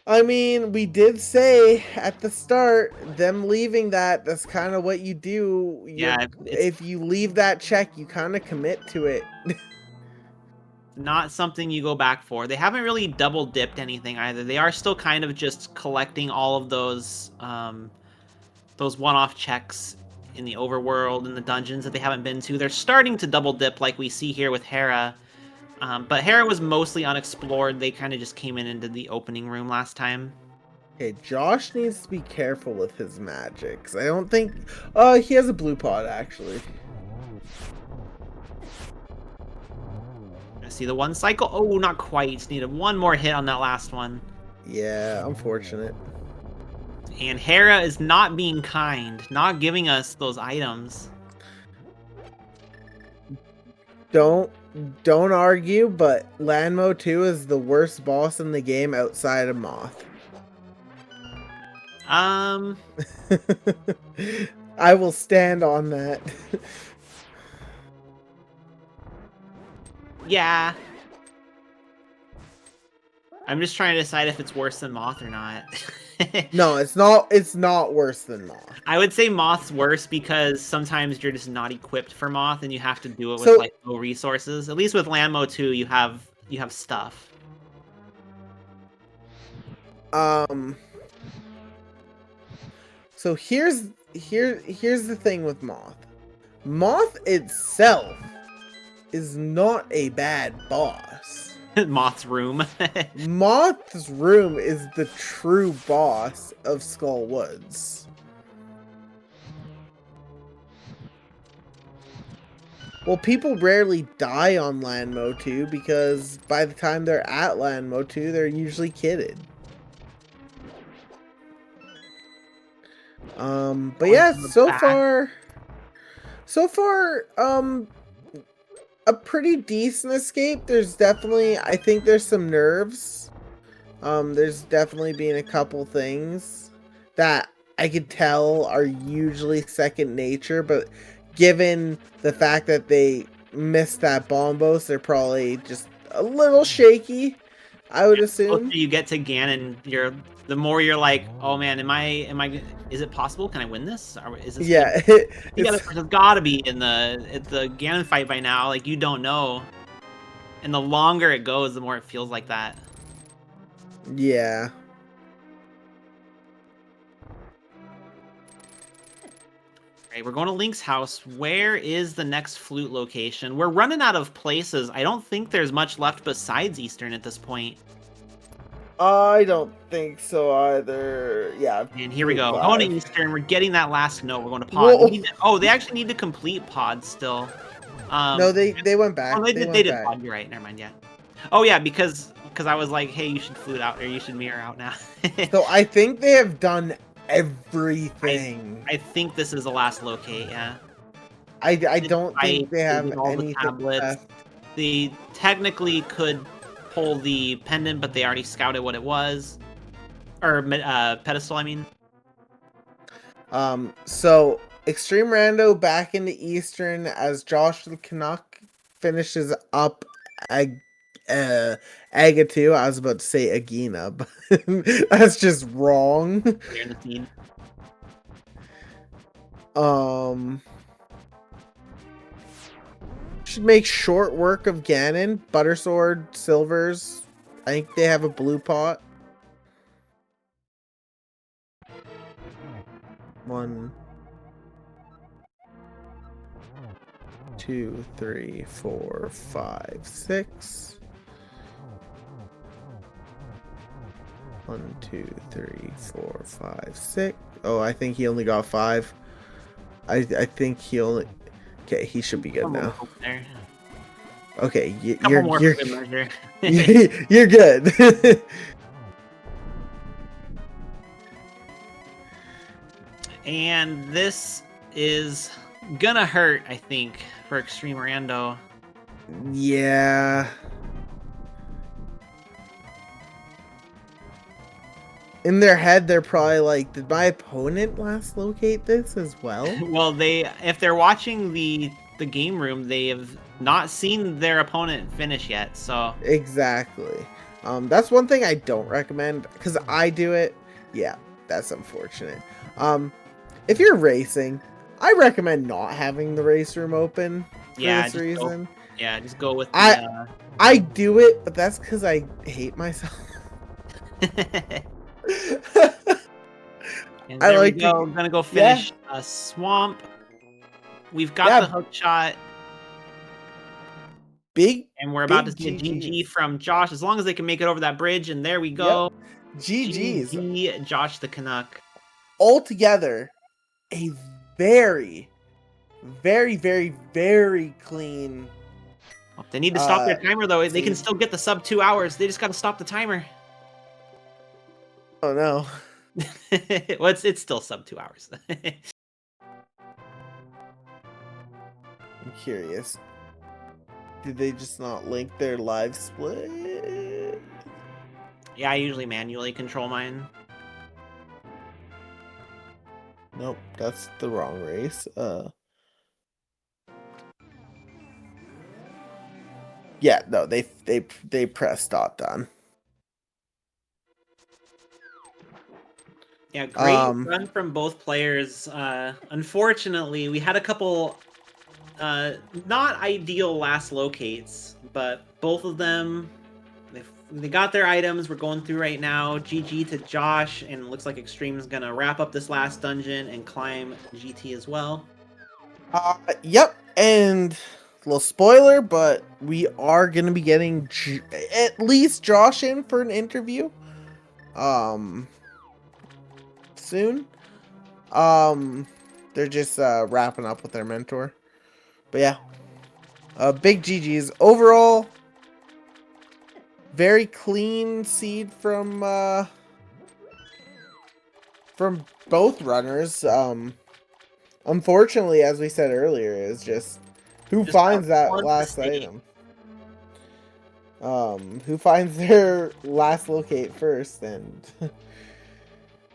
Speaker 1: I mean, we did say at the start, them leaving that's kind of what you do.
Speaker 2: Yeah,
Speaker 1: If you leave that check, you kind of commit to it.
Speaker 2: Not something you go back for. They haven't really double dipped anything either. They are still kind of just collecting all of those one-off checks in the overworld and the dungeons that they haven't been to. They're starting to double dip like we see here with Hera. But Hera was mostly unexplored. They kind of just came into the opening room last time.
Speaker 1: Okay, Josh needs to be careful with his magics. I don't think... he has a blue pot, actually.
Speaker 2: I see the one cycle. Oh, not quite. Needed one more hit on that last one.
Speaker 1: Yeah, unfortunate.
Speaker 2: And Hera is not being kind. Not giving us those items.
Speaker 1: Don't argue, but Lanmo 2 is the worst boss in the game outside of Moth.
Speaker 2: I
Speaker 1: will stand on that.
Speaker 2: Yeah. I'm just trying to decide if it's worse than Moth or not.
Speaker 1: No, it's not worse than Moth.
Speaker 2: I would say Moth's worse because sometimes you're just not equipped for Moth and you have to do it with like no resources. At least with Lanmo 2, you have stuff.
Speaker 1: So here's the thing with Moth. Moth itself is not a bad boss.
Speaker 2: Moth's room.
Speaker 1: Moth's room is the true boss of Skull Woods. Well, people rarely die on Lanmo 2 because by the time they're at Lanmo 2, they're usually kitted. But yeah, so far, a pretty decent escape. There's definitely, I think there's some nerves. There's definitely been a couple things that I could tell are usually second nature, but given the fact that they missed that bombos, they're probably just a little shaky, I would assume.
Speaker 2: After you get to Ganon, the more you're like, oh man, is it possible? Can I win this? Or is this?
Speaker 1: Yeah,
Speaker 2: it's gotta be in the Ganon fight by now. Like, you don't know, and the longer it goes, the more it feels like that.
Speaker 1: Yeah.
Speaker 2: Right, we're going to Link's house. Where is the next flute location? We're running out of places. I don't think there's much left besides Eastern at this point.
Speaker 1: I don't think so either. Yeah.
Speaker 2: And here we go. Going to Eastern. We're getting that last note. We're going to pod. They actually need to complete pod still.
Speaker 1: No, they went back.
Speaker 2: Oh, they did pod. You're right. Never mind. Yeah. Oh yeah, because I was like, hey, you should flute out, or you should mirror out now.
Speaker 1: So I think they have done everything.
Speaker 2: I think this is the last locate. Yeah.
Speaker 1: I don't think they have anything left.
Speaker 2: They technically could pull the pendant, but they already scouted what it was, or pedestal. I mean.
Speaker 1: So Extreme Rando back into Eastern as Josh the Canuck finishes up Aga 2. I was about to say Agina, but that's just wrong.
Speaker 2: Clear the scene.
Speaker 1: Should make short work of Ganon. Buttersword, Silvers. I think they have a blue pot. 1, 2, 3, 4, 5, 6. 1, 2, 3, 4, 5, 6. Oh, I think he only got 5. I think he only. Okay, he should be good now. Okay, you're good.
Speaker 2: And this is gonna hurt, I think, for Extreme Rando.
Speaker 1: Yeah. In their head, they're probably like, did my opponent last locate this as well?
Speaker 2: Well, if they're watching the game room, they have not seen their opponent finish yet, so
Speaker 1: Exactly. That's one thing I don't recommend, because I do it. Yeah, that's unfortunate. If you're racing, I recommend not having the race room open for this reason.
Speaker 2: Just go with the
Speaker 1: I do it, but that's because I hate myself.
Speaker 2: And there we go. We're gonna go finish a swamp. We've got the hook shot. And we're about to see a GG from Josh, as long as they can make it over that bridge. And there we go.
Speaker 1: Yep. GG's.
Speaker 2: GG, Josh the Canuck.
Speaker 1: Altogether, a very, very, very, very clean.
Speaker 2: They need to stop their timer, though. They can still get the sub 2 hours. They just got to stop the timer.
Speaker 1: Oh, no.
Speaker 2: Well, it's still sub 2 hours.
Speaker 1: I'm curious. Did they just not link their live split?
Speaker 2: Yeah, I usually manually control mine.
Speaker 1: Nope, that's the wrong race. Yeah, no, they pressed stop done.
Speaker 2: Yeah, great run from both players. Unfortunately, we had a couple not ideal last locates, but both of them, they got their items. We're going through right now. GG to Josh, and it looks like Extreme's gonna wrap up this last dungeon and climb GT as well.
Speaker 1: Yep, and a little spoiler, but we are gonna be getting at least Josh in for an interview. Soon. They're just wrapping up with their mentor. But yeah, big GG's overall. Very clean seed from both runners. Unfortunately, as we said earlier, is just who finds that last item. Who finds their last locate first, and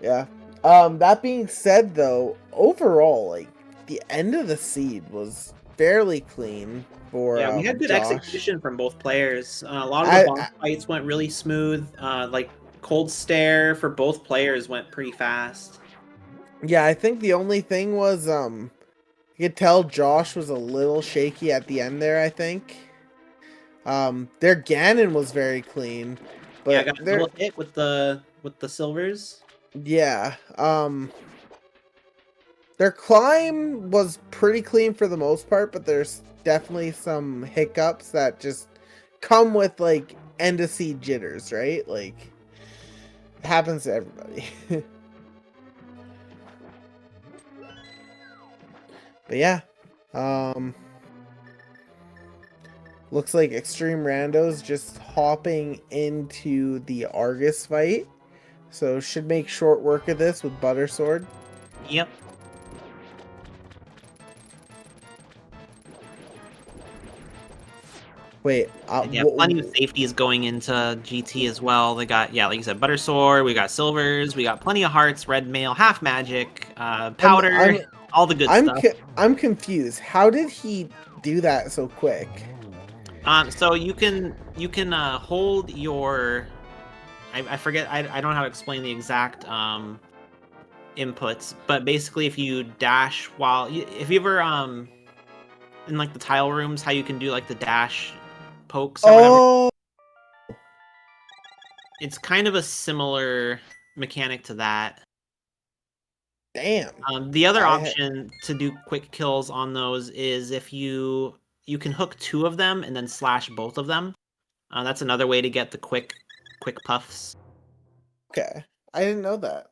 Speaker 1: yeah. That being said, though, overall, like the end of the seed was fairly clean for
Speaker 2: we had good execution from both players. A lot of the boss fights went really smooth. Like cold stare for both players went pretty fast.
Speaker 1: Yeah, I think the only thing was you could tell Josh was a little shaky at the end there, I think. Their Ganon was very clean, but
Speaker 2: yeah, I got a little hit with the silvers.
Speaker 1: Yeah, their climb was pretty clean for the most part, but there's definitely some hiccups that just come with like end of seed jitters, right? Like it happens to everybody. But yeah, looks like Extreme Rando's just hopping into the Argus fight. So should make short work of this with Buttersword.
Speaker 2: Yep.
Speaker 1: Wait.
Speaker 2: Yeah, plenty of safeties going into GT as well. They got, yeah, like you said, Buttersword. We got silvers. We got plenty of hearts, red mail, half magic, powder, all the good stuff.
Speaker 1: I'm confused. How did he do that so quick?
Speaker 2: So you can hold your. I forget. I don't know how to explain the exact inputs, but basically, if you dash if you ever in like the tile rooms, how you can do like the dash pokes or whatever. It's kind of a similar mechanic to that.
Speaker 1: Damn.
Speaker 2: The other option to do quick kills on those is if you can hook 2 of them and then slash both of them. That's another way to get the quick puffs.
Speaker 1: Okay, I didn't know that.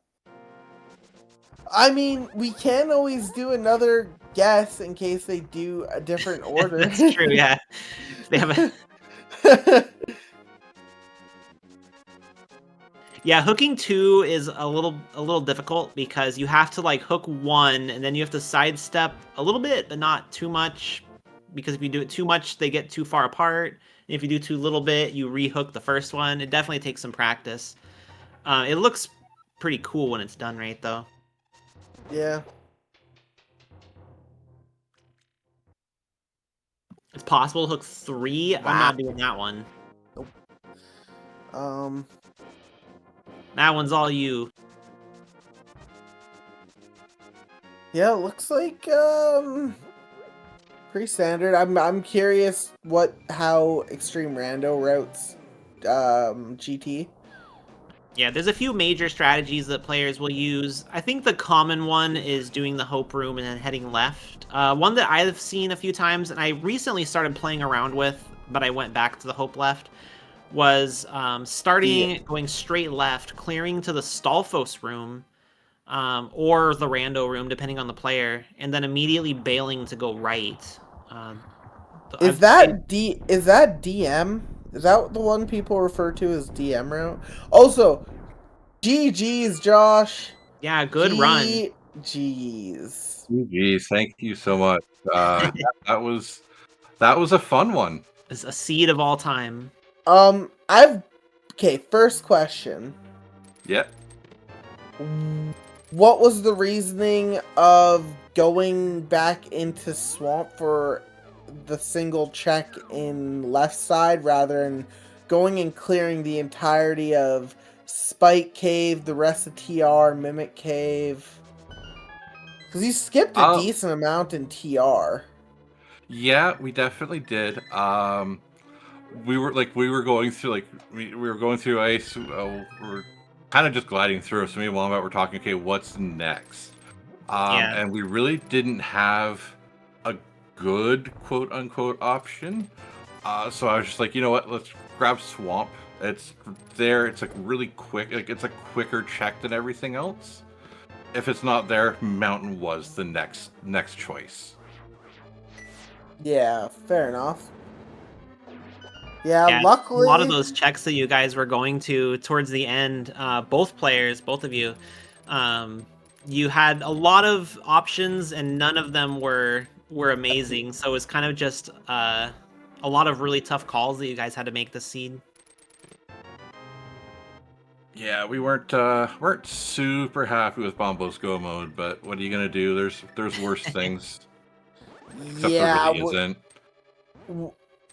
Speaker 1: I mean, we can always do another guess in case they do a different order.
Speaker 2: That's true, yeah. They have a... Yeah, hooking 2 is a little difficult because you have to like hook 1 and then you have to sidestep a little bit, but not too much. Because if you do it too much, they get too far apart. And if you do too little bit, you rehook the first one. It definitely takes some practice. It looks pretty cool when it's done right, though.
Speaker 1: Yeah.
Speaker 2: It's possible to hook 3. I'm
Speaker 1: Wow.
Speaker 2: not doing that one.
Speaker 1: Nope.
Speaker 2: That one's all you.
Speaker 1: Yeah, it looks like pretty standard. I'm curious how Extreme Rando routes GT.
Speaker 2: Yeah, there's a few major strategies that players will use. I think the common one is doing the Hope Room and then heading left. One that I've seen a few times, and I recently started playing around with, but I went back to the Hope left, was going straight left, clearing to the Stalfos Room, or the Rando Room, depending on the player, and then immediately bailing to go right.
Speaker 1: Is that DM? Is that the one people refer to as DM route? Also, GG's, Josh.
Speaker 2: Yeah, good run.
Speaker 1: GG's.
Speaker 3: GG's, thank you so much. That was a fun one.
Speaker 2: It's a seed of all time.
Speaker 1: First question.
Speaker 3: Yeah.
Speaker 1: What was the reasoning of going back into Swamp for the single check in left side rather than going and clearing the entirety of Spike Cave, the rest of TR, Mimic Cave? Because you skipped a decent amount in TR.
Speaker 3: Yeah, we definitely did. We were going through ice. We're kind of just gliding through. So me and Wombat were talking. Okay, what's next? And we really didn't have a good quote unquote option. So I was just like, you know what? Let's grab Swamp. It's there. It's like really quick. Like it's a quicker check than everything else. If it's not there, Mountain was the next choice.
Speaker 1: Yeah, fair enough. Yeah, luckily...
Speaker 2: A lot of those checks that you guys were going to towards the end, both of you, you had a lot of options and none of them were amazing. So it was kind of just a lot of really tough calls that you guys had to make this seed.
Speaker 3: Yeah, we weren't super happy with Bombo's Go mode, but what are you gonna do? There's worse things. Except
Speaker 1: yeah,
Speaker 3: there really isn't.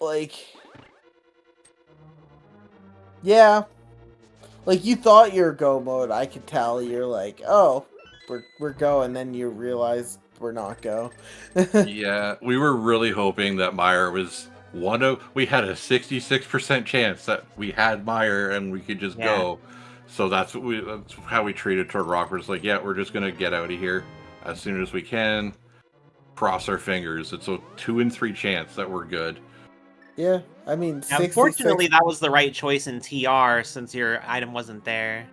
Speaker 1: Like, yeah, like you thought you were Go mode. I could tell you're like, oh, we're Go, and then you realize we're not Go.
Speaker 3: Yeah, we were really hoping that Meyer was we had a 66% chance that we had Meyer and we could just go. So that's how we treated Turtle Rock. We're just like, yeah, we're just gonna get out of here as soon as we can. Cross our fingers. It's a 2 in 3 chance that we're good.
Speaker 1: Yeah, I mean,
Speaker 2: unfortunately, that was the right choice in TR since your item wasn't there.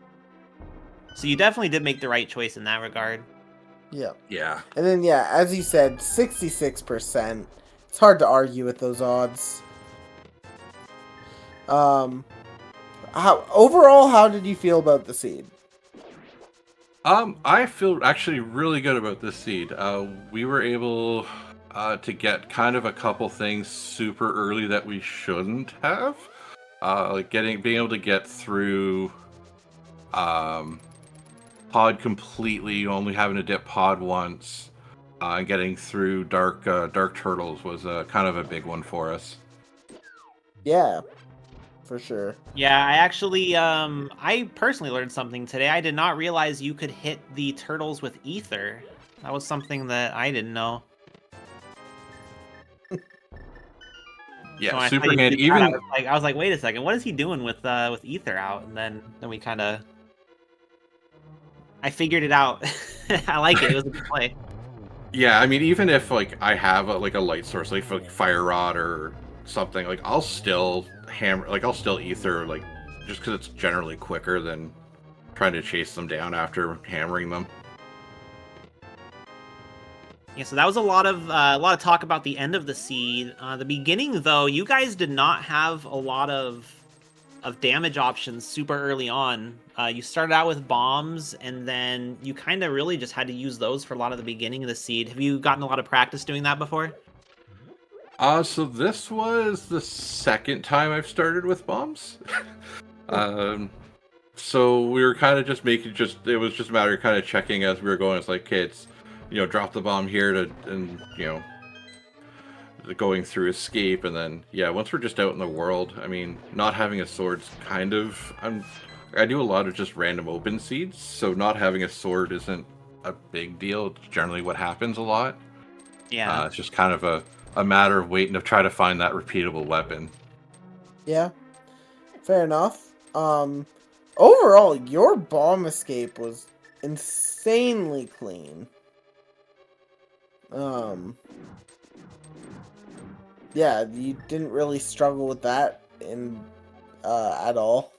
Speaker 2: So you definitely did make the right choice in that regard.
Speaker 1: Yeah.
Speaker 3: Yeah.
Speaker 1: And then, yeah, as you said, 66%. It's hard to argue with those odds. How did you feel about the seed?
Speaker 3: I feel actually really good about this seed. We were able to get kind of a couple things super early that we shouldn't have. Like being able to get through pod completely, only having to dip pod once, and getting through dark turtles was kind of a big one for us.
Speaker 1: Yeah. For sure.
Speaker 2: Yeah, I actually, I personally learned something today. I did not realize you could hit the turtles with ether. That was something that I didn't know.
Speaker 3: Yeah,
Speaker 2: so
Speaker 3: super handy. Even
Speaker 2: I was like, wait a second, what is he doing with ether out? And then we kind of, I figured it out. I like it. It was a good play.
Speaker 3: Yeah, I mean, even if like I have a light source, like fire rod or something, like I'll still ether, like just because it's generally quicker than trying to chase them down after hammering them.
Speaker 2: Yeah, so that was a lot of talk about the end of the seed. The beginning, though, you guys did not have a lot of of damage options super early on. You started out with bombs, and then you kind of really just had to use those for a lot of the beginning of the seed. Have you gotten a lot of practice doing that before?
Speaker 3: So this was the second time I've started with bombs. So we were kind of just it was just a matter of kind of checking as we were going. It's like, okay, it's, drop the bomb here and going through escape, and then once we're just out in the world, I mean, not having a sword's kind of, I do a lot of just random open seeds, so not having a sword isn't a big deal. It's generally what happens a lot.
Speaker 2: Yeah.
Speaker 3: It's just kind of a matter of waiting to try to find that repeatable weapon.
Speaker 1: Yeah, fair enough. Overall, your bomb escape was insanely clean. Yeah, you didn't really struggle with that at all.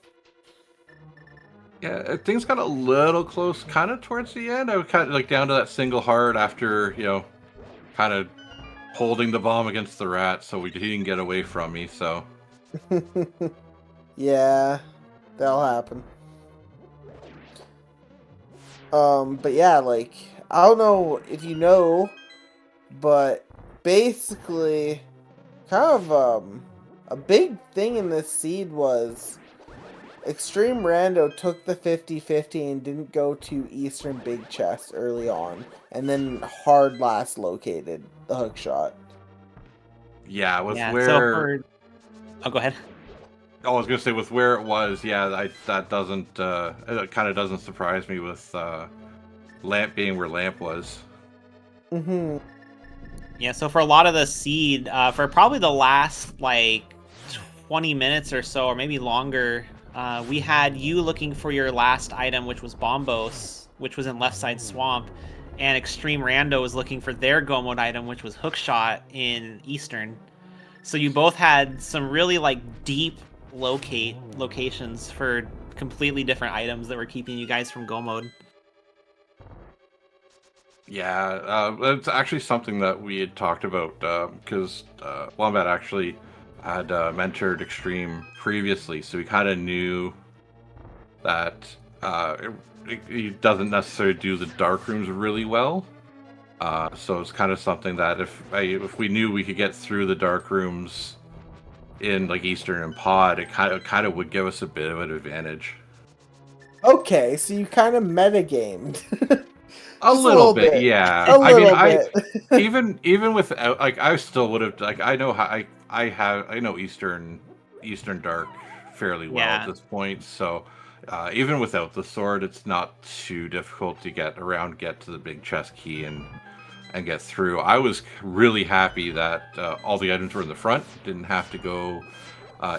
Speaker 3: Yeah, things got a little close kind of towards the end. I was kind of like down to that single heart after, kind of holding the bomb against the rat so he didn't get away from me, so.
Speaker 1: Yeah, that'll happen. But yeah, like, I don't know if you know, but basically, kind of, a big thing in this seed was Extreme Rando took the 50-50 and didn't go to Eastern Big Chest early on, and then hard last located the hook shot.
Speaker 3: Yeah, with
Speaker 2: Yeah,
Speaker 3: where...
Speaker 2: Oh, go ahead.
Speaker 3: I was gonna say with where it was, that doesn't it kind of doesn't surprise me with Lamp being where Lamp was.
Speaker 1: Mm-hmm.
Speaker 2: Yeah, so for a lot of the seed, for probably the last like 20 minutes or so, or maybe longer, we had you looking for your last item, which was Bombos, which was in Left Side Swamp, and Extreme Rando was looking for their Go Mode item, which was Hookshot in Eastern. So you both had some really like deep locations for completely different items that were keeping you guys from Go Mode.
Speaker 3: Yeah, it's actually something that we had talked about because Wombat actually had mentored Extreme previously, so he kind of knew that he doesn't necessarily do the dark rooms really well. So it's kind of something that if we knew we could get through the dark rooms in like Eastern and Pod, it kind of would give us a bit of an advantage.
Speaker 1: Okay, so you kind of metagamed.
Speaker 3: A little bit, yeah.
Speaker 1: A little bit.
Speaker 3: even without, like, I still would have, like, I know how I know Eastern Dark fairly well at this point, so even without the sword, it's not too difficult to get to the big chest key and get through. I was really happy that all the items were in the front, didn't have to go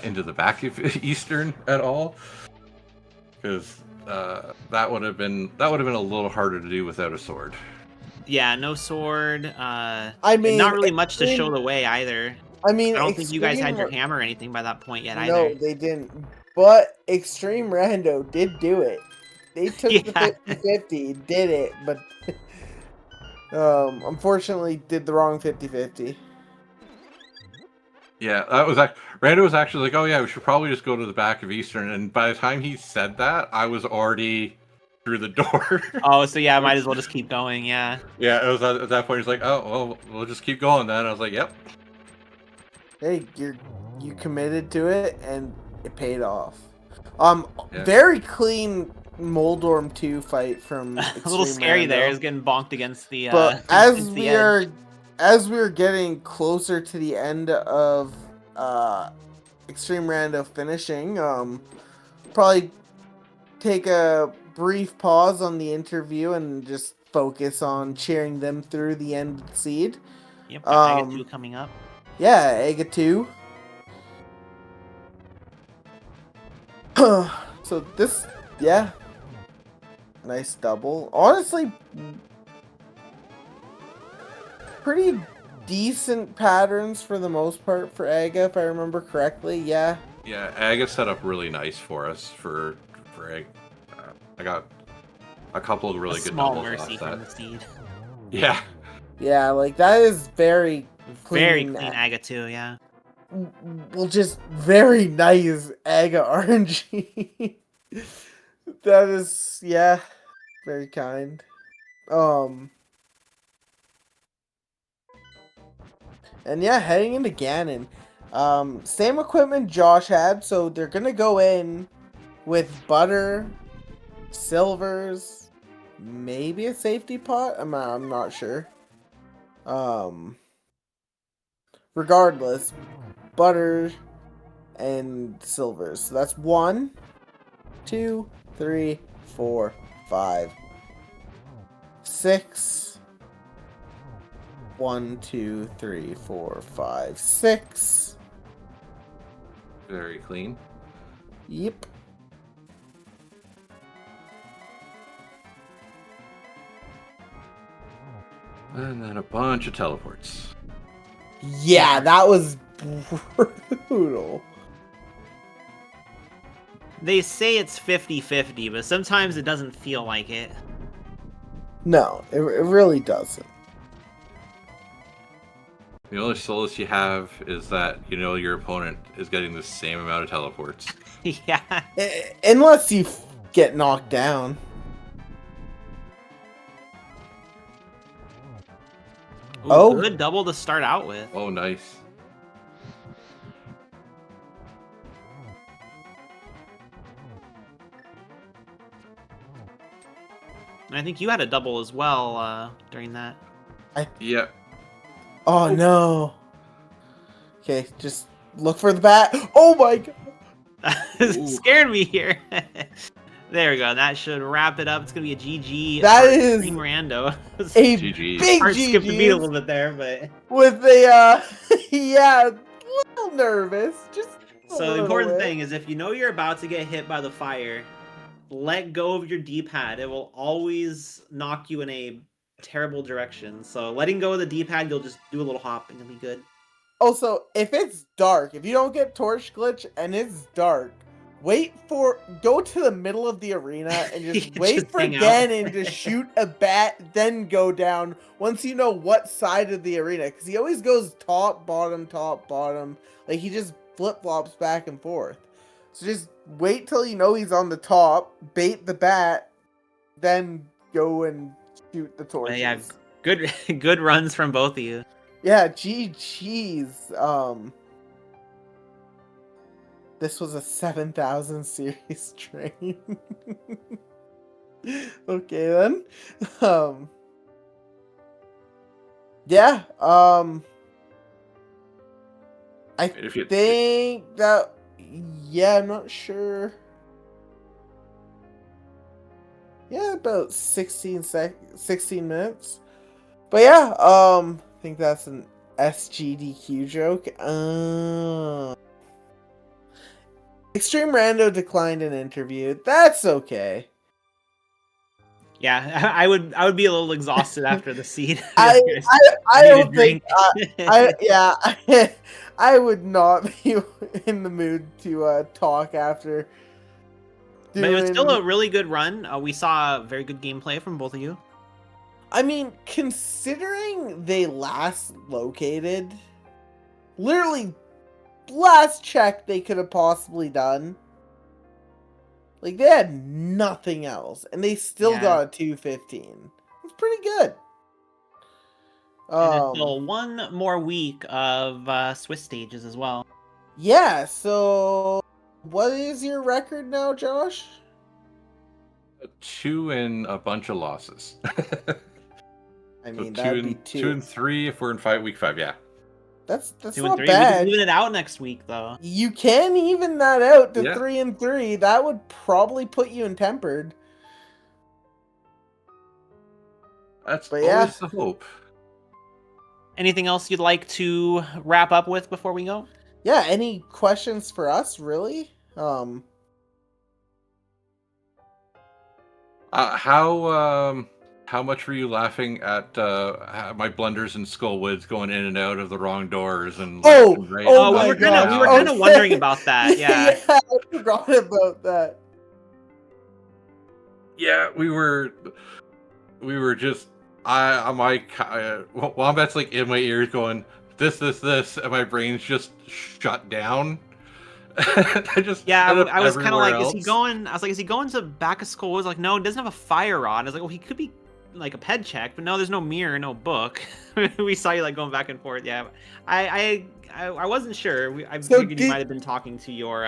Speaker 3: into the back of Eastern at all, because that would have been a little harder to do without a sword.
Speaker 2: Yeah, no sword.
Speaker 1: I mean,
Speaker 2: not really much to show the way either.
Speaker 1: I mean,
Speaker 2: I don't think you guys had your hammer or anything by that point yet either.
Speaker 1: No, they didn't. But Extreme Rando did do it. They took the 50-50, did it, but unfortunately did the wrong 50-50.
Speaker 3: Yeah, Rando was actually like, oh yeah, we should probably just go to the back of Eastern, and by the time he said that, I was already through the door.
Speaker 2: Oh, so yeah, I might as well just keep going, yeah.
Speaker 3: Yeah, it was at that point, he's like, oh, well, we'll just keep going then. I was like, yep.
Speaker 1: Hey, you committed to it, and it paid off.
Speaker 3: Yeah.
Speaker 1: Very clean Moldorm 2 fight from
Speaker 2: a little scary
Speaker 1: Rando.
Speaker 2: there, is getting bonked against the
Speaker 1: but as we're getting closer to the end of Extreme Rando finishing, probably take a brief pause on the interview and just focus on cheering them through the end seed.
Speaker 2: Yep, Aga 2 coming up.
Speaker 1: Yeah, Aga 2. So this, yeah, nice double. Honestly, pretty decent patterns for the most part for Aga, if I remember correctly. Yeah.
Speaker 3: Yeah, Aga set up really nice for us for Aga. I got a couple of really good
Speaker 2: small
Speaker 3: doubles
Speaker 2: mercy
Speaker 3: off
Speaker 2: from
Speaker 3: that.
Speaker 2: the seed.
Speaker 3: Yeah.
Speaker 1: Yeah, like that is very clean.
Speaker 2: Very clean Aga 2, yeah.
Speaker 1: well, just very nice Aga RNG. That is, yeah, very kind. And yeah, heading into Ganon. Same equipment Josh had, so they're gonna go in with butter, silvers, maybe a safety pot. I'm not sure. Regardless, butter and silvers. So that's 1, 2, 3, 4, 5, 6. 1, 2, 3, 4, 5, 6.
Speaker 3: Very clean.
Speaker 1: Yep.
Speaker 3: And then a bunch of teleports.
Speaker 1: Yeah, that was brutal.
Speaker 2: They say it's 50-50, but sometimes it doesn't feel like it.
Speaker 1: No, it really doesn't.
Speaker 3: The only solace you have is that you know your opponent is getting the same amount of teleports.
Speaker 2: Yeah.
Speaker 1: Unless you get knocked down.
Speaker 2: Ooh,
Speaker 1: Oh.
Speaker 2: Good double to start out with.
Speaker 3: Oh, nice.
Speaker 2: And I think you had a double as well during that.
Speaker 3: Yep.
Speaker 1: Oh no. Okay, just look for the bat. Oh my god.
Speaker 3: Ooh.
Speaker 2: Scared me here. There we go. That should wrap it up. It's gonna be a GG.
Speaker 1: That
Speaker 2: for
Speaker 1: is
Speaker 2: Extreme Rando.
Speaker 1: A
Speaker 3: GG.
Speaker 1: big
Speaker 2: Heart skipped a beat a
Speaker 1: GG
Speaker 2: little bit there, but
Speaker 1: with a yeah, a little nervous. Just a
Speaker 2: so the
Speaker 1: little
Speaker 2: important
Speaker 1: bit.
Speaker 2: thing is if you know you're about to get hit by the fire, let go of your D-pad. It will always knock you in a terrible direction. So letting go of the D-pad, you'll just do a little hop and you'll be good.
Speaker 1: Also, if it's dark, if you don't get torch glitch and it's dark, go to the middle of the arena and just wait
Speaker 2: Just
Speaker 1: for
Speaker 2: hang out.
Speaker 1: Ganon to shoot a bat, then go down once you know what side of the arena. Because he always goes top, bottom. Like, he just flip-flops back and forth. So just wait till you know he's on the top, bait the bat, then go and shoot the torches.
Speaker 2: But yeah, good runs from both of you.
Speaker 1: Yeah, GG's. This was a 7,000 series train. Okay then. Yeah, I
Speaker 3: If you
Speaker 1: think that, yeah, I'm not sure. Yeah, about 16 minutes. But yeah, I think that's an SGDQ joke. Extreme Rando declined an interview. That's okay.
Speaker 2: Yeah, I would be a little exhausted after the seed.
Speaker 1: I
Speaker 2: need a
Speaker 1: don't think
Speaker 2: drink.
Speaker 1: I would not be in the mood to talk after.
Speaker 2: But it was still a really good run. We saw very good gameplay from both of you.
Speaker 1: I mean, considering they last located, literally last check they could have possibly done. Like, they had nothing else, and they still
Speaker 2: Yeah.
Speaker 1: got a 215. It's pretty good.
Speaker 2: And there's still one more week of Swiss stages as well.
Speaker 1: Yeah, so what is your record now, Josh?
Speaker 3: 2 and a bunch of losses.
Speaker 1: I
Speaker 3: So
Speaker 1: mean, that would be
Speaker 3: 2 and 3 if we're in week 5, yeah.
Speaker 1: That's
Speaker 2: 2 and
Speaker 1: not
Speaker 2: 3. We
Speaker 1: bad.
Speaker 2: can even it out next week, though.
Speaker 1: You can even that out to
Speaker 3: Yeah.
Speaker 1: 3 and 3. That would probably put you in tempered.
Speaker 3: That's
Speaker 1: But
Speaker 3: always
Speaker 1: yeah.
Speaker 3: the hope.
Speaker 2: Anything else you'd like to wrap up with before we go?
Speaker 1: Yeah, any questions for us, really?
Speaker 3: How much were you laughing at my blunders in Skullwoods going in and out of the wrong doors and
Speaker 1: Oh,
Speaker 3: left and right?
Speaker 1: oh
Speaker 2: we
Speaker 1: my
Speaker 2: were
Speaker 1: God.
Speaker 2: we were kind of
Speaker 1: Okay.
Speaker 2: wondering about that. Yeah.
Speaker 1: I forgot about that.
Speaker 3: Yeah, we were just Wombat's like in my ears going, this, and my brain's just shut down. I just
Speaker 2: Yeah,
Speaker 3: ended up
Speaker 2: I was kind of
Speaker 3: everywhere
Speaker 2: like, is he
Speaker 3: else.
Speaker 2: going? I was like, is he going to back of school? I was like, no, it doesn't have a fire rod. I was like, well, he could be like a ped check, but no, there's no mirror, no book. We saw you like going back and forth. Yeah, I wasn't sure. I
Speaker 1: So
Speaker 2: figured you
Speaker 1: did-
Speaker 2: might have been talking to your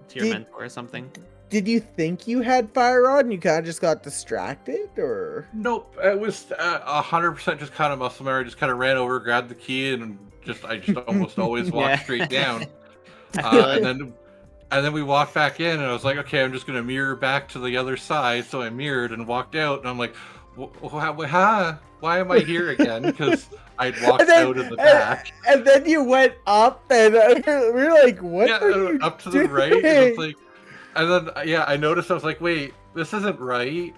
Speaker 1: Did-
Speaker 2: mentor or something.
Speaker 1: Did you think you had fire rod and you kind of just got distracted, or?
Speaker 3: Nope, it was 100% just kind of muscle memory. Just kind of ran over, grabbed the key, and I just almost always walked
Speaker 2: Yeah.
Speaker 3: straight down.
Speaker 2: I feel it.
Speaker 3: And then we walked back in, and I was like, okay, I'm just gonna mirror back to the other side. So I mirrored and walked out, and I'm like, why am I here again? Because I'd walked out of the back.
Speaker 1: And then you went up, and we were like, "What
Speaker 3: Yeah,
Speaker 1: are you
Speaker 3: up to the right. And, it's like, and then I noticed. I was like, wait, this isn't right.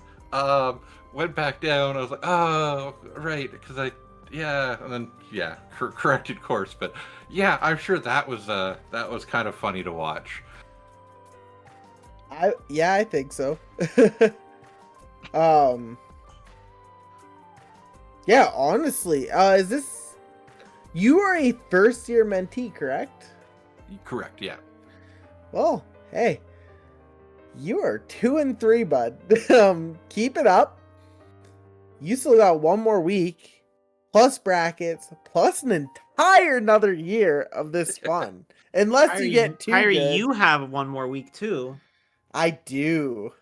Speaker 3: Went back down. I was like, oh, right, because and then corrected course. But yeah, I'm sure that was kind of funny to watch.
Speaker 1: I think so. Yeah, honestly, is this you are a first year mentee, correct?
Speaker 3: Correct. Yeah.
Speaker 1: Well, hey, you are 2-3, bud. Keep it up. You still got one more week, plus brackets, plus an entire another year of this fun. Unless you get too
Speaker 2: Kyrie,
Speaker 1: good.
Speaker 2: you have one more week too.
Speaker 1: I do.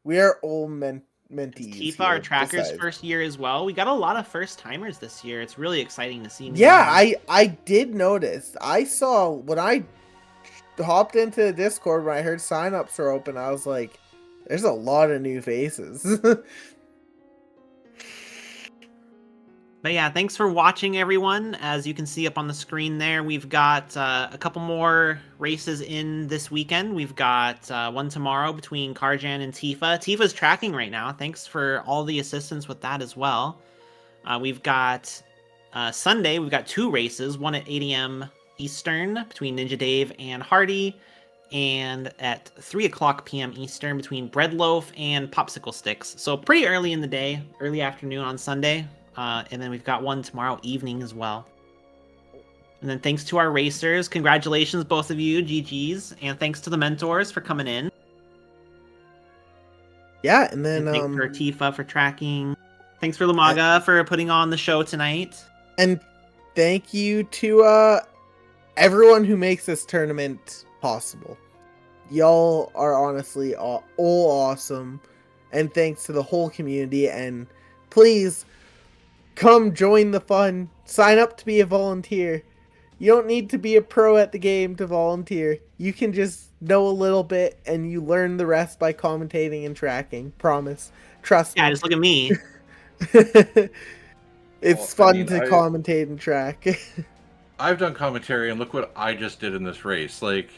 Speaker 1: We are all mentees.
Speaker 2: Tifa, our tracker's first year as well. We got a lot of first timers this year. It's really exciting to see.
Speaker 1: Yeah, I did notice. I saw when I hopped into the Discord when I heard signups were open. I was like, "There's a lot of new faces."
Speaker 2: But yeah, thanks for watching, everyone. As you can see up on the screen there, we've got a couple more races in this weekend. We've got one tomorrow between Karjan and Tifa. Tifa's tracking right now. Thanks for all the assistance with that as well. We've got Sunday, we've got 2 races, one at 8 a.m. Eastern between Ninja Dave and Hardy, and at 3 o'clock p.m. Eastern between Breadloaf and Popsicle Sticks. So pretty early in the day, early afternoon on Sunday. And then we've got one tomorrow evening as well. And then thanks to our racers. Congratulations, both of you. GG's. And thanks to the mentors for coming in.
Speaker 1: Yeah, and then
Speaker 2: And thanks for Tifa for tracking. Thanks for Lumaga for putting on the show tonight.
Speaker 1: and thank you to everyone who makes this tournament possible. Y'all are honestly all awesome, and thanks to the whole community. And please come join the fun. Sign up to be a volunteer. You don't need to be a pro at the game to volunteer. You can just know a little bit, and you learn the rest by commentating and tracking. Promise. Trust me.
Speaker 2: Yeah, just look at me.
Speaker 1: It's
Speaker 3: Well, I
Speaker 1: fun
Speaker 3: mean,
Speaker 1: to commentate and track.
Speaker 3: I've done commentary, and look what I just did in this race. Like,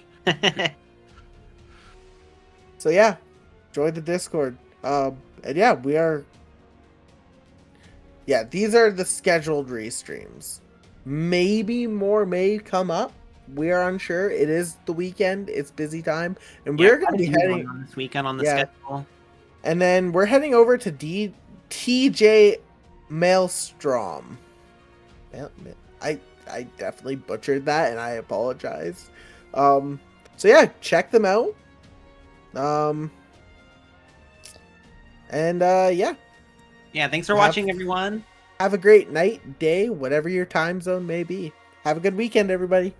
Speaker 1: So yeah, join the Discord. And yeah, we are. Yeah, these are the scheduled restreams. Maybe more may come up. We are unsure. It is the weekend. It's busy time, and we're going to be heading
Speaker 2: on this weekend on the
Speaker 1: Yeah.
Speaker 2: schedule.
Speaker 1: And then we're heading over to TJ Maelstrom. I definitely butchered that, and I apologize. So yeah, check them out. Yeah,
Speaker 2: Yeah, thanks for watching, everyone.
Speaker 1: have a great night, day, whatever your time zone may be. Have a good weekend, everybody.